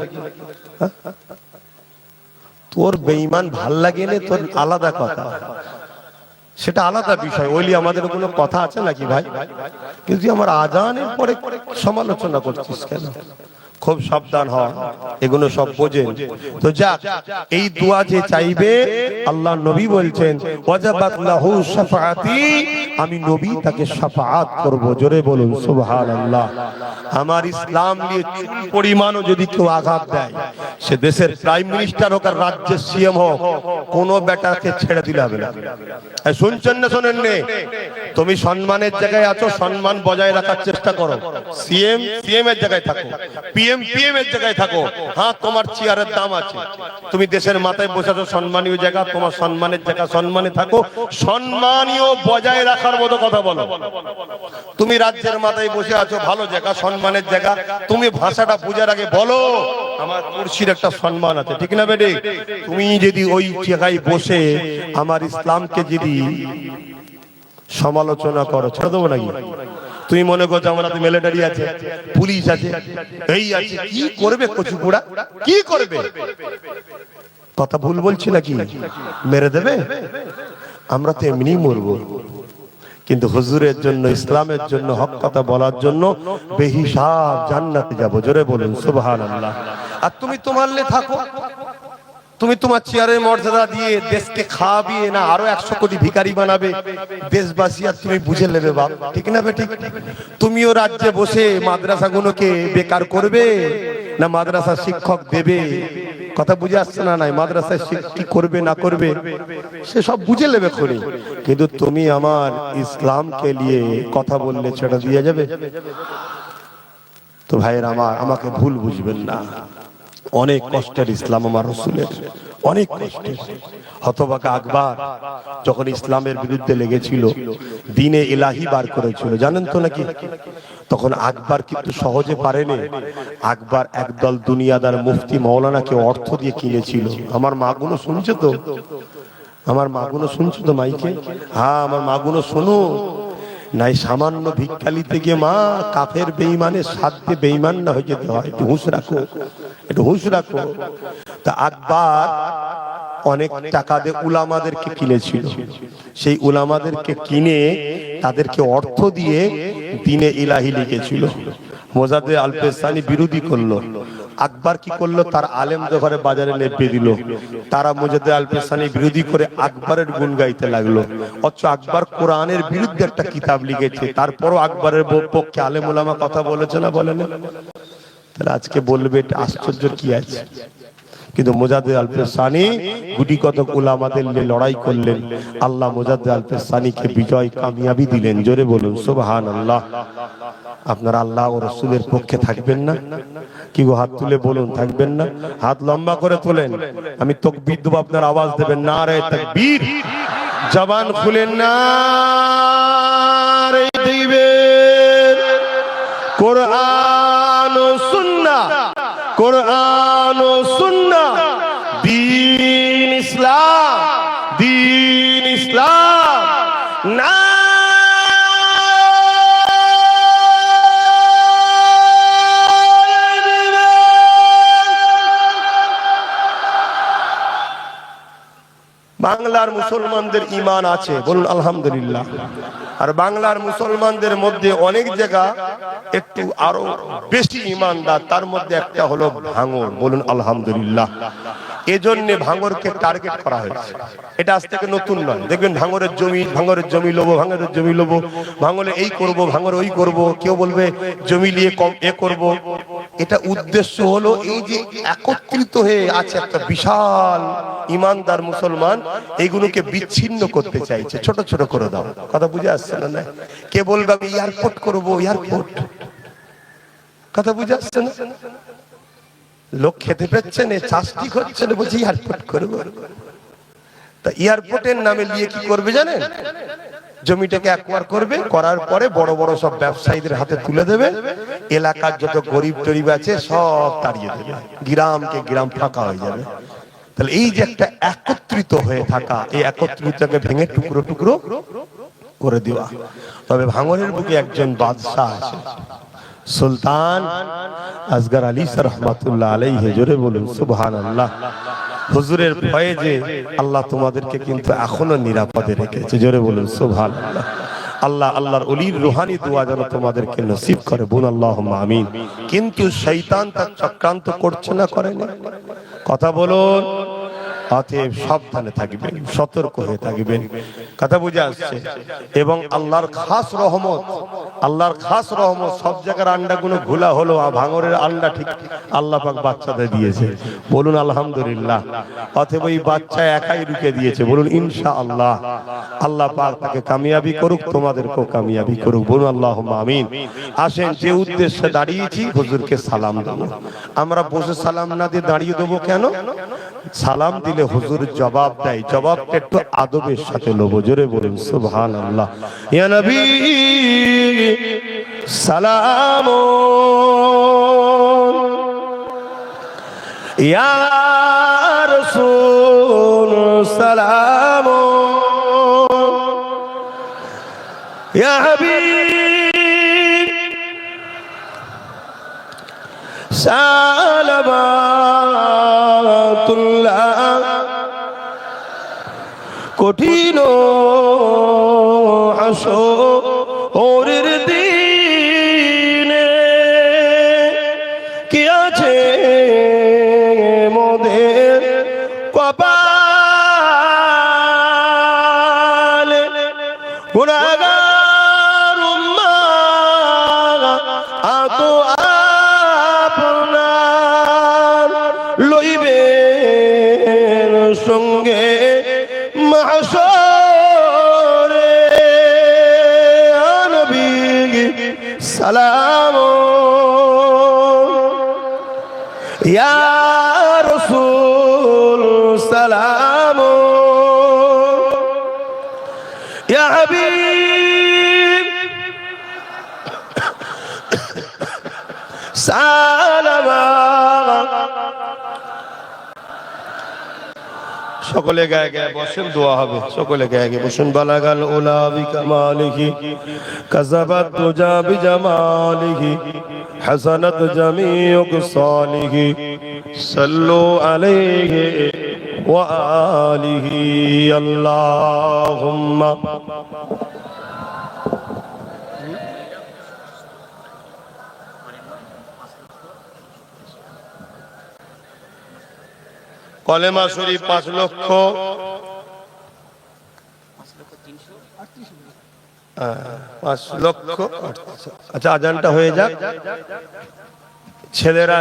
তোর বেঈমান ভাল লাগে না, তোর আলাদা কথা, সেটা আলাদা বিষয়। ওইলি আমাদের কোনো কথা আছে নাকি ভাই? কিন্তু আমার আজানের পরে সমালোচনা করছিস কেন? খুব সাবধান হ, এগুলো সব বোঝেন তো। যাক, এই দোয়া যে চাইবে, আল্লাহ নবী বলছেন ওয়াজাবাত লাহু শাফাআতি, আমি নবী তাকে শাফাআত করব। জোরে বলুন সুবহানাল্লাহ। আমার ইসলাম নিয়ে চুল পরিমাণও যদি কেউ আঘাত দেয়, সে দেশের প্রাইম মিনিস্টার হোক আর রাজ্যের সিএম হোক, কোন বেটাকে ছেড়ে দিলে হবে না। শুনছেন না শোনেন নে? তুমি সম্মানের জায়গায় আছো, সম্মান বজায় রাখার চেষ্টা করো। সিএম সিএম এর জায়গায় থাকো, পিএম পিএম এর জায়গায় থাকো। হ্যাঁ, তোমার চেয়ারের দাম আছে, তুমি দেশের মাথায় বসে আছো, সম্মানীয় জায়গা, তোমার সম্মানের জায়গা, সম্মানে থাকো। সম্মানীয় বজায় রাখার মতো কথা বলো। তুমি রাজ্যের মাথায় বসে আছো, ভালো জায়গা, সম্মানের জায়গা, তুমি ভাষাটা বুঝার আগে বলো আমার কুরসির একটা সম্মান আছে, ঠিক না বেটি? তুমি যদি ওই জায়গায় বসে আমার ইসলামকে যদি সমালোচনা করো, ছেড়ে দেবো নাকি? তুমি মনে করছো আমার হাতে মিলিটারি আছে, পুলিশ আছে, এই আছে, কি করবে কচুপুড়া? কি করবে? কথা ভুল বলছি নাকি? মেরে দেবে? আমরা তো এমনি মরবো, কিন্তু হুজুরের জন্য, ইসলামের জন্য, হক কথা বলার জন্য বেহিসাব জান্নাতে যাব। জোরে বলুন সুবহানাল্লাহ। আর তুমি তোমার লে থাকো, তুমি তোমার চেয়ারের মর্যাদা দিয়ে দেশকে খাওয়াবিয়ে না আরো 100 কোটি ভিখারি বানাবে দেশবাসী, আর তুমি বুঝে নেবে বাপ, ঠিক না বেঠিক? তুমিও রাজ্যে বসে মাদ্রাসাগুলোকে বেকার করবে না মাদ্রাসা শিক্ষক দেবে? কথা বুঝে আসছে না? নাই মাদ্রাসায় কি করবে না করবে সে সব বুঝে নেবে খুনি, কিন্তু তুমি আমার ইসলামকে নিয়ে কথা বললে ছেড়ে দিয়ে যাবে? তো ভাইয়ের আমার, আমাকে ভুল বুঝবেন না, অনেক কষ্টের ইসলাম আমার রাসূলের, অনেক কষ্টের। হতভাগা আকবর যখন ইসলামের বিরুদ্ধে লেগেছিল, দ্বীনে ইলাহি বার করেছিল, জানেন তো নাকি? তখন আকবর কিন্তু সহজে পারেনি। আকবর একদল দুনিয়াদার মুফতি মাওলানাকে অর্থ দিয়ে কিনেছিল। আমার মাগুলো শুনছে তো? আমার মাগুলো শুনছো তো মাইকে? হ্যাঁ, আমার মাগুলো শোনো। নাই সামান্য ভিক্ষালিতে গিয়ে মা কাফের বেঈমানের সাথে বেঈমান না হয়ে যেতে হয়, একটু হুঁশ রাখো, একটু হুঁশ রাখো। তা আকবর অনেক টাকা দিয়ে উলামাদেরকে কিনেছিল। সেই উলামাদেরকে কিনে তাদেরকে অর্থ দিয়ে দ্বীনে ইলাহি লিখেছিল। মোজাদ্দেদ আল পেসানি বিরোধী করলো। আকবর কি করলো? তার আলেমদের ঘরে বাজারে নেপে দিল। তারা মোজাদ্দেদ আল পেসানি বিরোধী করে আকবরের গুণ গাইতে লাগলো। অথচ আকবর কোরআনের বিরুদ্ধে একটা কিতাব লিখেছে, তারপরও আকবরের পক্ষে আলেম উলামা কথা বলেছে না বলে না? তাহলে আজকে বলবে এটা আশ্চর্য কি আছে? কিন্তু মোজাদ্দেদ আল পেসানি গুটি কতক উলামাদের নিয়ে লড়াই করলেন। আল্লাহ মোজাদ্দেদ আল পেসানিকে বিজয় কামিয়াবি দিলেন। জোরে বলুন সুবহানাল্লাহ। আপনারা আল্লাহ ও রাসূলের পক্ষে থাকবেন না? কি গো, হাত তুলে বলুন, থাকবেন না? হাত লম্বা করে তোলেন, আমি তাকবীর দেব, আপনার আওয়াজ দেবেন নারে তাকবীর। জবান খুলেন নারে তাকবীর। কোরআন ও সুন্নাহ, কোরআন ও সুন্নাহ, দ্বীন ইসলাম, দ্বীন ইসলাম না। বাংলার মুসলমানদের ঈমান আছে, বলুন আলহামদুলিল্লাহ। আর বাংলার মুসলমানদের মধ্যে অনেক জায়গা একটু আরো বেশি ঈমানদার, তার মধ্যে একটা হলো ভাঙড়, বলুন আলহামদুলিল্লাহ। এজন্য ভাঙড়কে টার্গেট করা হয়েছে। এটা আজ থেকে নতুন নয়। দেখবেন ভাঙড়ের জমি, ভাঙড়ের জমি লোবো, ভাঙড়ের জমি লোবো, ভাঙড়ে এই করব, ভাঙড়ে ওই করব, কেউ বলবে জমি নিয়ে কম এ করব। এটা উদ্দেশ্য হলো এই যে একত্রিত হয়ে আছে একটা বিশাল ইমানদার মুসলমান, এইগুলোকে বিচ্ছিন্ন করতে চাইছে, ছোট ছোট করে দাও। কথা বুঝে আসছে না? কে বলবে আমি এয়ারপোর্ট করবো, এয়ারপোর্ট কথা বুঝে আসছে না? লোক খেতে পাচ্ছে না, চাষটি হচ্ছে না, বলছি এয়ারপোর্ট করবো। তা এয়ারপোর্টের নামে নিয়ে কি করবে জানেন? জমিটাকে একবার করবে, করার পরে বড় বড় সব ব্যবসায়ীদের হাতে তুলে দেবে, এলাকার যত গরিব টরিব আছে সব তাড়িয়ে দেবে, গ্রামকে গ্রাম ফাঁকা হয়ে যাবে। তাহলে এই যে একটা একত্রিত হয়ে থাকা, এই একত্রিতকে ভেঙে টুকরো টুকরো করে দেওয়া। তবে ভাঙরের বুকে একজন বাদশাহ আছে, সুলতান আসগর আলী রহমাতুল্লাহ আলাইহি, জোরে বলুন সুবহানাল্লাহ। হুজুরের ভয়ে যে আল্লাহ তোমাদেরকে কিন্তু এখনো নিরাপদে রেখেছে, জোরে বলুন সুবহানাল্লাহ। আল্লাহ আল্লাহর ওলির রুহানি দোয়া যেন তোমাদেরকে নসিব করে, বলুন আল্লাহুম্মা আমিন। কিন্তু শয়তান তার চক্রান্ত করছে না, করে না? কথা বলুন। অতএব সাবধানে থাকবেন, সতর্ক হয়ে থাকবেন। কথা বুঝে আসছে? এবং আল্লাহর খাস রহমত, আল্লাহর খাস রহমত, সব জায়গার আন্ডাগুলো ঘোলা হলো, আর ভাঙরের আন্ডা ঠিক আল্লাহ পাক বাচ্চাদের দিয়েছে, বলুন আলহামদুলিল্লাহ। অতএব এই বাচ্চা একাই রুকে দিয়েছে, বলুন ইনশাআল্লাহ। আল্লাহ পাক তাকে কামিয়াবি করুক, তোমাদেরকেও কামিয়াবি করুক, বলুন আল্লাহুম্মা আমিন। আসেন, যে উদ্দেশ্যে দাঁড়িয়েছি, হুজুরকে সালাম দেবো। আমরা বসে সালাম না দিয়ে দাঁড়িয়ে দেবো কেন? সালাম দিলে হুজুর জবাব দেয়, জবাবটা একটু আদবের সাথে লবো, জোরে বলুন সুবহানাল্লাহ। ইয়া নবী সালাম, ইয়া রাসূল সালাম, ইয়া হাবিব সালামাতুল্লাহ। কঠিন হাসরের দিনে কি আছে মোদের কপালে, গুনাহগার উম্মাহ আতো আপনার লইবেন সঙ্গে মাহশরে। নবী সালাম, ইয়া রাসূল সালাম, ইয়া হাবিব সালাম। সকলে গায়ে গায়ে বসেন, দোয়া হবে। সকলে গায়ে গায়ে বসেন। বালাগাল উলা বিকামালিহি, কাযাবাত তুজা বিজামালিহি, হাসানাত জামিউ সালিহি, সাল্লু আলাইহি ওয়া আলিহি। আল্লাহুম্মা কলেমা শরীফ 5 লক্ষ 5 লক্ষ। আচ্ছা, আজানটা হয়ে যাক। ছেলেরা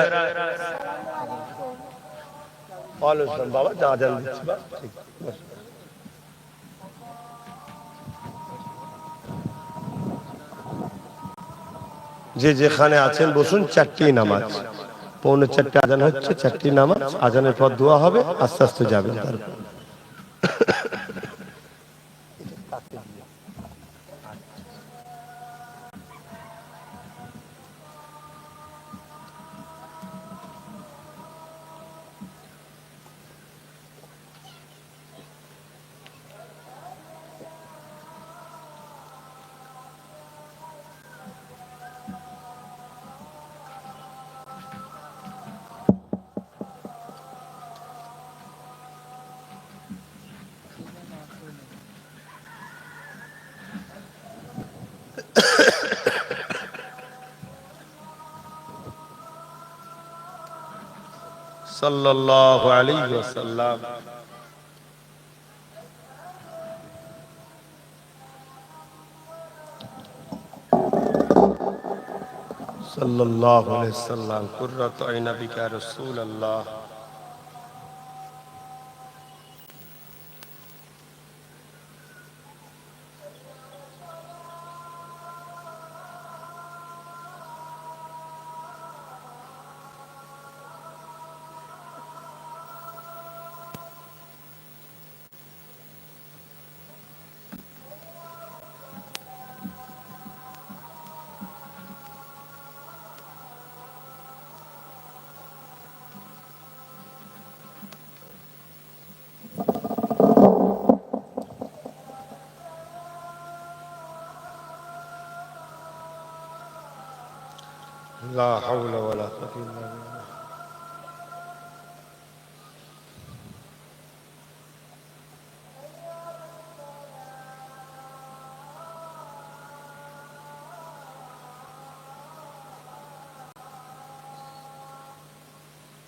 বাবা আজান দিচ্ছি, ঠিক। যে যেখানে আছেন বসুন। 4টি নামাজ, 3:45 আজান হচ্ছে, 4টি নামাজ। আজানের পর দোয়া হবে, আস্তে আস্তে যাবেন। তারপর সাল্লাল্লাহু আলাইহি ওয়াসাল্লাম। সাল্লাল্লাহু আলাইহি ওয়াসাল্লাম। কুররাতু আইনা বিকা ইয়া রাসূলুল্লাহ।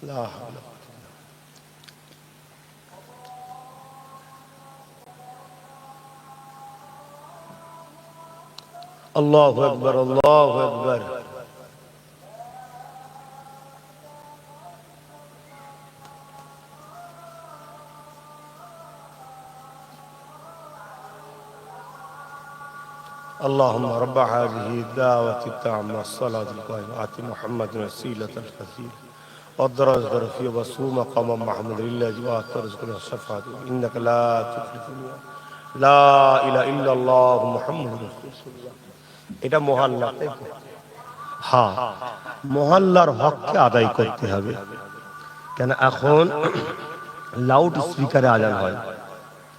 লা হাওলা। আল্লাহু আকবার, আল্লাহু আকবার। اللهم رب هذه الدعوة التامة الصلاة القائمة آت محمد وسيلة الفضيلة والدرجة الرفيعة وسوء مقام محمود لله وترزقنا الشفاعة إنك لا تخلف الميعاد لا إله إلا الله محمد رسول الله। এটা মহল্লা, তাই তো? হ্যাঁ, মহল্লার হককে আদায় করতে হবে। কেন এখন লাউড স্পিকারে আজান হয়,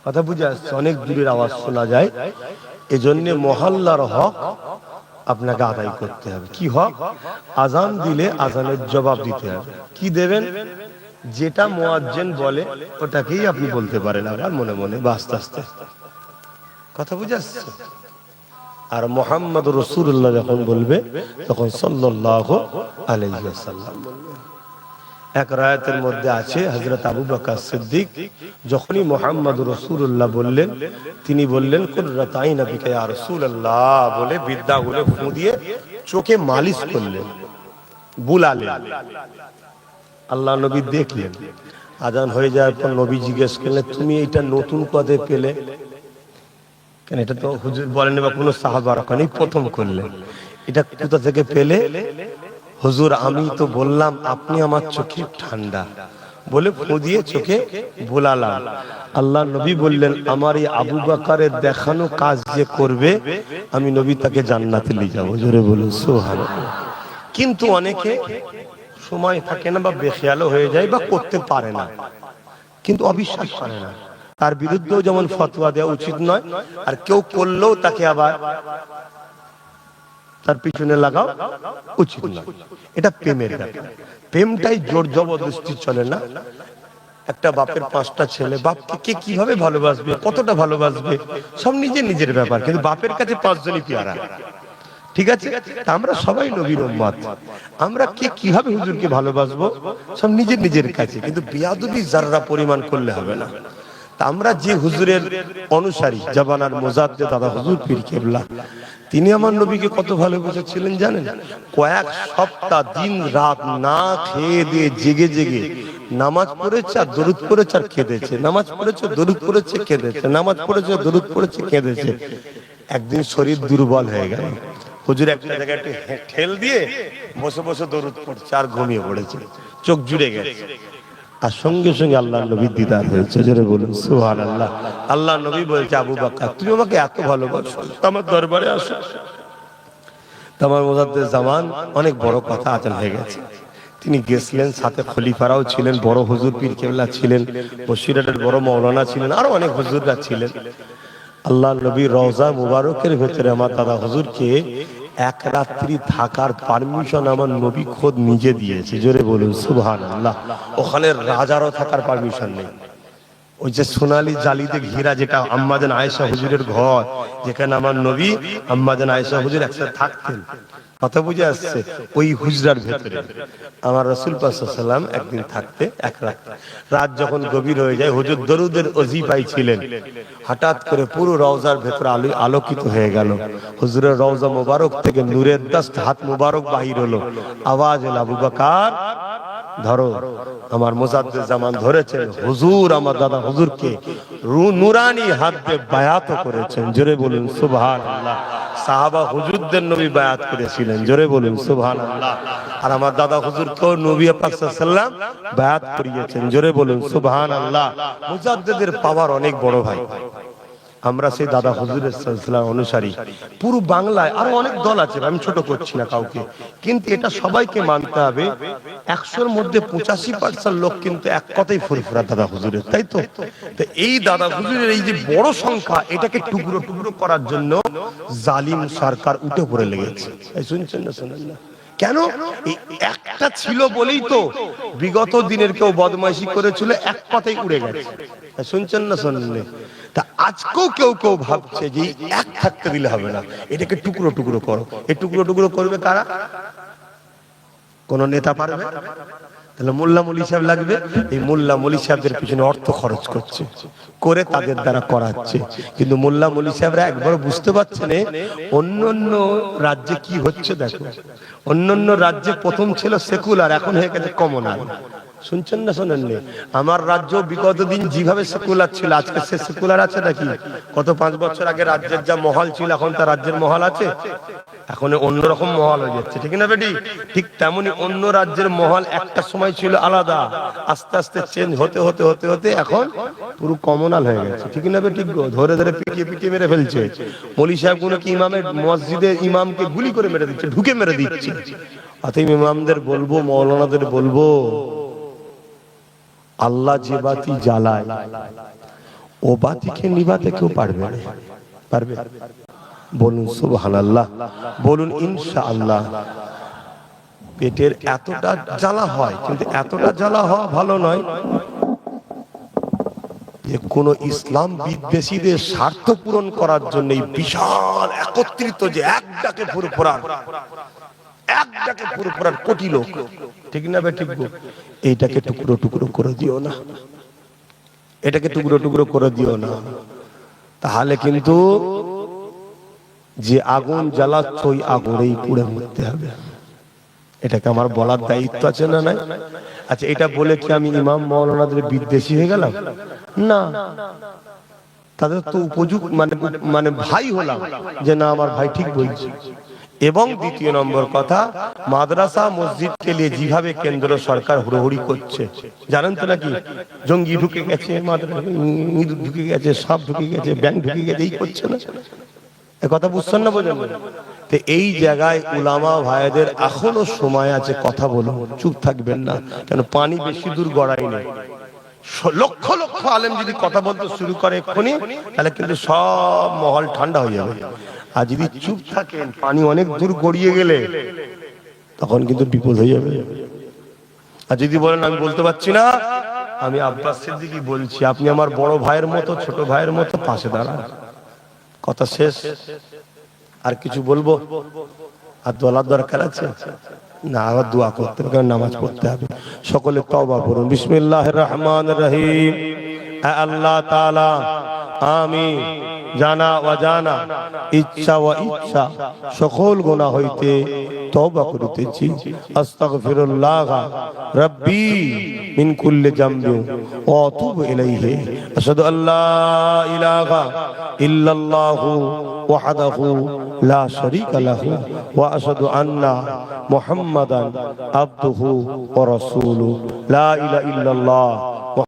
কথা বুঝে আসছে, অনেক দূরের আওয়াজ শোনা যায়। এজন্য মহল্লার হক আপনাকে আদায় করতে হবে। কি হক? আজান দিলে আজানের জবাব দিতে হবে। কি দেবেন? যেটা মুয়াজ্জিন বলে ওটাকেই আপনি বলতে পারেন, আবার মনে মনে বা আস্তে আস্তে, কথা বুঝে আসছে। আর মুহাম্মদ রাসূলুল্লাহ যখন বলবে তখন সাল্লাল্লাহু আলাইহি ওয়াসাল্লাম বলবে। এক রায়াতের মধ্যে আছে হযরত আবু বকর সিদ্দিক যখনই মুহাম্মদ রাসূলুল্লাহ বললেন, তিনি বললেন কুররাত আইনা বিকা ইয়া রাসূলুল্লাহ বলে বিদ্যাগুলো ফু দিয়ে চোখে মালিশ করলেন, বুলালেন। আল্লাহ নবী দেখলেন। আজান হয়ে যাওয়ার পর নবী জিজ্ঞেস করলেন, তুমি এটা নতুন পদে পেলে কেন? এটা তো হুজুর বলেন বা কোনো সাহাবার ওখানে প্রথম করলেন, এটা কোথা থেকে পেলে? হুজুর আমি তো বললাম আপনি আমার চোখে ঠান্ডা বলে ফু দিয়ে চোখে বোলালাম। আল্লাহ নবী বললেন, আমার এই আবু বকরের দেখানো কাজ যে করবে আমি নবী তাকে জান্নাতে নিয়ে যাবো। জোরে বলুন সুবহানাল্লাহ। কিন্তু অনেকে সময় থাকে না বা বেখেয়ালও হয়ে যায় বা করতে পারে না, কিন্তু অবিশ্বাস করে না, তার বিরুদ্ধেও যেমন ফতোয়া দেওয়া উচিত নয়, আর কেউ করলেও তাকে আবার তার পিছনে লাগাও উচিত নয়। এটা প্রেমের ব্যাপার। প্রেমটাই জোর জবরদস্তি চলে না। একটা বাপের 5টা ছেলে, বাপকে কে কিভাবে ভালোবাসবে, কতটা ভালোবাসবে সব নিজের নিজের ব্যাপার, কিন্তু বাপের কাছে 5 জনই পেয়ারা। ঠিক আছে, আমরা সবাই নবীর উম্মত, আমরা কে কিভাবে হুজুরকে ভালোবাসবো সব নিজের নিজের কাছে, কিন্তু বেয়াদবি যাররা পরিমাণ করলে হবে না। তা আমরা যে হুজুরের অনুসারী, জাবানার মুজাদ্দিদ দাদা হুজুর পীর কেবলা, তিনি আমার নবীকে কত ভালোবেসেছিলেন জানেন? কয়েক সপ্তাহ দিন রাত না খেয়ে দিয়ে জেগে জেগে নামাজ পড়েছে আর দরুদ পড়েছে আর কেঁদেছে, নামাজ পড়েছে দরুদ পড়েছে কেঁদেছে, নামাজ পড়েছে দরুদ পড়েছে কেঁদেছে। একদিন শরীর দুর্বল হয়ে গেল, হুজুর একটা জায়গায় ঠেল দিয়ে বসে বসে দরুদ পড়ছে আর ঘুমিয়ে পড়েছে, চোখ জুড়ে গেছে। আর সঙ্গে সঙ্গে আল্লাহ নবীর দিদার হয়েছে। জোরে বলুন সুবহানাল্লাহ। আল্লাহ নবী বলছে, আবু বকর তুমি আমাকে এত ভালোবাসো, আমার দরবারে আসো। তোমার মুজাদ্দিদ জামান অনেক বড় কথা আজান হয়ে গেছে। তিনি গেছিলেন, সাথে খলিফারাও ছিলেন, বড় হুজুর পীর কেবলা ছিলেন, বসিরহাটের বড় মাওলানা ছিলেন, আরো অনেক হুজুররা ছিলেন। আল্লাহ নবী রওজা মুবারকের ভেতরে আমার দাদা হুজুরকে এক রাত্রি থাকার পারমিশন আমার নবী খোদ নিজে দিয়েছে। জোরে বলুন সুবহানাল্লাহ। ওখানে রাজারও থাকার পারমিশন নেই। ওই যে সোনালী জালিতে ঘেরা যেটা আম্মাজান আয়েশা হুজুরের ঘর, যেখানে আমার নবী আম্মাজান আয়েশা হুজুর একসাথে থাকতেন, কথা বুঝে আসছে? ওই হুজরার ভেতরে আমার রাসূল পাক সাল্লাল্লাহু আলাইহি ওয়াসাল্লাম একদিন থাকতে এক রাত যখন গভীর হয়ে যায়, হুজুর দরুদের ওজিফায় ছিলেন, হঠাৎ করে পুরো রওজার ভেতরে আলোকিত হয়ে গেল। হুজুরের রওজা মোবারক থেকে নূরের দস্ত হাত মোবারক বাহির হলো, আওয়াজ এলো, আবু বকর ধরো। আমার মুজাদ্দিদ জামান ধরেছেন, হুজুর আমার দাদা হুজুরকে নূরানি হাত দিয়ে বায়াত করেছেন। জোরে বলুন সুবহানাল্লাহ। সাহাবা হুজুরদের নবী বায়াত করেছিলেন। জোরে বলুন সুবহানাল্লাহ। আর আমার দাদা হুজুরকেও নবী পাক সাল্লাল্লাহু আলাইহি ওয়াসাল্লাম বায়াত করিয়েছেন। জোরে বলুন সুবহানাল্লাহ। মুজাদ্দিদের পাওয়ার অনেক বড় ভাই। আমরা সেই দাদা হুজুরের সিলসিলা অনুসারী। পুরো বাংলায় আরো অনেক দল আছে, আমি ছোট করছি না কাউকে, কিন্তু এটা সবাইকে মানতে হবে, 100-র মধ্যে 85% লোক কিন্তু এক কথাই ফুরফুরা দাদা হুজুরের, তাই তো? তো এই দাদা হুজুরের এই যে বড় সংখ্যা, এটাকে টুকরো টুকরো করার জন্য জালিম সরকার উঠে পড়ে লেগেছে। শুনছেন না? শোনেন না কেন? এই একটা ছিল বলেই তো বিগত দিনের কেউ বদমাইশি করেছিল, এক কথাই উড়ে গেছে। শুনছেন না? শোনেন না? তা আজকেও কেউ কেউ ভাবছে যে এক থাকতে দিলে হবে না, এটাকে টুকরো টুকরো করো। এই টুকরো টুকরো করবে কারা? কোন নেতা পারবে? তাহলে মোল্লা মৌলী সাহেব লাগবে, এই মোল্লা মৌলী সাহেবদের পিছনে অর্থ খরচ করছে, করে তাদের দ্বারা করাচ্ছে। কিন্তু মোল্লা মৌলী সাহেবরা একবার বুঝতে পারছেন অন্য অন্য রাজ্যে কি হচ্ছে। দেখো, অন্য অন্য রাজ্যে প্রথম ছিল সেকুলার, এখন হয়ে গেছে কমনাল। শুনছেন না শোনেননি? আমার রাজ্য বিগত দিন যেভাবে সেকুলার ছিল, আজকে সে সেকুলার আছে নাকি? কত 5 বছর আগে রাজ্যের যা মহল ছিল, এখন তার রাজ্যের মহল আছে? এখন অন্যরকম মহল হয়ে যাচ্ছে, ঠিক না বেটি? ঠিক তেমনি অন্য রাজ্যের মহল একটা সময় ছিল আলাদা, আস্তে আস্তে চেঞ্জ হতে হতে হতে হতে এখন পুরো কমনাল হয়ে গেছে, ঠিক না বেটি? ধরে ধরে পিটিয়ে পিটিয়ে মেরে ফেলছে। মৌলী সাহেব গুলো কি ইমামের মসজিদে ইমামকে গুলি করে মেরে দিচ্ছে, ঢুকে মেরে দিচ্ছে। অতএব ইমামদের বলবো, মৌলানাদের বলবো, আল্লাহ যে বাতি জ্বালায় ও বাতিকে নিভাতে কেউ পারবে না। পারবে? বলুন সুবহানাল্লাহ, বলুন ইনশাআল্লাহ। পেটের এতটা জ্বালা হয়, কিন্তু এতটা জ্বালা হওয়া ভালো নয় যে কোন ইসলাম বিদ্বেষীদের স্বার্থ পূরণ করার জন্য এই বিশাল একত্রিত যে একটাকে ফুরফুরার, একটাকে ফুরফুরার কোটি লোক, ঠিক না বে? ঠিক। এইটাকে টুকরো টুকরো করে দিও না, এটাকে টুকরো টুকরো করে দিও না। তাহলে কিন্তু যে আগুন জ্বালাচ্ছ ওই আগুনেই পুড়ে মরতে হবে। এটাকে আমার বলার দায়িত্ব আছে না নাই? আচ্ছা, এটা বলে কি আমি ইমাম মাওলানাদের বিদ্বেষী হয়ে গেলাম? না, তাদের তো উপযুক্ত মানে ভাই হলাম, যে না আমার ভাই ঠিক বলছে। এবং দ্বিতীয় নম্বর কথা, মাদ্রাসা মসজিদকে নিয়ে যেভাবে কেন্দ্র সরকার হুড়োহুড়ি করছে, জানেন তো নাকি? জঙ্গি ঢুকে গেছে, ইঁদুর ঢুকে গেছে, সাপ ঢুকে গেছে, ব্যাঙ ঢুকে গেছে, এই করছে না? কথা বুঝছেন না? বোঝেন? তো এই জায়গায় উলামা ভাইদের এখনো সময় আছে, কথা বলো, চুপ থাকবেন না। কেন? পানি বেশি দূর গড়াই নেই। লক্ষ লক্ষ আলেম যদি কথা বলতে শুরু করে এক্ষুনি, তাহলে কিন্তু সব মহল ঠান্ডা হয়ে যাবে। আর যদি চুপ থাকেন, পানি অনেক দূর গড়িয়ে গেলে তখন কিন্তু বিপদ হয়ে যাবে। আর যদি বলেন আমি বলতে পারছি না, আমি আব্বাস সিদ্দিকী বলছি, আপনি আমার বড় ভাইয়ের মতো, ছোট ভাইয়ের মতো, পাশে দাঁড়ান। কথা শেষ। আর কিছু বলবো? আর দোয়ার দরকার আছে না? আবার দোয়া করতে হবে, নামাজ পড়তে হবে। সকলে তওবা করুন। বিসমিল্লাহির রহমানির রহিম। আল্লাহ তাআলা, আমি জানা অজানা, ইচ্ছা ও ইচ্ছা সকল গুনাহ হইতে তওবা করিতেছি। আস্তাগফিরুল্লাহ রাব্বি মিন কুল্লি যামবি ওয়া আতুবু ইলাইহি। আশহাদু আল্লা ইলাহা ইল্লাল্লাহু ওয়াহদাহু লা শারীকা লাহু ওয়া আশহাদু আন্না মুহাম্মাদান আবদুহু ওয়া রাসূলুহু। লা ইলাহা ইল্লাল্লাহ।